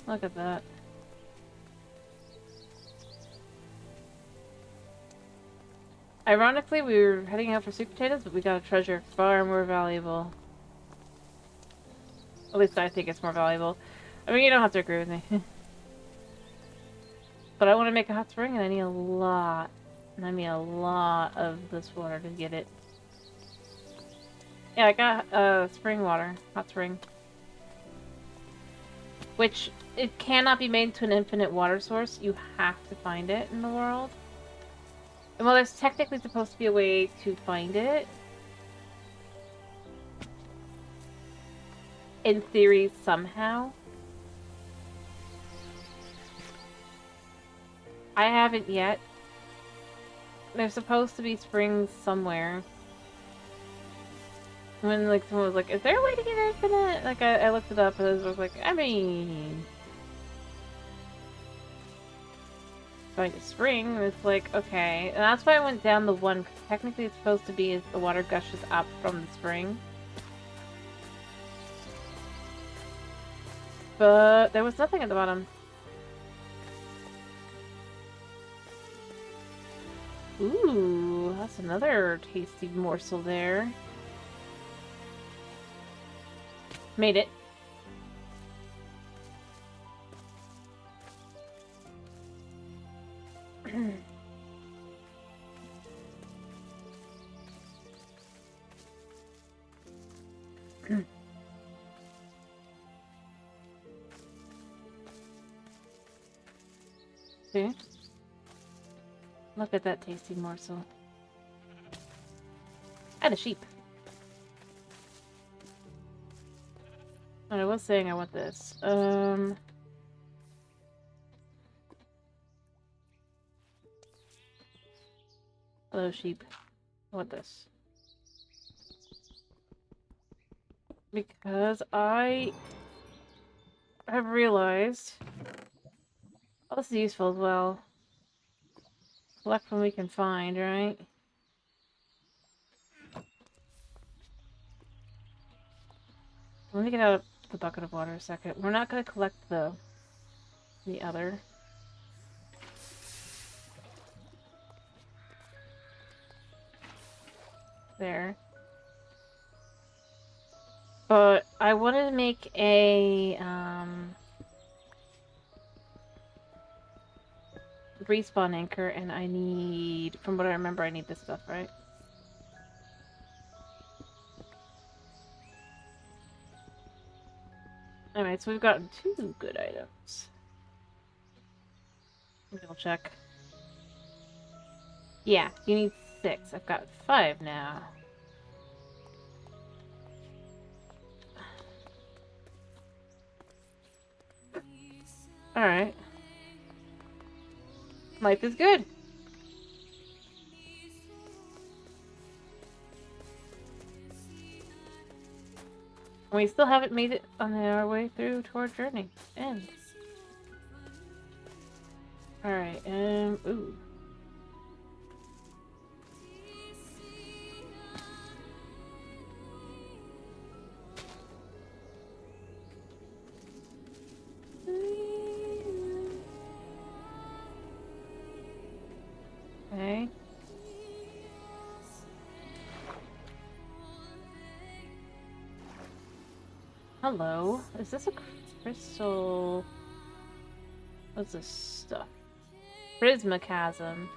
Look at that. Ironically, we were heading out for sweet potatoes, but we got a treasure far more valuable. At least I think it's more valuable. I mean, you don't have to agree with me. But I want to make a hot spring, and I need a lot. And I mean a lot of this water to get it. Yeah, I got spring water. Hot spring. Which, it cannot be made to an infinite water source. You have to find it in the world. And well, there's technically supposed to be a way to find it. In theory, somehow. I haven't yet. There's supposed to be springs somewhere. When, like, someone was like, is there a way to get infinite? Like, I looked it up and I was like, I mean... Find a spring, and it's like, okay. And that's why I went down the one, because technically it's supposed to be as the water gushes up from the spring. But there was nothing at the bottom. Ooh, that's another tasty morsel there. Made it. See? Look at that tasty morsel. And a sheep. And I was saying I want this. Hello, sheep. I want this. Because I have realized... Oh, this is useful as well. Collect when we can find, right? Let me get out of the bucket of water a second. We're not going to collect the other. There. But I wanted to make a respawn anchor, and I need, from what I remember, I need this stuff, right? Alright, so we've gotten 2 good items. We'll check. Yeah, you need 6. I've got 5 now. Alright. Life is good. We still haven't made it on our way through to our journey. End. Alright, ooh. Okay. Hello. Is this a crystal? What's this stuff? Prismachasm.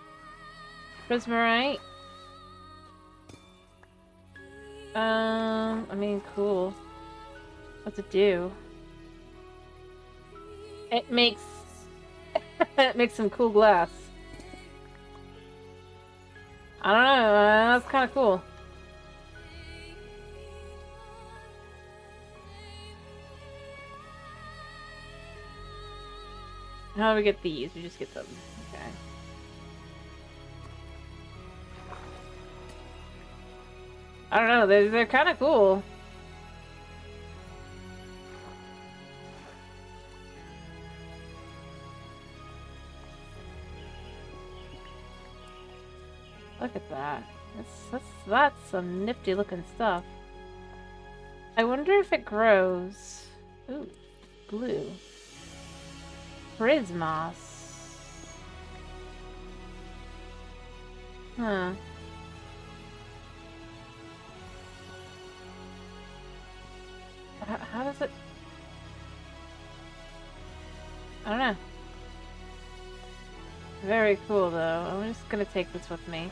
Prismarite? I mean, cool. What's it do? It makes... it makes some cool glass. I don't know, that's kind of cool. How do we get these? We just get them. Okay. I don't know, they're kind of cool. Look at that. That's some nifty looking stuff. I wonder if it grows. Ooh, blue. Prismos. Huh. How does it... I don't know. Very cool, though. I'm just gonna take this with me.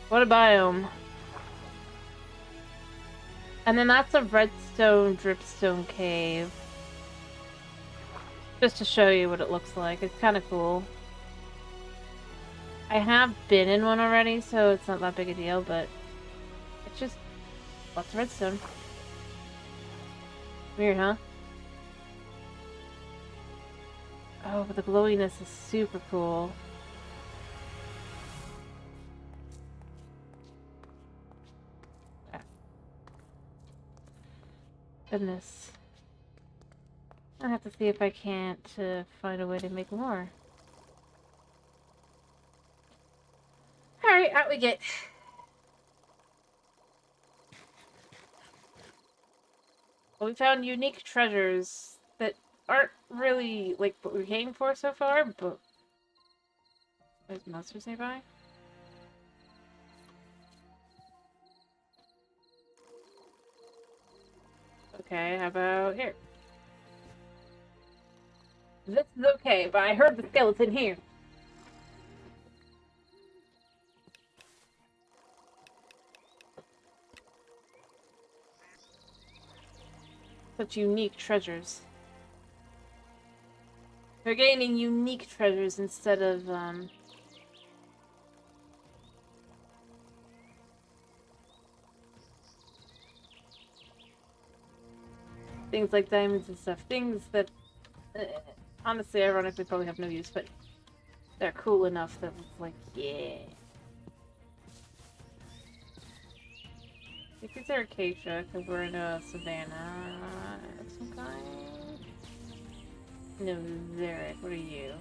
What a biome. And then that's a redstone dripstone cave. Just to show you what it looks like. It's kind of cool. I have been in one already, so it's not that big a deal, but it's just lots of redstone. Weird, huh? Oh, but the glowiness is super cool. Goodness. I have to see if I can't find a way to make more. Alright, out we get. Well, we found unique treasures that aren't really like what we came for so far, but There's monsters nearby? Okay, how about here? This is okay, but I heard the skeleton here. Such unique treasures. We're gaining unique treasures instead of, things like diamonds and stuff. Things that, honestly, ironically, probably have no use, but they're cool enough that it's like, yeah. I think these are acacia, because we're in a savanna of some kind. No, Zarek, what are you?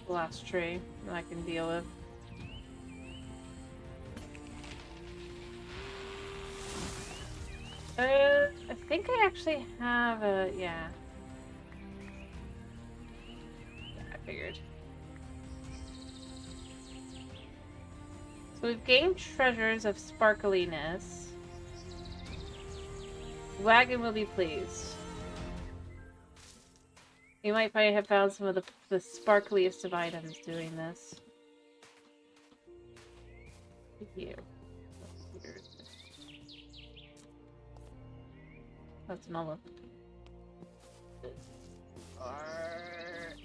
Last tree that I can deal with. I think I actually have a, yeah. Yeah, I figured. So we've gained treasures of sparkliness. Wagon will be pleased. You might have found some of the sparkliest of items doing this. You. That's an olive.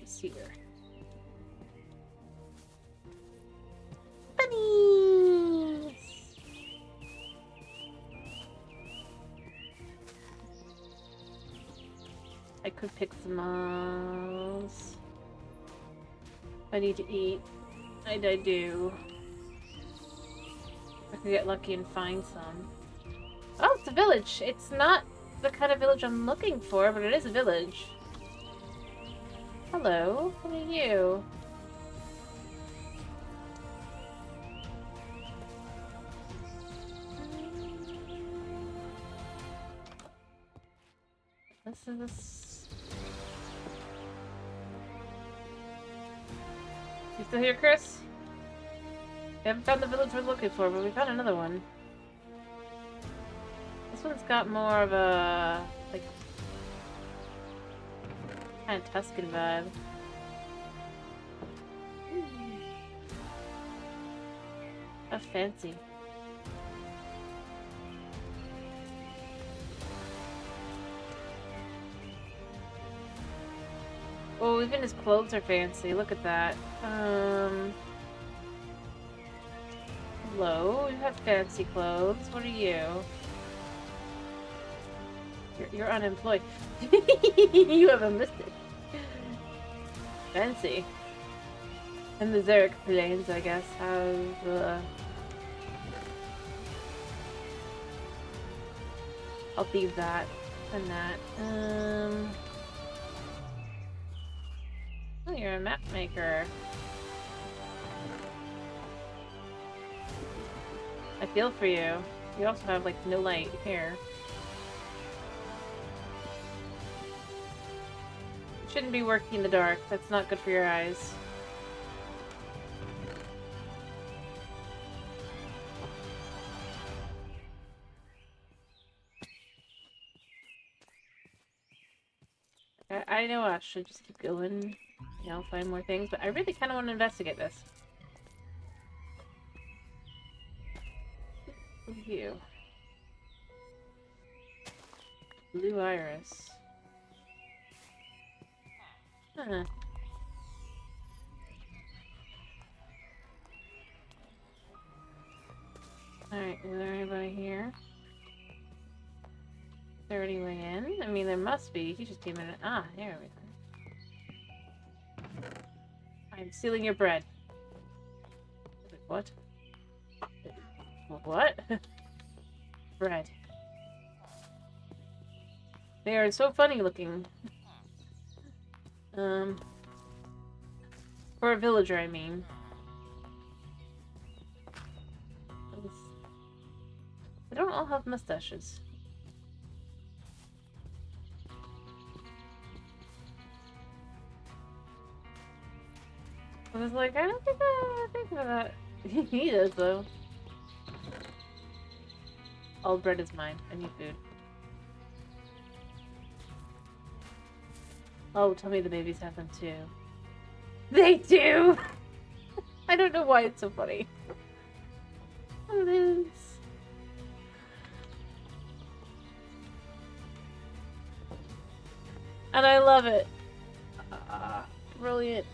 Cedar. Bunnies! I could pick some moss. I need to eat. I do. I could get lucky and find some. Oh, it's a village! It's not the kind of village I'm looking for, but it is a village. Hello, what are you? This is this. You still here, Chris? We haven't found the village we're looking for, but we found another one. This one's got more of a, like, kind of Tuscan vibe. How fancy. Oh, even his clothes are fancy. Look at that. Hello, you have fancy clothes. What are you? You're unemployed. You have enlisted. Fancy. And the Zarek Plains, I guess, have I'll leave that and that. Oh, you're a map maker. I feel for you. You also have, like, no light here. You shouldn't be working in the dark. That's not good for your eyes. I know I should just keep going, you know, find more things, but I really kind of want to investigate this. Who are you? Blue iris. Huh. Alright, is there anybody here? Is there any way in? I mean, there must be. He just came in. Ah, there we go. I'm stealing your bread. Wait, what? What? Bread. They are so funny looking. For a villager, I mean. They don't all have mustaches. I was like, I don't think I think of that. He does, though. All bread is mine. I need food. Oh, tell me the babies have them too. They do! I don't know why it's so funny. It is. And I love it. Brilliant.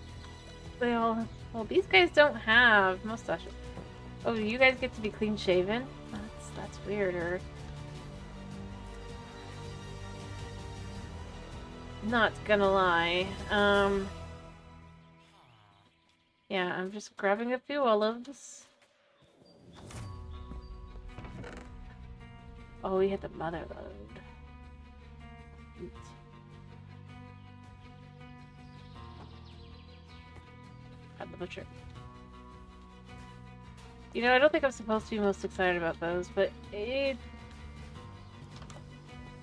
They all... Well, these guys don't have mustaches. Oh, you guys get to be clean shaven? That's weirder. Not gonna lie. Yeah, I'm just grabbing a few olives. Oh, we hit the mother load. Eat. Grab the butcher. You know, I don't think I'm supposed to be most excited about those, but it...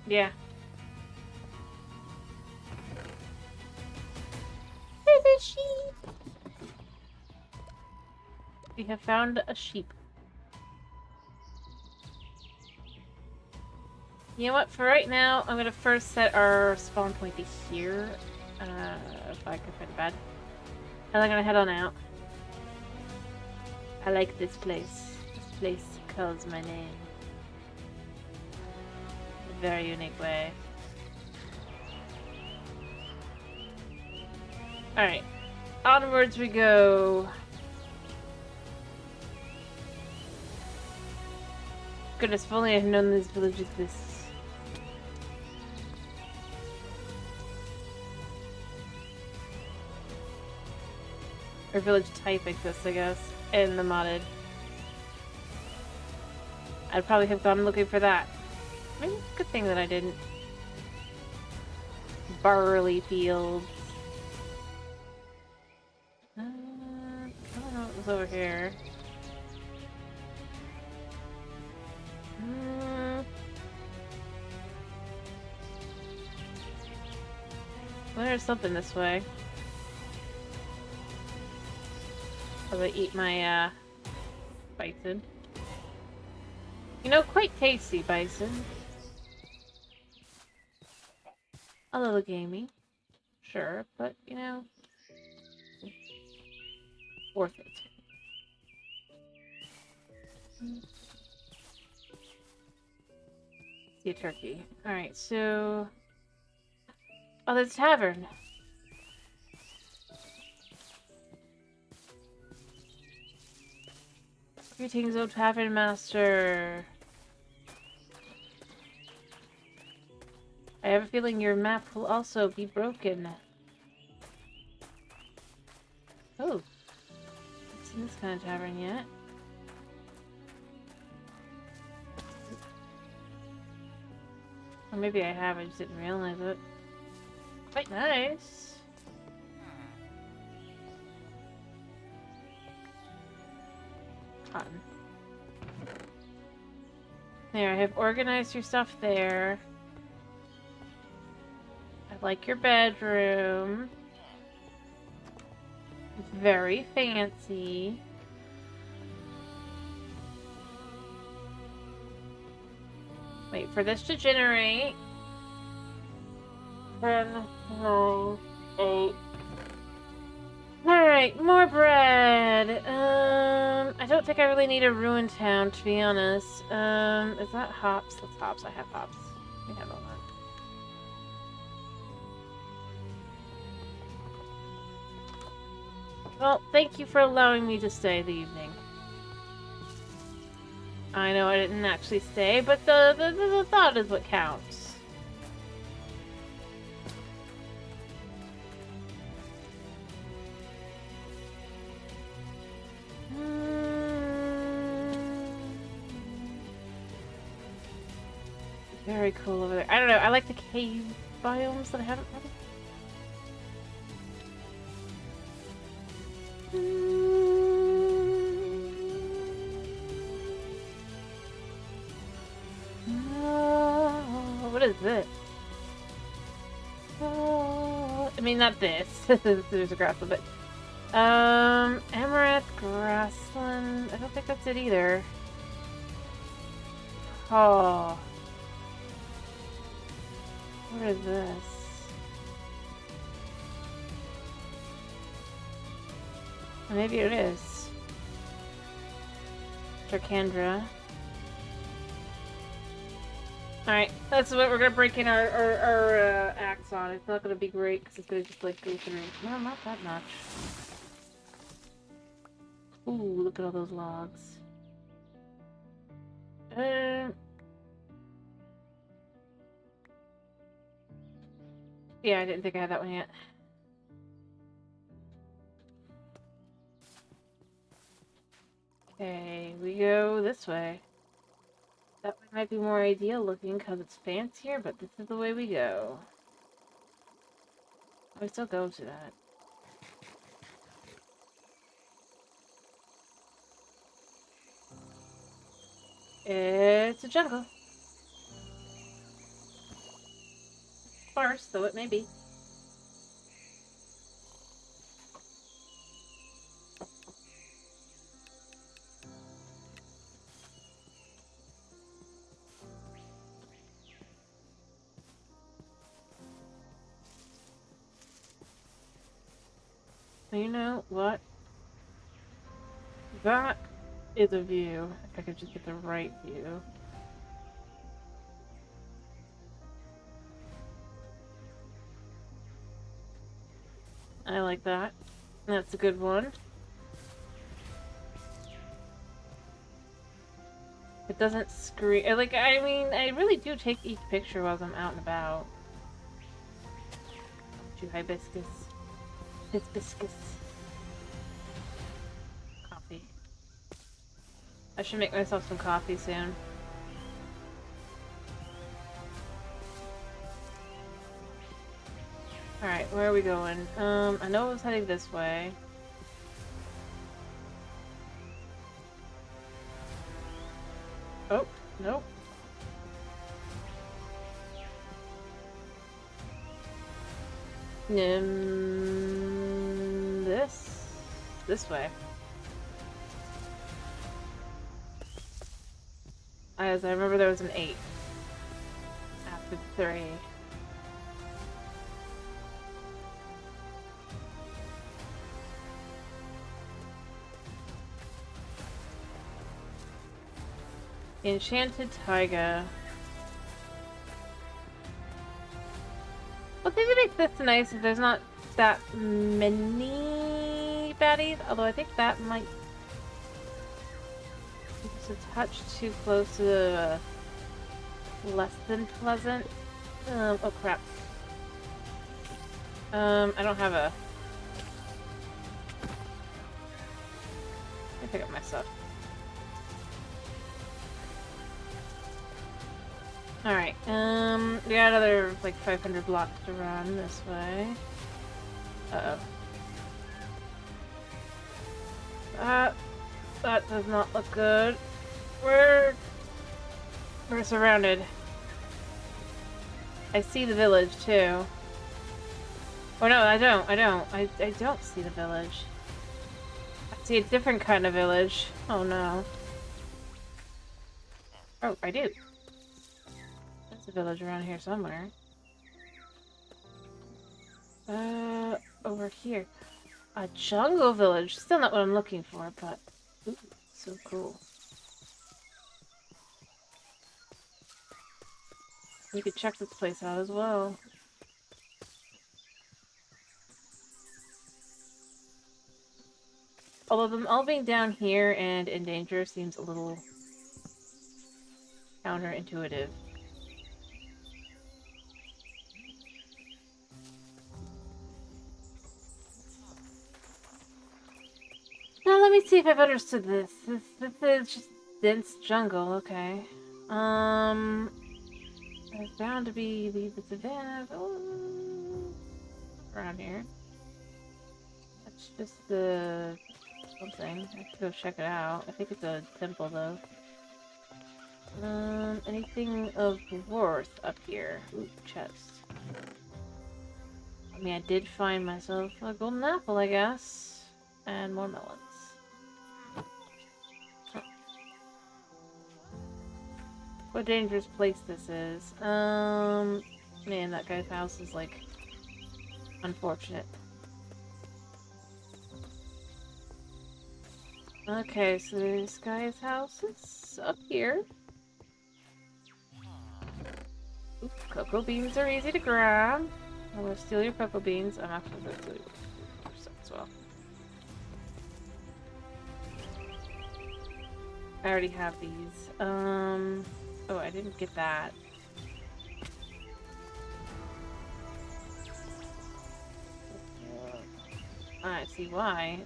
Yeah. There's a sheep! We have found a sheep. You know what? For right now, I'm gonna first set our spawn point to here. If I can find a bed. And I'm gonna head on out. I like this place. This place calls my name. In a very unique way. Alright. Onwards we go. Goodness, if only I had known this village exists. Or village type exists, I guess, in the modded. I'd probably have gone looking for that. Maybe good thing that I didn't. Barley fields. I don't know what was over here. Well, there's something this way. As I eat my, bison. You know, quite tasty bison. A little gamey. Sure, but, you know, worth it. See a turkey. Alright, so... Oh, there's a tavern. Greetings, O Tavern Master. I have a feeling your map will also be broken. Oh. I haven't seen this kind of tavern yet. Or maybe I have, I just didn't realize it. Quite nice. Cotton. There, I have organized your stuff there. I like your bedroom. It's very fancy. Wait for this to generate. 10, 9, 8. Alright, more bread. I don't think I really need a ruined town, to be honest. Is that hops? That's hops. I have hops. We have all that. Well, thank you for allowing me to stay the evening. I know I didn't actually stay, but the thought is what counts. Very cool over there. I don't know, I like the cave biomes that I haven't had. What is this? I mean, not this. There's a graph of it. Amaranth Grassland. I don't think that's it either. Oh. What is this? Maybe it is. Dracandra. Alright, that's what we're gonna break in our axe on. It's not gonna be great because it's gonna just like go through. No, not that much. Ooh, look at all those logs. Yeah, I didn't think I had that one yet. Okay, we go this way. That way might be more ideal looking because it's fancier, but this is the way we go. I still go to that. It's a jungle. Forest, though it may be. You know what? That is a view. If I could just get the right view. I like that. That's a good one. It doesn't scream. Like, I mean, I really do take each picture while I'm out and about. Hibiscus. Hibiscus. Coffee. I should make myself some coffee soon. Alright, where are we going? I know I was heading this way. Oh, nope. This way. As I remember there was an 8 after 3. Enchanted Taiga. Well, I think it makes this nice if there's not that many baddies, although I think that might be just a touch too close to the less than pleasant. Oh crap. I don't have a... Let me pick up my stuff. Alright, we got another, like, 500 blocks to run this way. Uh-oh. That does not look good. We're surrounded. I see the village, too. Oh, no, I don't. I don't see the village. I see a different kind of village. Oh, no. Oh, I do. There's a village around here somewhere. Over here. A jungle village. Still not what I'm looking for, but... Ooh, so cool. You could check this place out as well. Although them all being down here and in danger seems a little counterintuitive. Now let me see if I've understood this. This is just dense jungle, okay. There's bound to be the savannah around here. That's just the something. I have to go check it out. I think it's a temple though. Anything of worth up here? Ooh, chest. I mean, I did find myself a golden apple, I guess. And more melons. Huh. What a dangerous place this is. Man, that guy's house is, like, unfortunate. Okay, so this guy's house is up here. Ooh, cocoa beans are easy to grab. I'm gonna steal your cocoa beans. I'm actually gonna steal your stuff as well. I already have these. Oh, I didn't get that. I see why.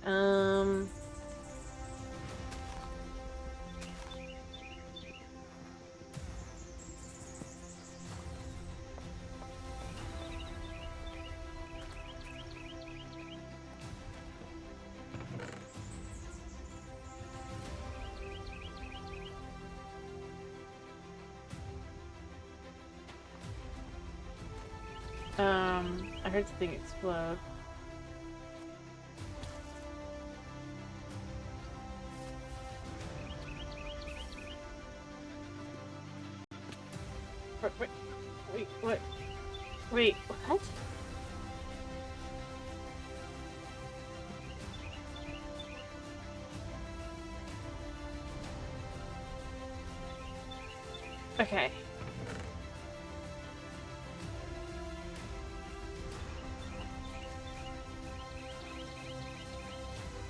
I heard something explode. Wait, what? Wait, what? Okay.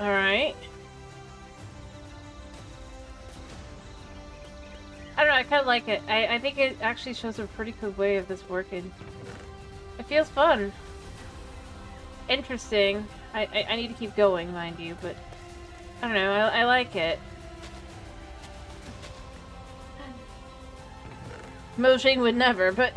Alright. I don't know, I kind of like it. I think it actually shows a pretty good way of this working. It feels fun. Interesting. I need to keep going, mind you, but I don't know, I like it. Mojang would never, but...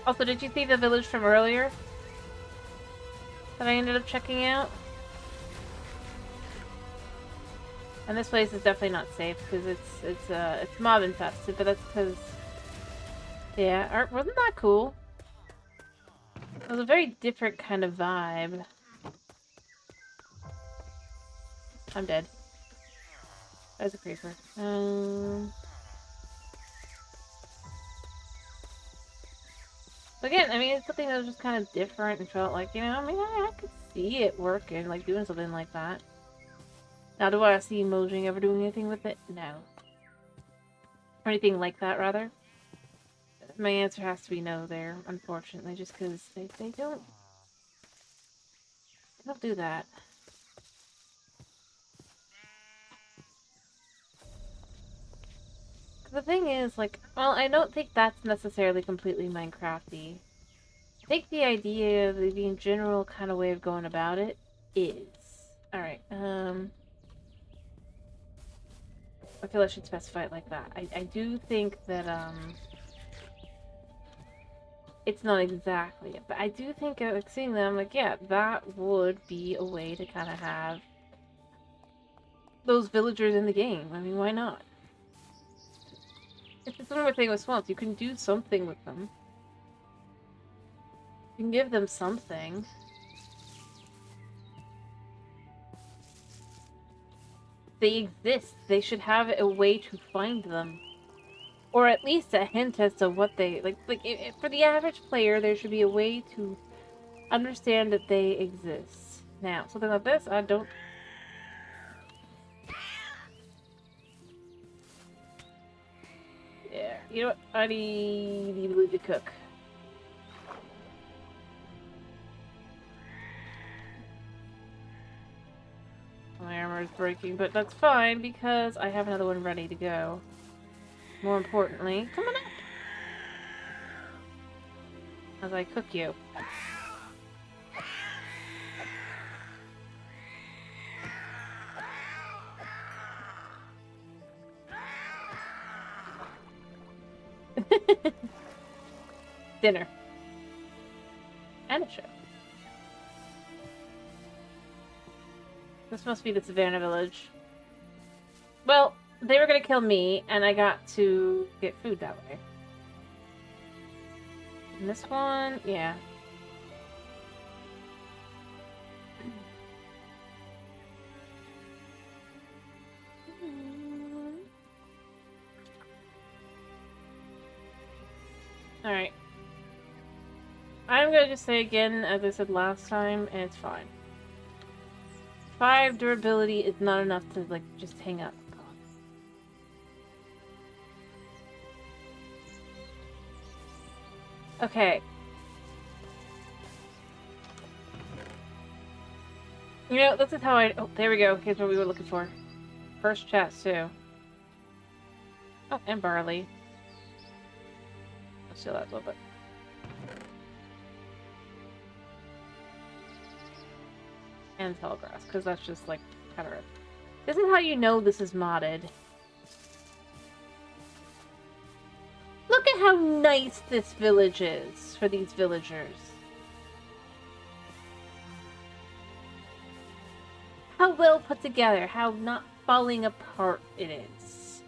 Also, did you see the village from earlier? That I ended up checking out? And this place is definitely not safe, because it's mob infested, but that's because... Yeah, wasn't that cool? It was a very different kind of vibe. I'm dead. There's a creeper. Again, I mean, it's something that was just kind of different and felt like, you know, I mean, I could see it working, like doing something like that. Now, do I see Mojang ever doing anything with it? No. Or anything like that, rather? My answer has to be no there, unfortunately, just because they don't do that. The thing is, like, well, I don't think that's necessarily completely Minecrafty. I think the idea, the general kind of way of going about it is. Alright, I feel I should specify it like that. I do think that, it's not exactly it, but I do think, like, seeing them, like, yeah, that would be a way to kind of have those villagers in the game. I mean, why not? It's a similar thing with swamps. You can do something with them. You can give them something. They exist. They should have a way to find them. Or at least a hint as to what they... Like for the average player, there should be a way to understand that they exist. Now, something like this, I don't... Yeah, you know what? I need to cook. My armor is breaking, but that's fine because I have another one ready to go. More importantly, come on up! As I cook you. Dinner. And a show. This must be the Savannah Village. Well, they were gonna kill me, and I got to get food that way. And this one, yeah. Alright. I'm gonna just say again, as I said last time, and it's fine. 5 durability is not enough to, like, just hang up. Okay. You know, this is how I... Oh, there we go. Here's what we were looking for. First chest, too. Oh, and barley. Let's do that a little bit. And tall grass, because that's just, like, kind of... This is how you know this is modded. Look at how nice this village is for these villagers. How well put together, how not falling apart it is.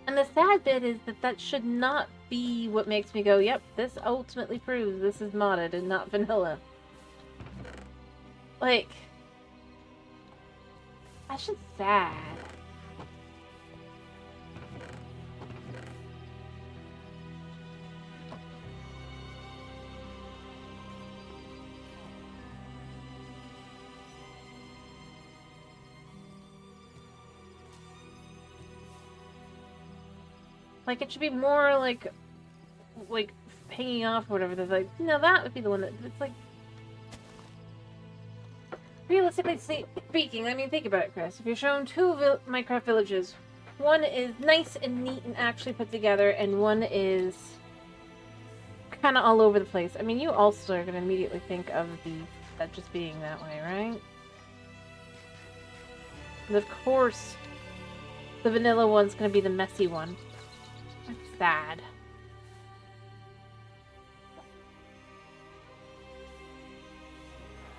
And the sad bit is that that should not be what makes me go, yep, this ultimately proves this is modded and not vanilla. Like, that's just sad. Like, it should be more like hanging off or whatever. They're like, no, that would be the one that, it's like, realistically speaking, I mean, think about it, Chris. If you're shown 2 Minecraft villages, one is nice and neat and actually put together, and one is kind of all over the place. I mean, you also are going to immediately think of that just being that way, right? And of course, the vanilla one's going to be the messy one. That's sad.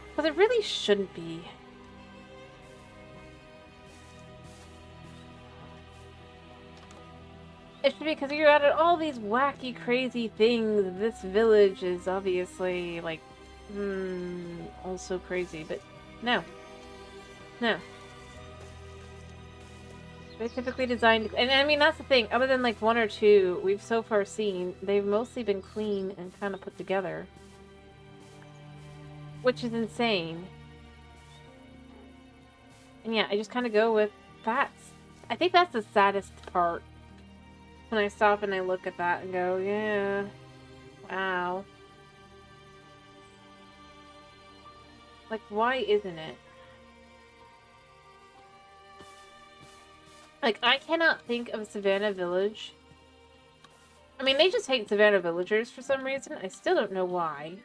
Because it really shouldn't be. It should be because you added all these wacky, crazy things. This village is obviously, like, also crazy, but no. No. They're typically designed, and I mean, that's the thing, other than like 1 or 2 we've so far seen, they've mostly been clean and kind of put together. Which is insane. And yeah, I just kind of go with, I think that's the saddest part. When I stop and I look at that and go, yeah, wow. Like, why isn't it? Like, I cannot think of a Savannah village. I mean, they just hate Savannah villagers for some reason. I still don't know why.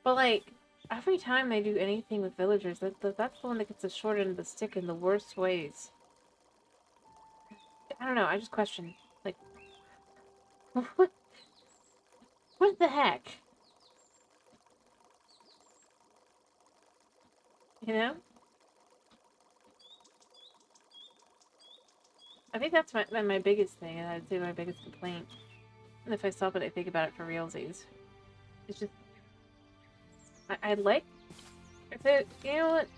But, like, every time they do anything with villagers, that's the one that gets the short end of the stick in the worst ways. I don't know, I just question. Like, what the heck? You know? I think that's my biggest thing, and I'd say my biggest complaint. And if I stop it, I think about it for realsies. It's just... I like... You know what?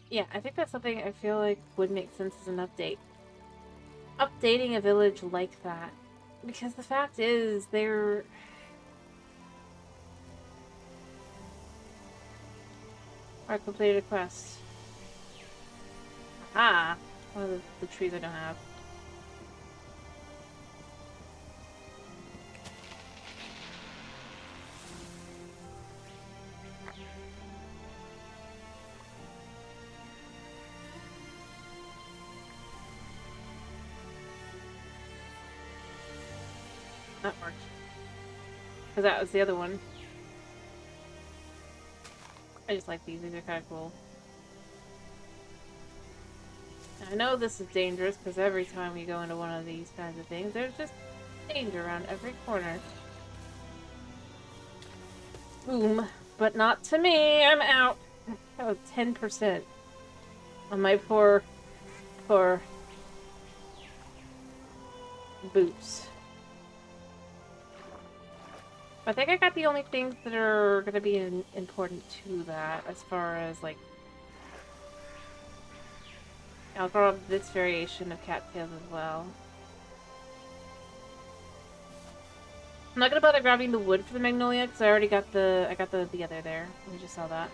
Yeah, I think that's something I feel like would make sense as an update. Updating a village like that. Because the fact is, they're... I completed a quest. Ah, one of the trees I don't have. That worked. Because that was the other one. I just like these. These are kind of cool. I know this is dangerous because every time we go into one of these kinds of things, there's just danger around every corner. Boom. But not to me. I'm out. That was 10% on my poor boots. I think I got the only things that are going to be important to that, as far as, like... I'll grab this variation of cattails as well. I'm not gonna bother grabbing the wood for the magnolia, because I already got the... I got the other there. We just saw that.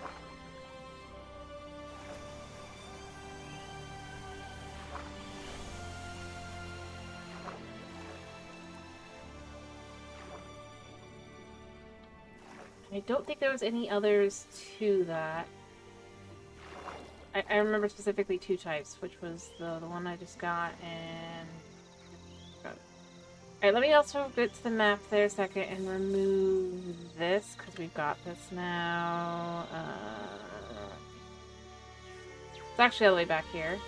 I don't think there was any others to that. I remember specifically 2 types, which was the one I just got, and... Alright, let me also get to the map there a second and remove this, because we've got this now. It's actually all the way back here.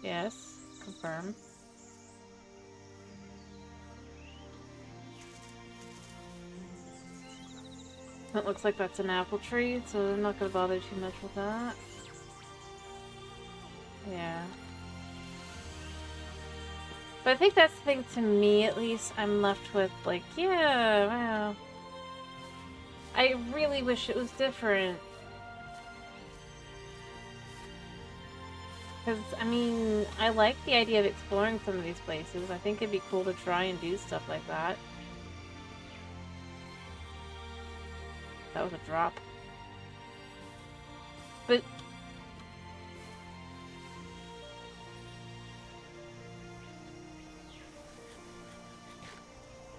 Yes, confirm. It looks like that's an apple tree, so I'm not gonna bother too much with that. Yeah. But I think that's the thing, to me at least, I'm left with, like, yeah, wow. I really wish it was different. Because, I mean, I like the idea of exploring some of these places. I think it'd be cool to try and do stuff like that. That was a drop. But...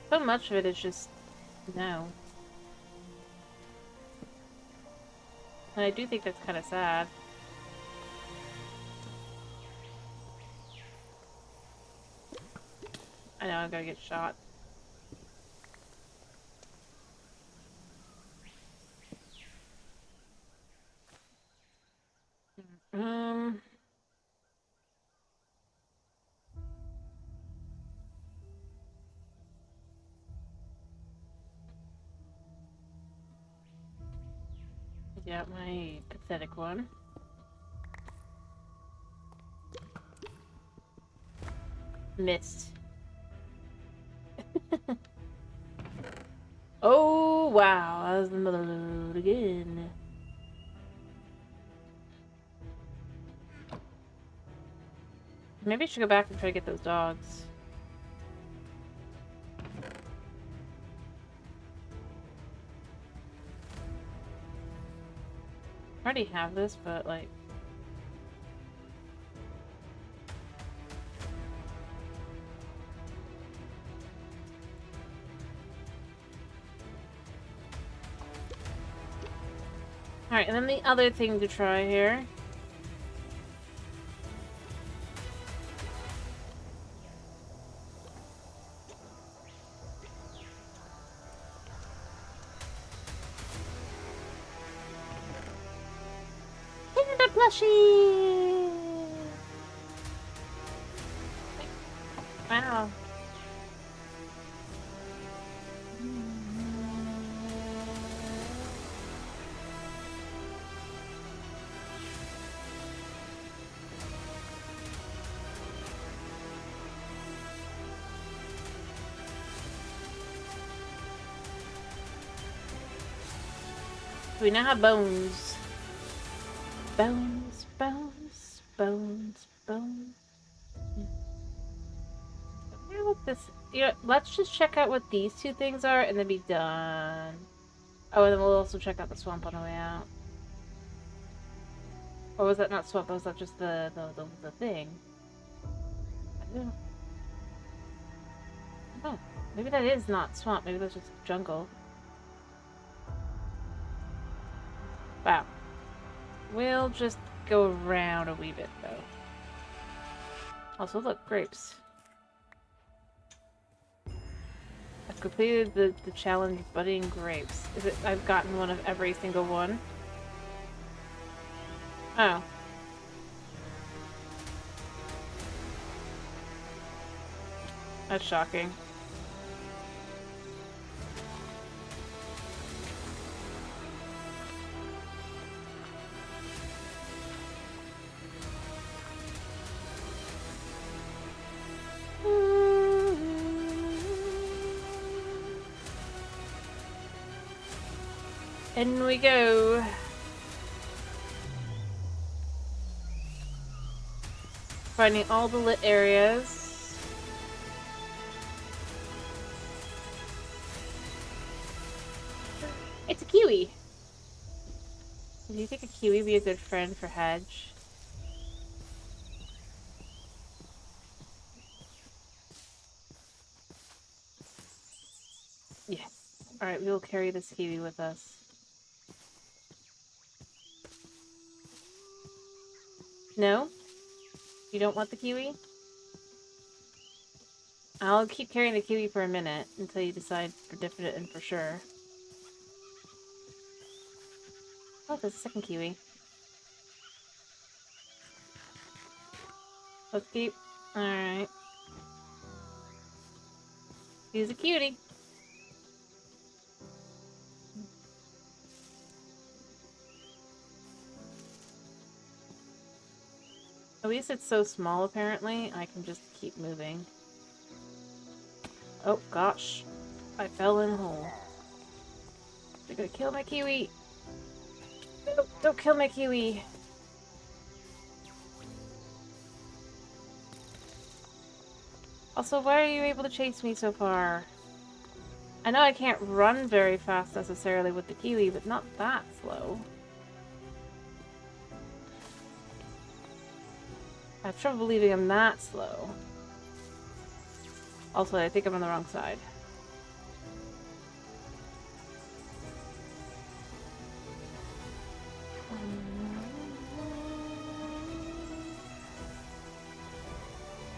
so much of it is just... no. And I do think that's kind of sad. I know, I'm gonna get shot. Yeah, my pathetic one. Missed. Oh, wow. That was another load again. Maybe I should go back and try to get those dogs. I already have this, but like... Alright, and then the other thing to try here. Panda plushie! Wow. We now have bones. Bones, bones, bones, bones. I wonder what this... You know, let's just check out what these 2 things are and then be done. Oh, and then we'll also check out the swamp on the way out. Or was that not swamp? Was that just the thing? I don't know. Oh, maybe that is not swamp. Maybe that's just jungle. Wow. We'll just go around a wee bit, though. Also, look, grapes. I've completed the challenge budding grapes. Is it? I've gotten one of every single one. Oh. That's shocking. In we go. Finding all the lit areas. It's a kiwi. Do you think a kiwi would be a good friend for Hedge? Yes. Alright, we will carry this kiwi with us. No? You don't want the kiwi? I'll keep carrying the kiwi for a minute until you decide for definite and for sure. Oh, there's a second kiwi. Let's keep. Alright. He's a cutie. At least it's so small, apparently. I can just keep moving. Oh, gosh. I fell in a hole. They're gonna kill my kiwi. No, don't kill my kiwi. Also, why are you able to chase me so far? I know I can't run very fast necessarily with the kiwi, but not that slow. I have trouble believing I'm that slow. Also, I think I'm on the wrong side.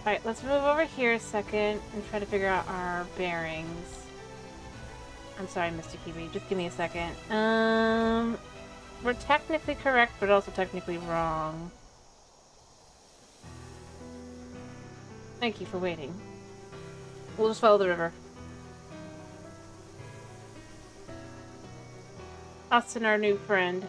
Alright, let's move over here a second and try to figure out our bearings. I'm sorry, Mr. Kiwi. Just give me a second. We're technically correct, but also technically wrong. Thank you for waiting. We'll just follow the river. Us and our new friend.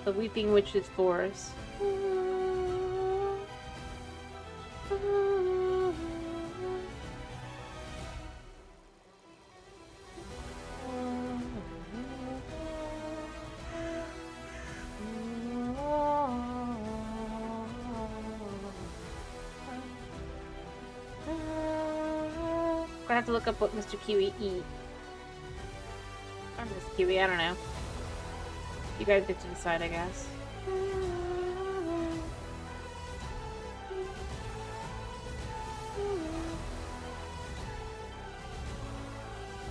The Weeping Witch's Forest. Gonna have to look up what Mr. Kiwi eat. Or Miss Kiwi, I don't know. You guys get to decide, I guess.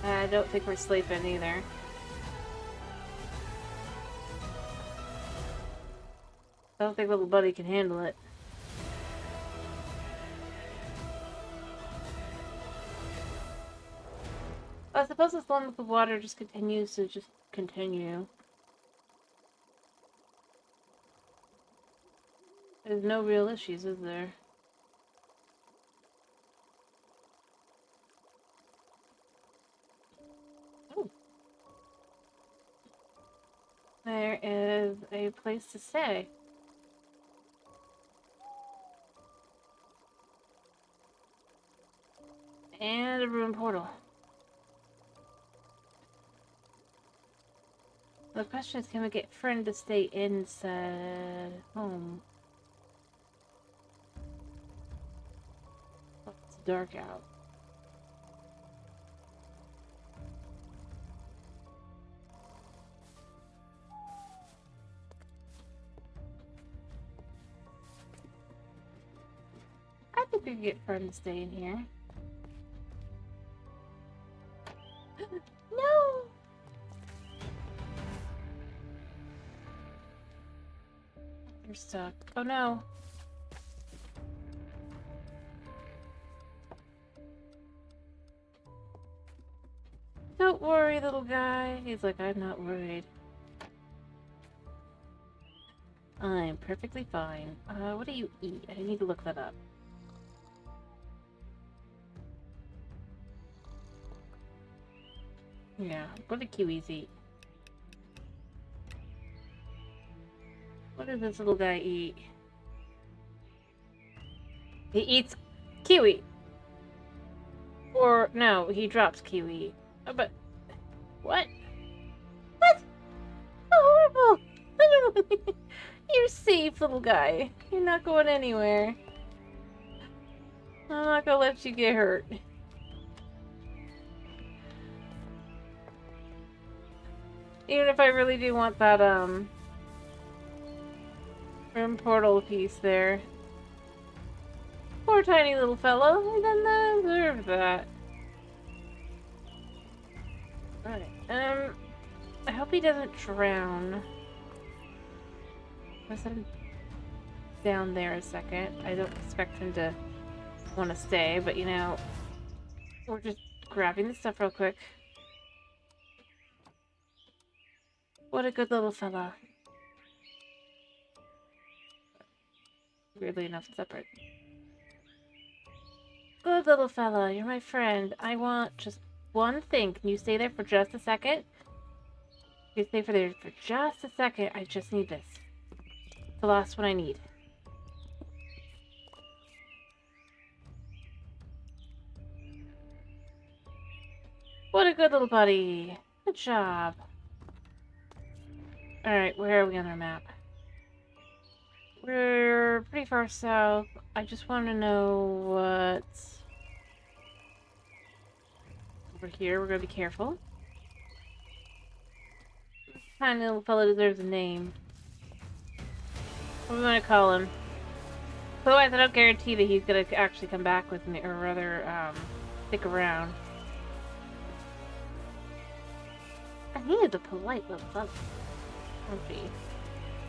I don't think we're sleeping either. I don't think little buddy can handle it. I suppose as long as the water just continues to just continue. There's no real issues, is there? Oh. There is a place to stay. And a room portal. The question is, can we get friend to stay inside home? Oh, it's dark out. I think we could get friend to stay in here. No! You're stuck. Oh no. Don't worry, little guy. He's like, I'm not worried. I'm perfectly fine. What do you eat? I need to look that up. Yeah, what do kiwis eat? What does this little guy eat? He eats kiwi. Or, no, he drops kiwi. Oh, but... What? What? Oh, horrible! I don't... You're safe, little guy. You're not going anywhere. I'm not gonna let you get hurt. Even if I really do want that, room portal piece there. Poor tiny little fellow. He doesn't deserve that. Alright, I hope he doesn't drown. I'll set him down there a second. I don't expect him to want to stay, but you know, we're just grabbing the stuff real quick. What a good little fella. Weirdly enough, separate. Good little fella, you're my friend. I want just one thing. Can you stay there for just a second? You stay there for just a second. I just need this. It's the last one I need. What a good little buddy. Good job. Alright, where are we on our map? We're pretty far south. I just want to know what's over here. We're going to be careful. This tiny little fellow deserves a name. What are we going to call him? Otherwise, I don't guarantee that he's going to actually come back with me, or rather, stick around. I needed a polite little fellow. Oh, gee.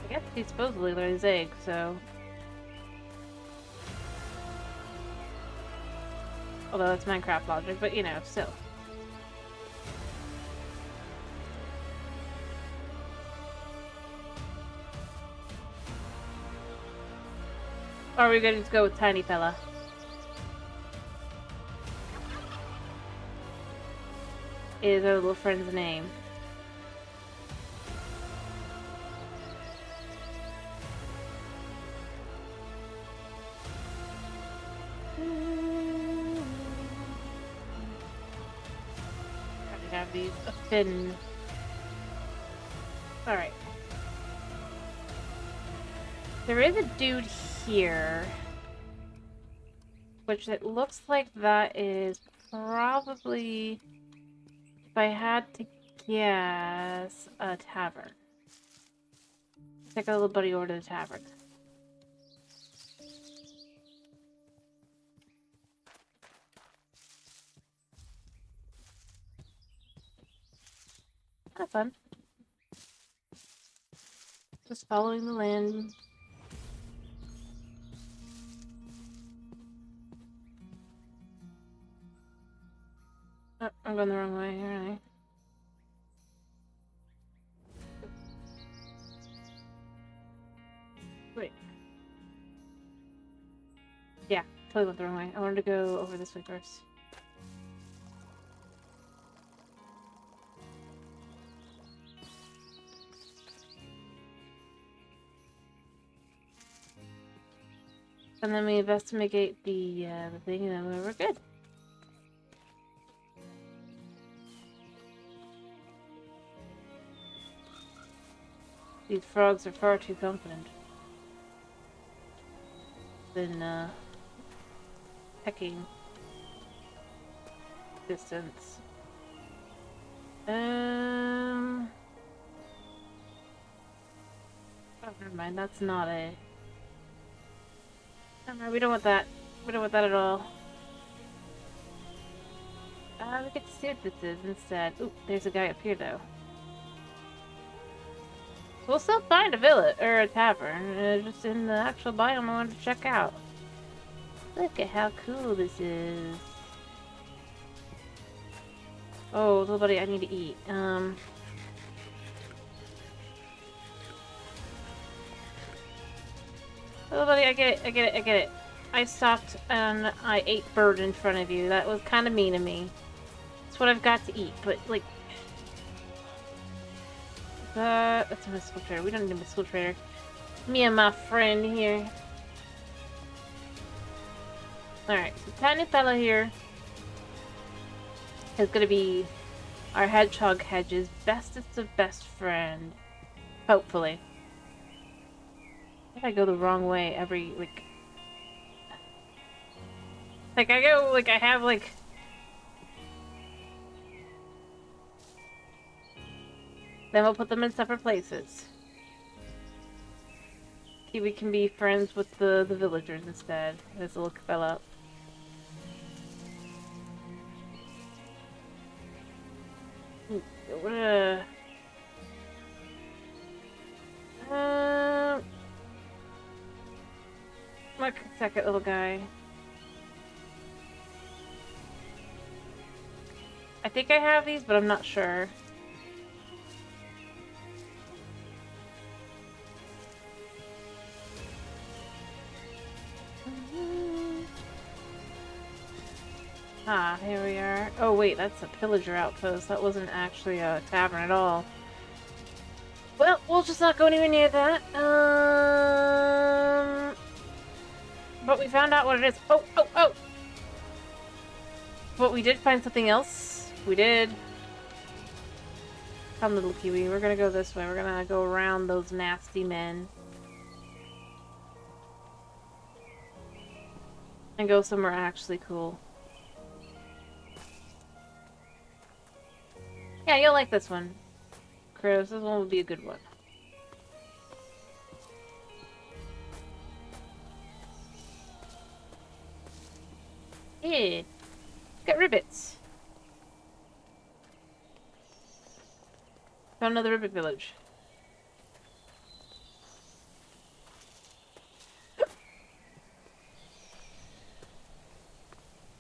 I guess he supposedly laid his egg, so... Although that's Minecraft logic, but you know, still. Or are we going to go with Tiny Fella? Is our little friend's name. Have these fin. Alright. There is a dude here. Which it looks like that is probably, if I had to guess, a tavern. Take a little buddy over to the tavern. Kind of fun. Just following the land. Oh, I'm going the wrong way, aren't I? Wait. Yeah, totally went the wrong way. I wanted to go over this way first. And then we investigate the thing, and then we're good. These frogs are far too confident. Than pecking distance. Oh, never mind. That's not a. No, we don't want that. We don't want that at all. We get to see what this is instead. Ooh, there's a guy up here though. We'll still find a village or a tavern, just in the actual biome I wanted to check out. Look at how cool this is. Oh, little buddy, I need to eat. Little buddy, I get it. I stopped and I ate bird in front of you. That was kind of mean of me. It's what I've got to eat, but like... That's a mystical trader. We don't need a mystical trader. Me and my friend here. Alright, so tiny fella here is gonna be our hedgehog hedge's bestest of best friend. Hopefully. If I go the wrong way every, like... Like, I go, like, I have, like... Then we'll put them in separate places. See, we can be friends with the villagers instead. This little fella. What my second little guy. I think I have these, but I'm not sure. Ah, here we are. Oh wait, that's a pillager outpost. That wasn't actually a tavern at all. Well, we'll just not go anywhere near that. But we found out what it is. Oh, oh, oh! But we did find something else. We did. Come, little Kiwi. We're gonna go this way. We're gonna go around those nasty men. And go somewhere actually cool. Yeah, you'll like this one, Chris. This one will be a good one. Yeah. Got ribbits. Found another ribbit village.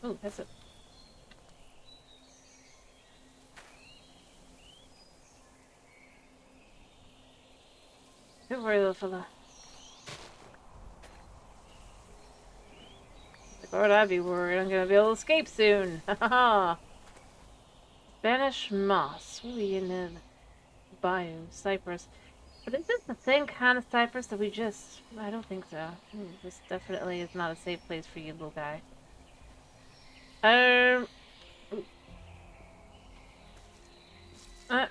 Oh, that's it. Don't worry, little fella. Like, why would I be worried? I'm gonna be able to escape soon. Haha. Spanish moss. Really in the bayou. Cypress. But is this the same kind of cypress that we just... I don't think so. This definitely is not a safe place for you, little guy. That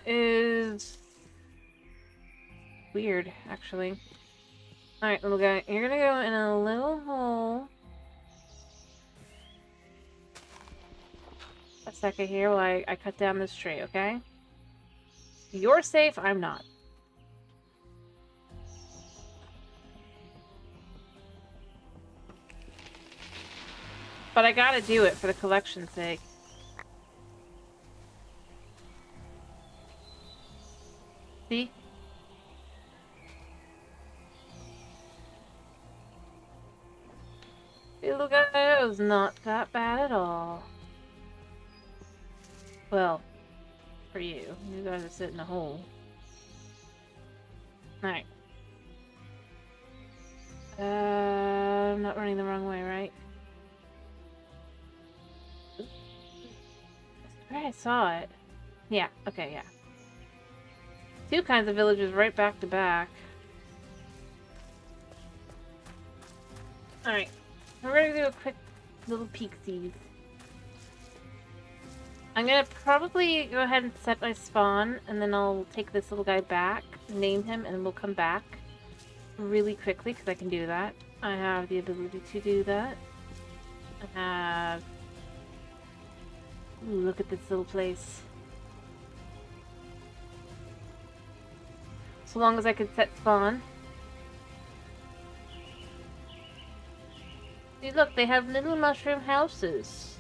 is... weird, actually. Alright, little guy. You're gonna go in a little hole. A second here while I cut down this tree, okay? You're safe, I'm not. But I gotta do it for the collection's sake. See? See, look at that. It was not that bad at all. Well, for you. You guys are sitting in a hole. Alright. I'm not running the wrong way, right? I swear I saw it. Yeah, okay, yeah. Two kinds of villages right back to back. Alright. We're gonna do a quick little peek-see. I'm gonna probably go ahead and set my spawn, and then I'll take this little guy back, name him, and we'll come back really quickly, because I can do that. I have the ability to do that. I have... Ooh, look at this little place. So long as I can set spawn. See, look, they have little mushroom houses.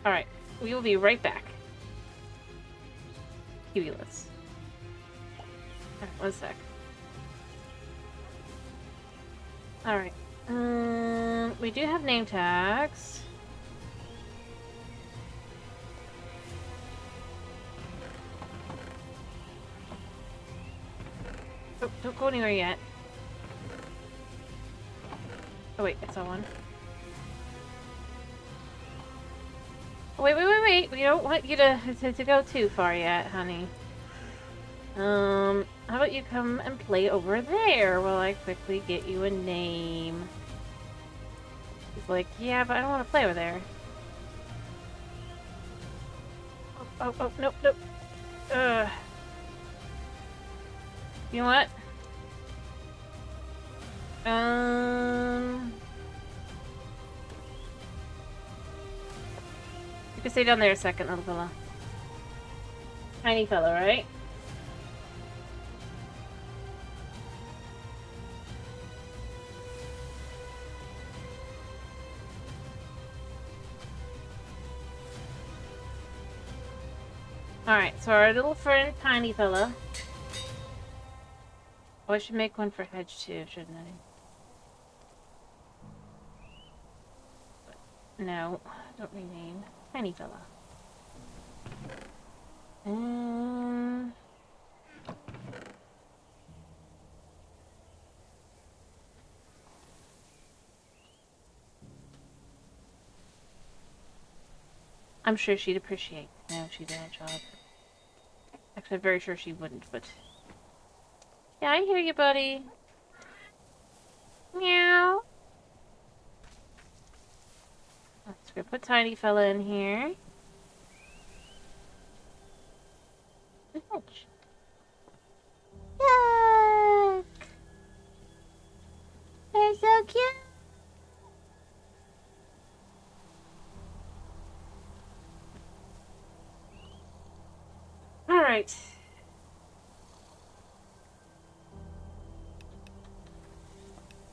Alright, we will be right back. Kiwi-less. Alright, 1 sec. Alright. We do have name tags. Oh, don't go anywhere yet. Oh wait, I saw one. Wait. We don't want you to go too far yet, honey. How about you come and play over there while I quickly get you a name? He's like, yeah, but I don't want to play over there. Oh, nope. You know what? You can stay down there a second, little fella. Tiny fella, right? Alright, so our little friend, Tiny fella. Oh, I should make one for Hedge too, shouldn't I? But no, don't rename. Tiny fella. I'm sure she'd appreciate it. No, she did a job. Actually, I'm very sure she wouldn't, but... Yeah, I hear you, buddy. Meow. Let's go put Tiny fella in here. Hedge. Look! They're so cute! Alright.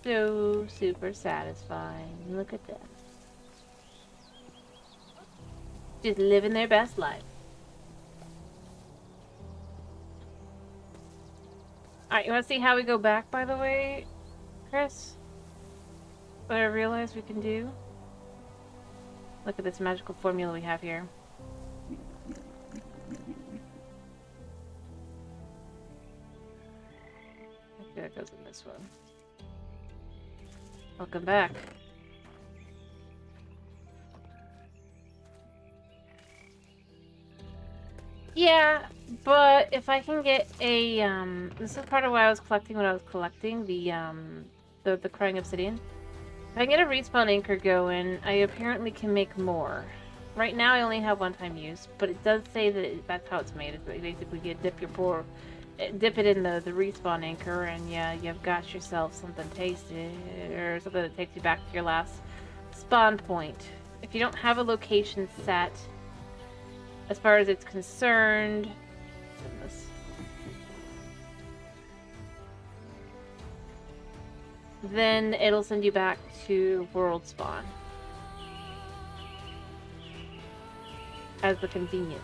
So super satisfying. Look at them. Just living their best life. Alright, you want to see how we go back, by the way, Chris? What I realized we can do? Look at this magical formula we have here. Okay, that goes in this one. Welcome back. Yeah, but if I can get a, this is part of why I was collecting what I was collecting, the crying obsidian. If I can get a respawn anchor going, I apparently can make more. Right now I only have one-time use, but it does say that that's how it's made. It's basically you dip it in the respawn anchor, and yeah, you've got yourself something tasty, or something that takes you back to your last spawn point. If you don't have a location set, as far as it's concerned, then it'll send you back to world spawn as the convenience.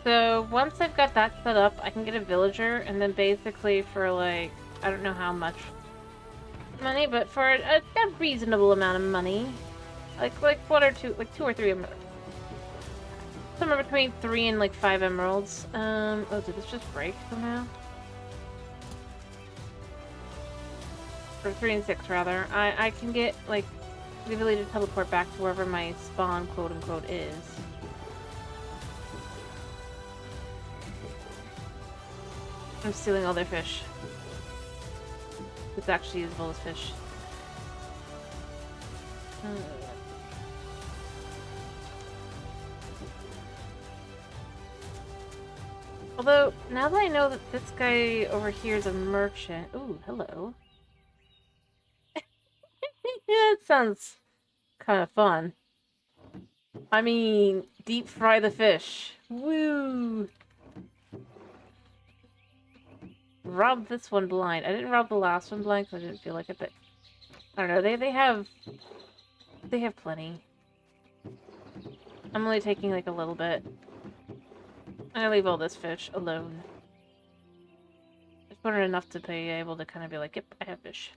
So once I've got that set up, I can get a villager, and then basically for like, I don't know how much money, but for a reasonable amount of money, like 1 or 2, like 2 or 3 emeralds, somewhere between 3 and like 5 emeralds. Oh, did this just break somehow? Or 3 and 6 rather. I can get like the ability to teleport back to wherever my spawn quote unquote is. I'm stealing all their fish. It's actually usable as fish. Although, now that I know that this guy over here is a merchant... Ooh, hello. Yeah, it sounds kind of fun. I mean, deep fry the fish. Woo! Rob this one blind. I didn't rob the last one blind because I didn't feel like it, but I don't know. They have plenty. I'm only taking like a little bit. I'm gonna leave all this fish alone. Just wanted enough to be able to kind of be like, yep, I have fish.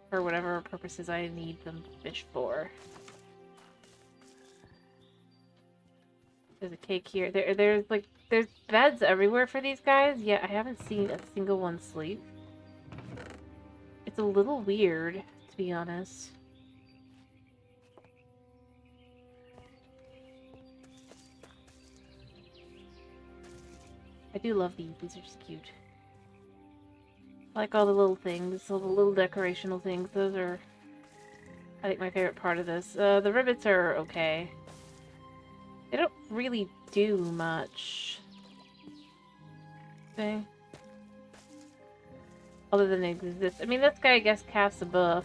for whatever purposes I need them fish for. There's a cake here. There's beds everywhere for these guys, yet I haven't seen a single one sleep. It's a little weird, to be honest. I do love these. These are just cute. I like all the little things, all the little decorational things. Those are, I think, my favorite part of this. The ribbits are okay. They don't really do much. Okay. Other than exist. I mean, this guy, I guess, casts a buff.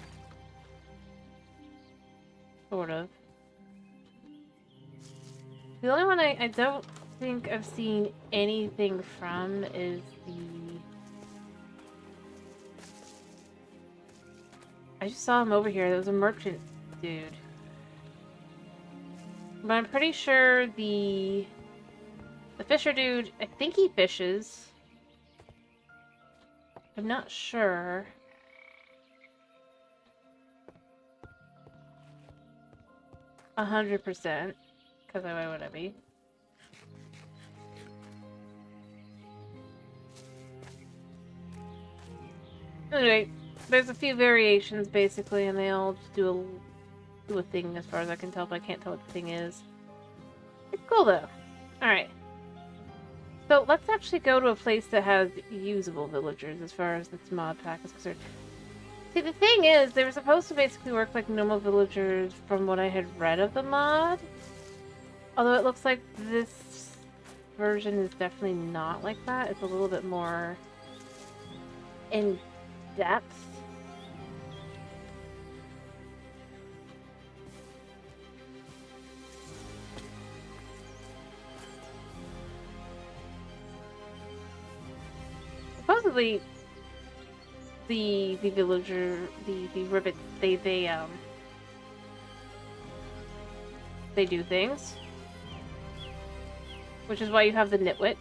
Sort of. The only one I don't think I've seen anything from is the... I just saw him over here. There was a merchant dude. But I'm pretty sure the fisher dude, I think he fishes. I'm not sure. %. Because why would I be? Anyway, there's a few variations basically, and they all just do a thing as far as I can tell, but I can't tell what the thing is. It's cool though. Alright. So let's actually go to a place that has usable villagers as far as this mod pack is concerned. See, the thing is, they were supposed to basically work like normal villagers from what I had read of the mod. Although it looks like this version is definitely not like that. It's a little bit more in depth. Supposedly, the villager, the ribbits, they do things, which is why you have the nitwit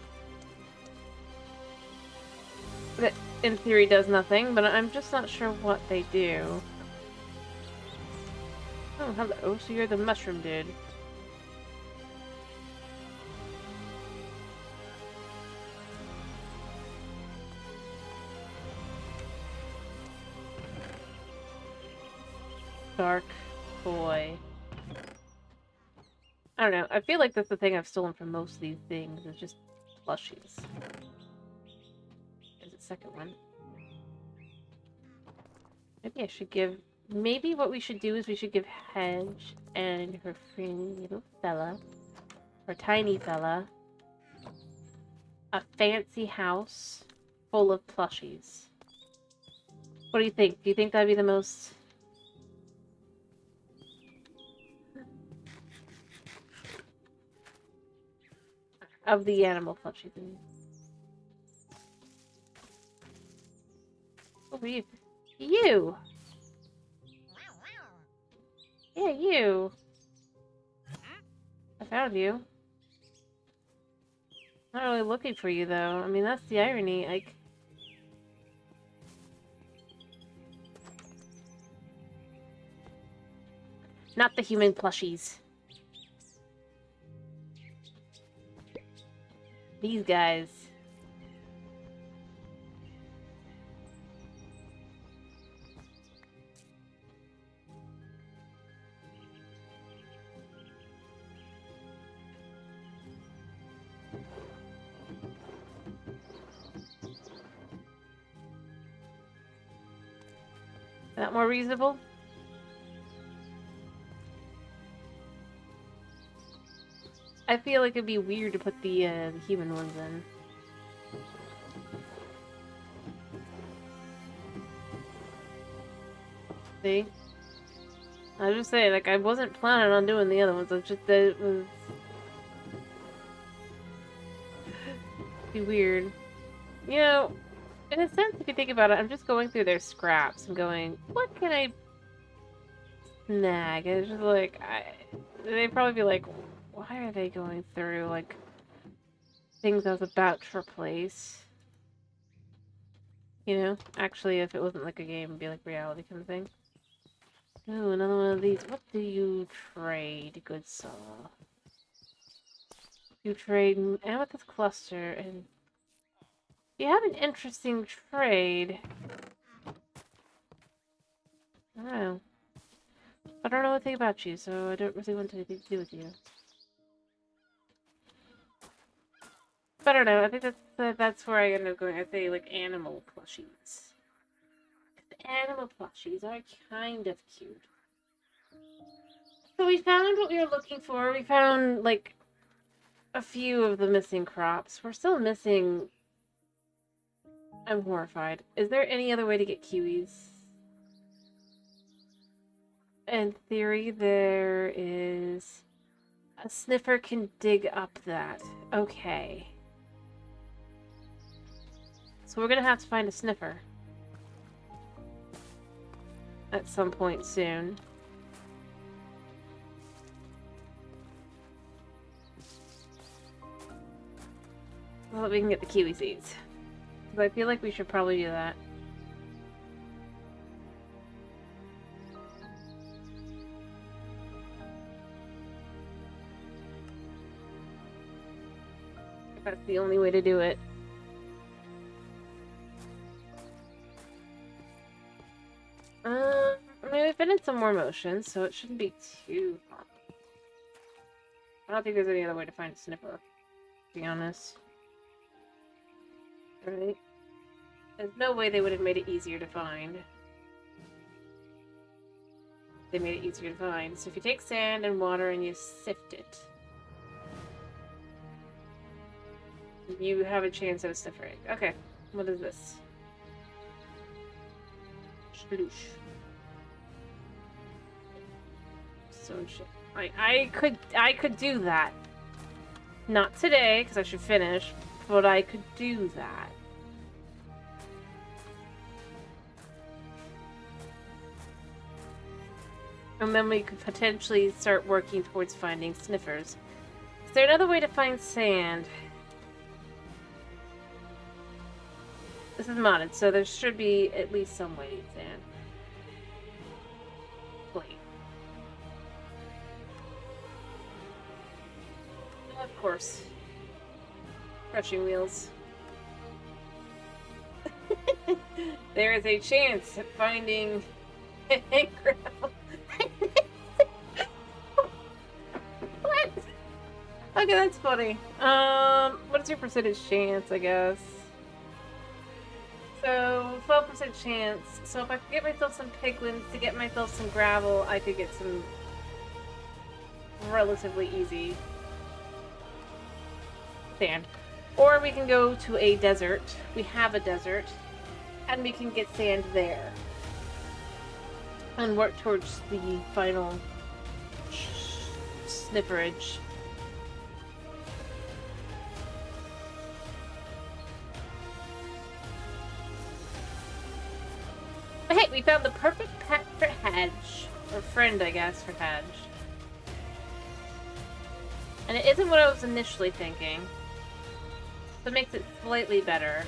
that in theory does nothing, but I'm just not sure what they do. Oh, hello. So you're the mushroom dude. Dark boy. I don't know. I feel like that's the thing I've stolen from most of these things. It's just plushies. There's a second one. Maybe I should give... Maybe what we should do is we should give Hedge and her friendly little fella, her tiny fella, a fancy house full of plushies. What do you think? Do you think that'd be the most... of the animal plushies? Oh, you! Yeah, you! I found you. Not really looking for you, though. I mean, that's the irony. Like... Not the human plushies. These guys. Is that more reasonable? I feel like it'd be weird to put the human ones in. See? I was just saying, like, I wasn't planning on doing the other ones. It's just that it was... be weird. You know, in a sense, if you think about it, I'm just going through their scraps and going, what can I snag? And it's just like, they'd probably be like, why are they going through, like, things I was about to replace? You know? Actually, if it wasn't like a game, it'd be like reality kind of thing. Ooh, another one of these. What do you trade, good saw? You trade amethyst cluster, and you have an interesting trade. I don't know. I don't know anything about you, so I don't really want anything to do with you. But I don't know. I think that's where I end up going. I say like animal plushies. The animal plushies are kind of cute. So we found what we were looking for. We found like a few of the missing crops. We're still missing. I'm horrified. Is there any other way to get kiwis? In theory, there is. A sniffer can dig up that. Okay. So we're gonna have to find a sniffer. At some point soon. So that we can get the kiwi seeds. Because I feel like we should probably do that. That's the only way to do it. I mean, we've been in some more motions, so it shouldn't be too hard. I don't think there's any other way to find a sniffer, to be honest. Right? There's no way they would have made it easier to find. They made it easier to find. So if you take sand and water and you sift it, you have a chance at a sniffer egg. Okay, what is this? Sploosh. So shit. I could do that. Not today, because I should finish, but I could do that. And then we could potentially start working towards finding sniffers. Is there another way to find sand? This is modded, so there should be at least some way to get sand. Wait. Of course. Crushing wheels. There is a chance at finding gravel. What? Okay, that's funny. What's your percentage chance, I guess? So, 12% chance. So if I could get myself some piglins to get myself some gravel, I could get some relatively easy sand. Or we can go to a desert. We have a desert. And we can get sand there. And work towards the final snifferage. But hey, we found the perfect pet for Hedge. Or friend, I guess, for Hedge. And it isn't what I was initially thinking. So it makes it slightly better.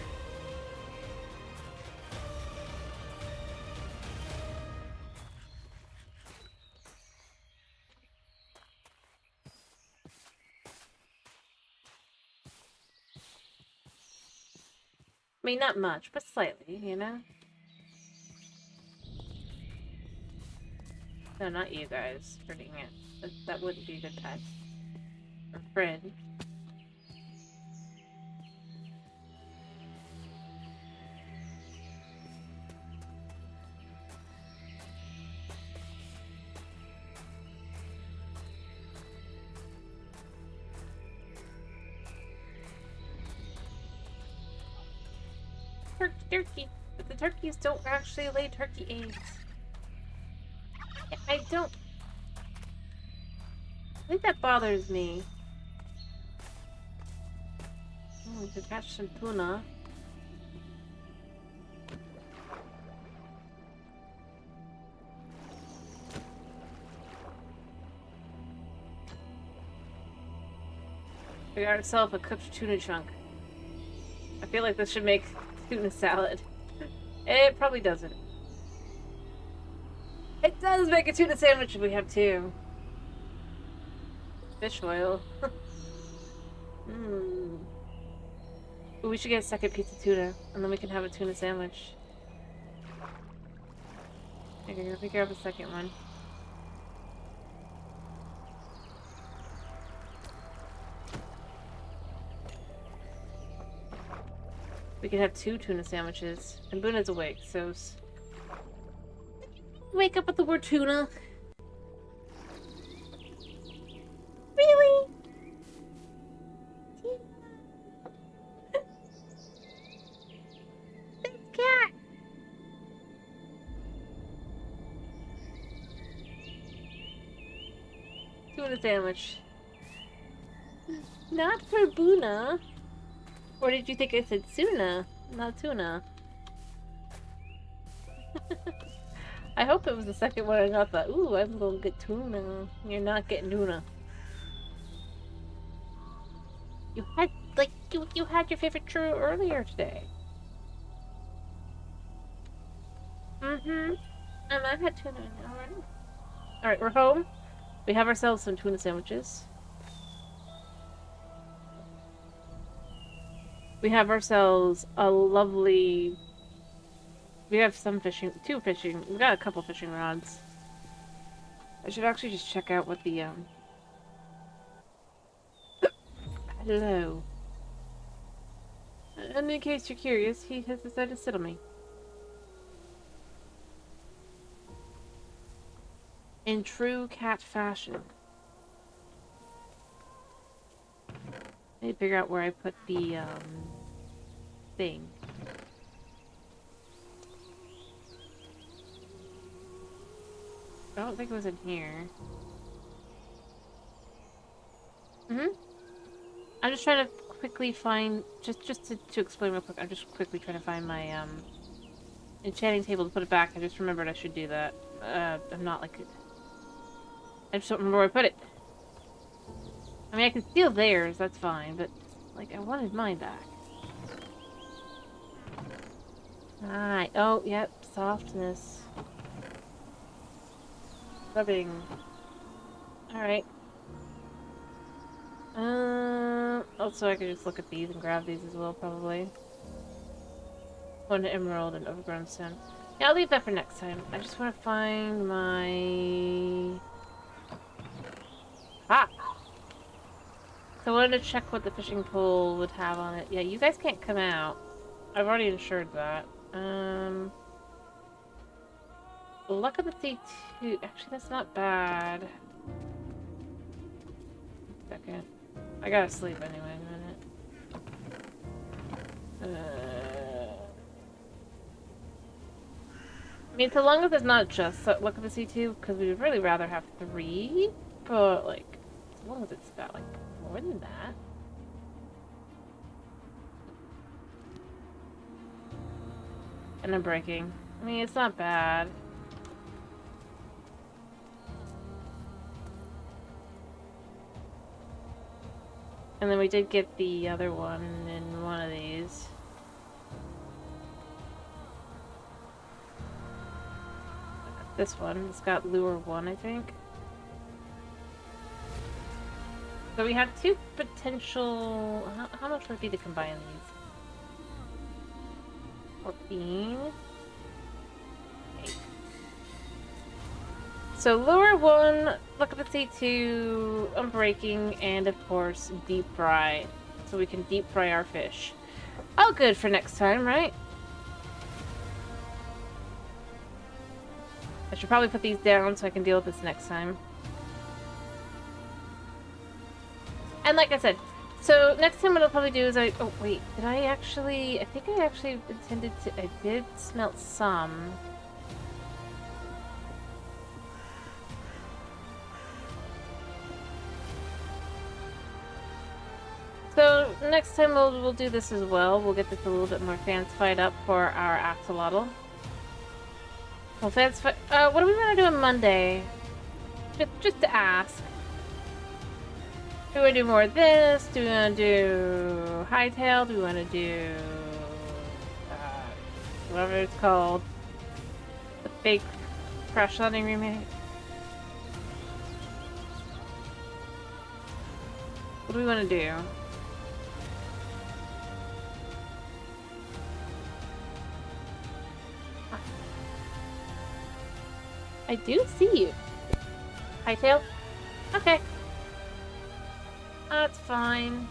I mean, not much, but slightly, you know? No, not you guys, hurting it. That wouldn't be a good pet. Or friend. Turkey. But the turkeys don't actually lay turkey eggs. I don't... I think that bothers me. Oh, to catch some tuna. We got ourselves a cooked tuna chunk. I feel like this should make tuna salad. It probably doesn't. It does make a tuna sandwich if we have two. Fish oil. Hmm. We should get a second piece of tuna, and then we can have a tuna sandwich. Okay, let me grab a second one. We can have two tuna sandwiches. And Buna's awake, so... Wake up with the word tuna. Really? This cat! Tuna sandwich. Not for Buna. Or did you think I said Suna? Not tuna. I hope it was the second one and not the, ooh, I'm gonna get tuna. You're not getting tuna. You had, like, you had your favorite churro earlier today. Mm-hmm. And I had tuna already. Alright, we're home. We have ourselves some tuna sandwiches. We have ourselves a lovely... We have some fishing... We got a couple fishing rods. I should actually just check out what the, Hello. And in case you're curious, he has decided to sit on me. In true cat fashion. I need to figure out where I put the, thing. I don't think it was in here. I'm just trying to quickly find, just to explain real quick, I'm just quickly trying to find my, enchanting table to put it back. I just remembered I should do that. I'm not like... I just don't remember where I put it. I mean, I can steal theirs, that's fine, but, like, I wanted mine back. Alright, oh, yep, softness. Rubbing. Alright. Also I could just look at these and grab these as well, probably. One emerald and overgrown stone. Yeah, I'll leave that for next time. I just want to find my... Ah! So I wanted to check what the fishing pole would have on it. Yeah, you guys can't come out. I've already insured that. Luck of the sea 2. Actually, that's not bad. Second. I gotta sleep anyway in a minute. I mean, so long as it's not just Luck of the Sea 2, because we would really rather have 3, but, like, as long as it's got, like, more than that. And I'm breaking. I mean, it's not bad. And then we did get the other one in one of these. This one. It's got lure 1, I think. So we have 2 potential... How much would it be to combine these? 14. 8. So lure 1, Look at the sea 2, unbreaking, and of course deep fry. So we can deep fry our fish. All good for next time, right? I should probably put these down so I can deal with this next time. And like I said, so next time what I'll probably do is oh wait, did I actually... I think I actually intended to... I did smelt some. So next time we'll do this as well. We'll get this a little bit more fancified up for our axolotl. Well, fancify... what do we want to do on Monday? Just to ask. Do we want to do more of this? Do we want to do hightail? Do we want to do Whatever it's called. The fake Crash Landing remake. What do we want to do? I do see you. Hightail? Okay. That's fine.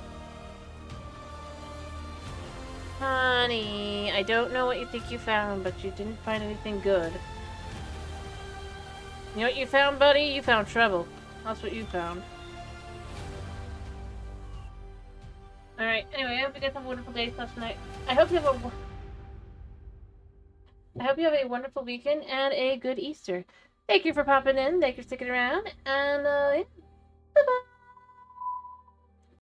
Honey, I don't know what you think you found, but you didn't find anything good. You know what you found, buddy? You found trouble. That's what you found. Alright, anyway, I hope you guys have a wonderful day slash night. I hope you have a wonderful weekend and a good Easter. Thank you for popping in. Thank you for sticking around. And, yeah. Bye-bye.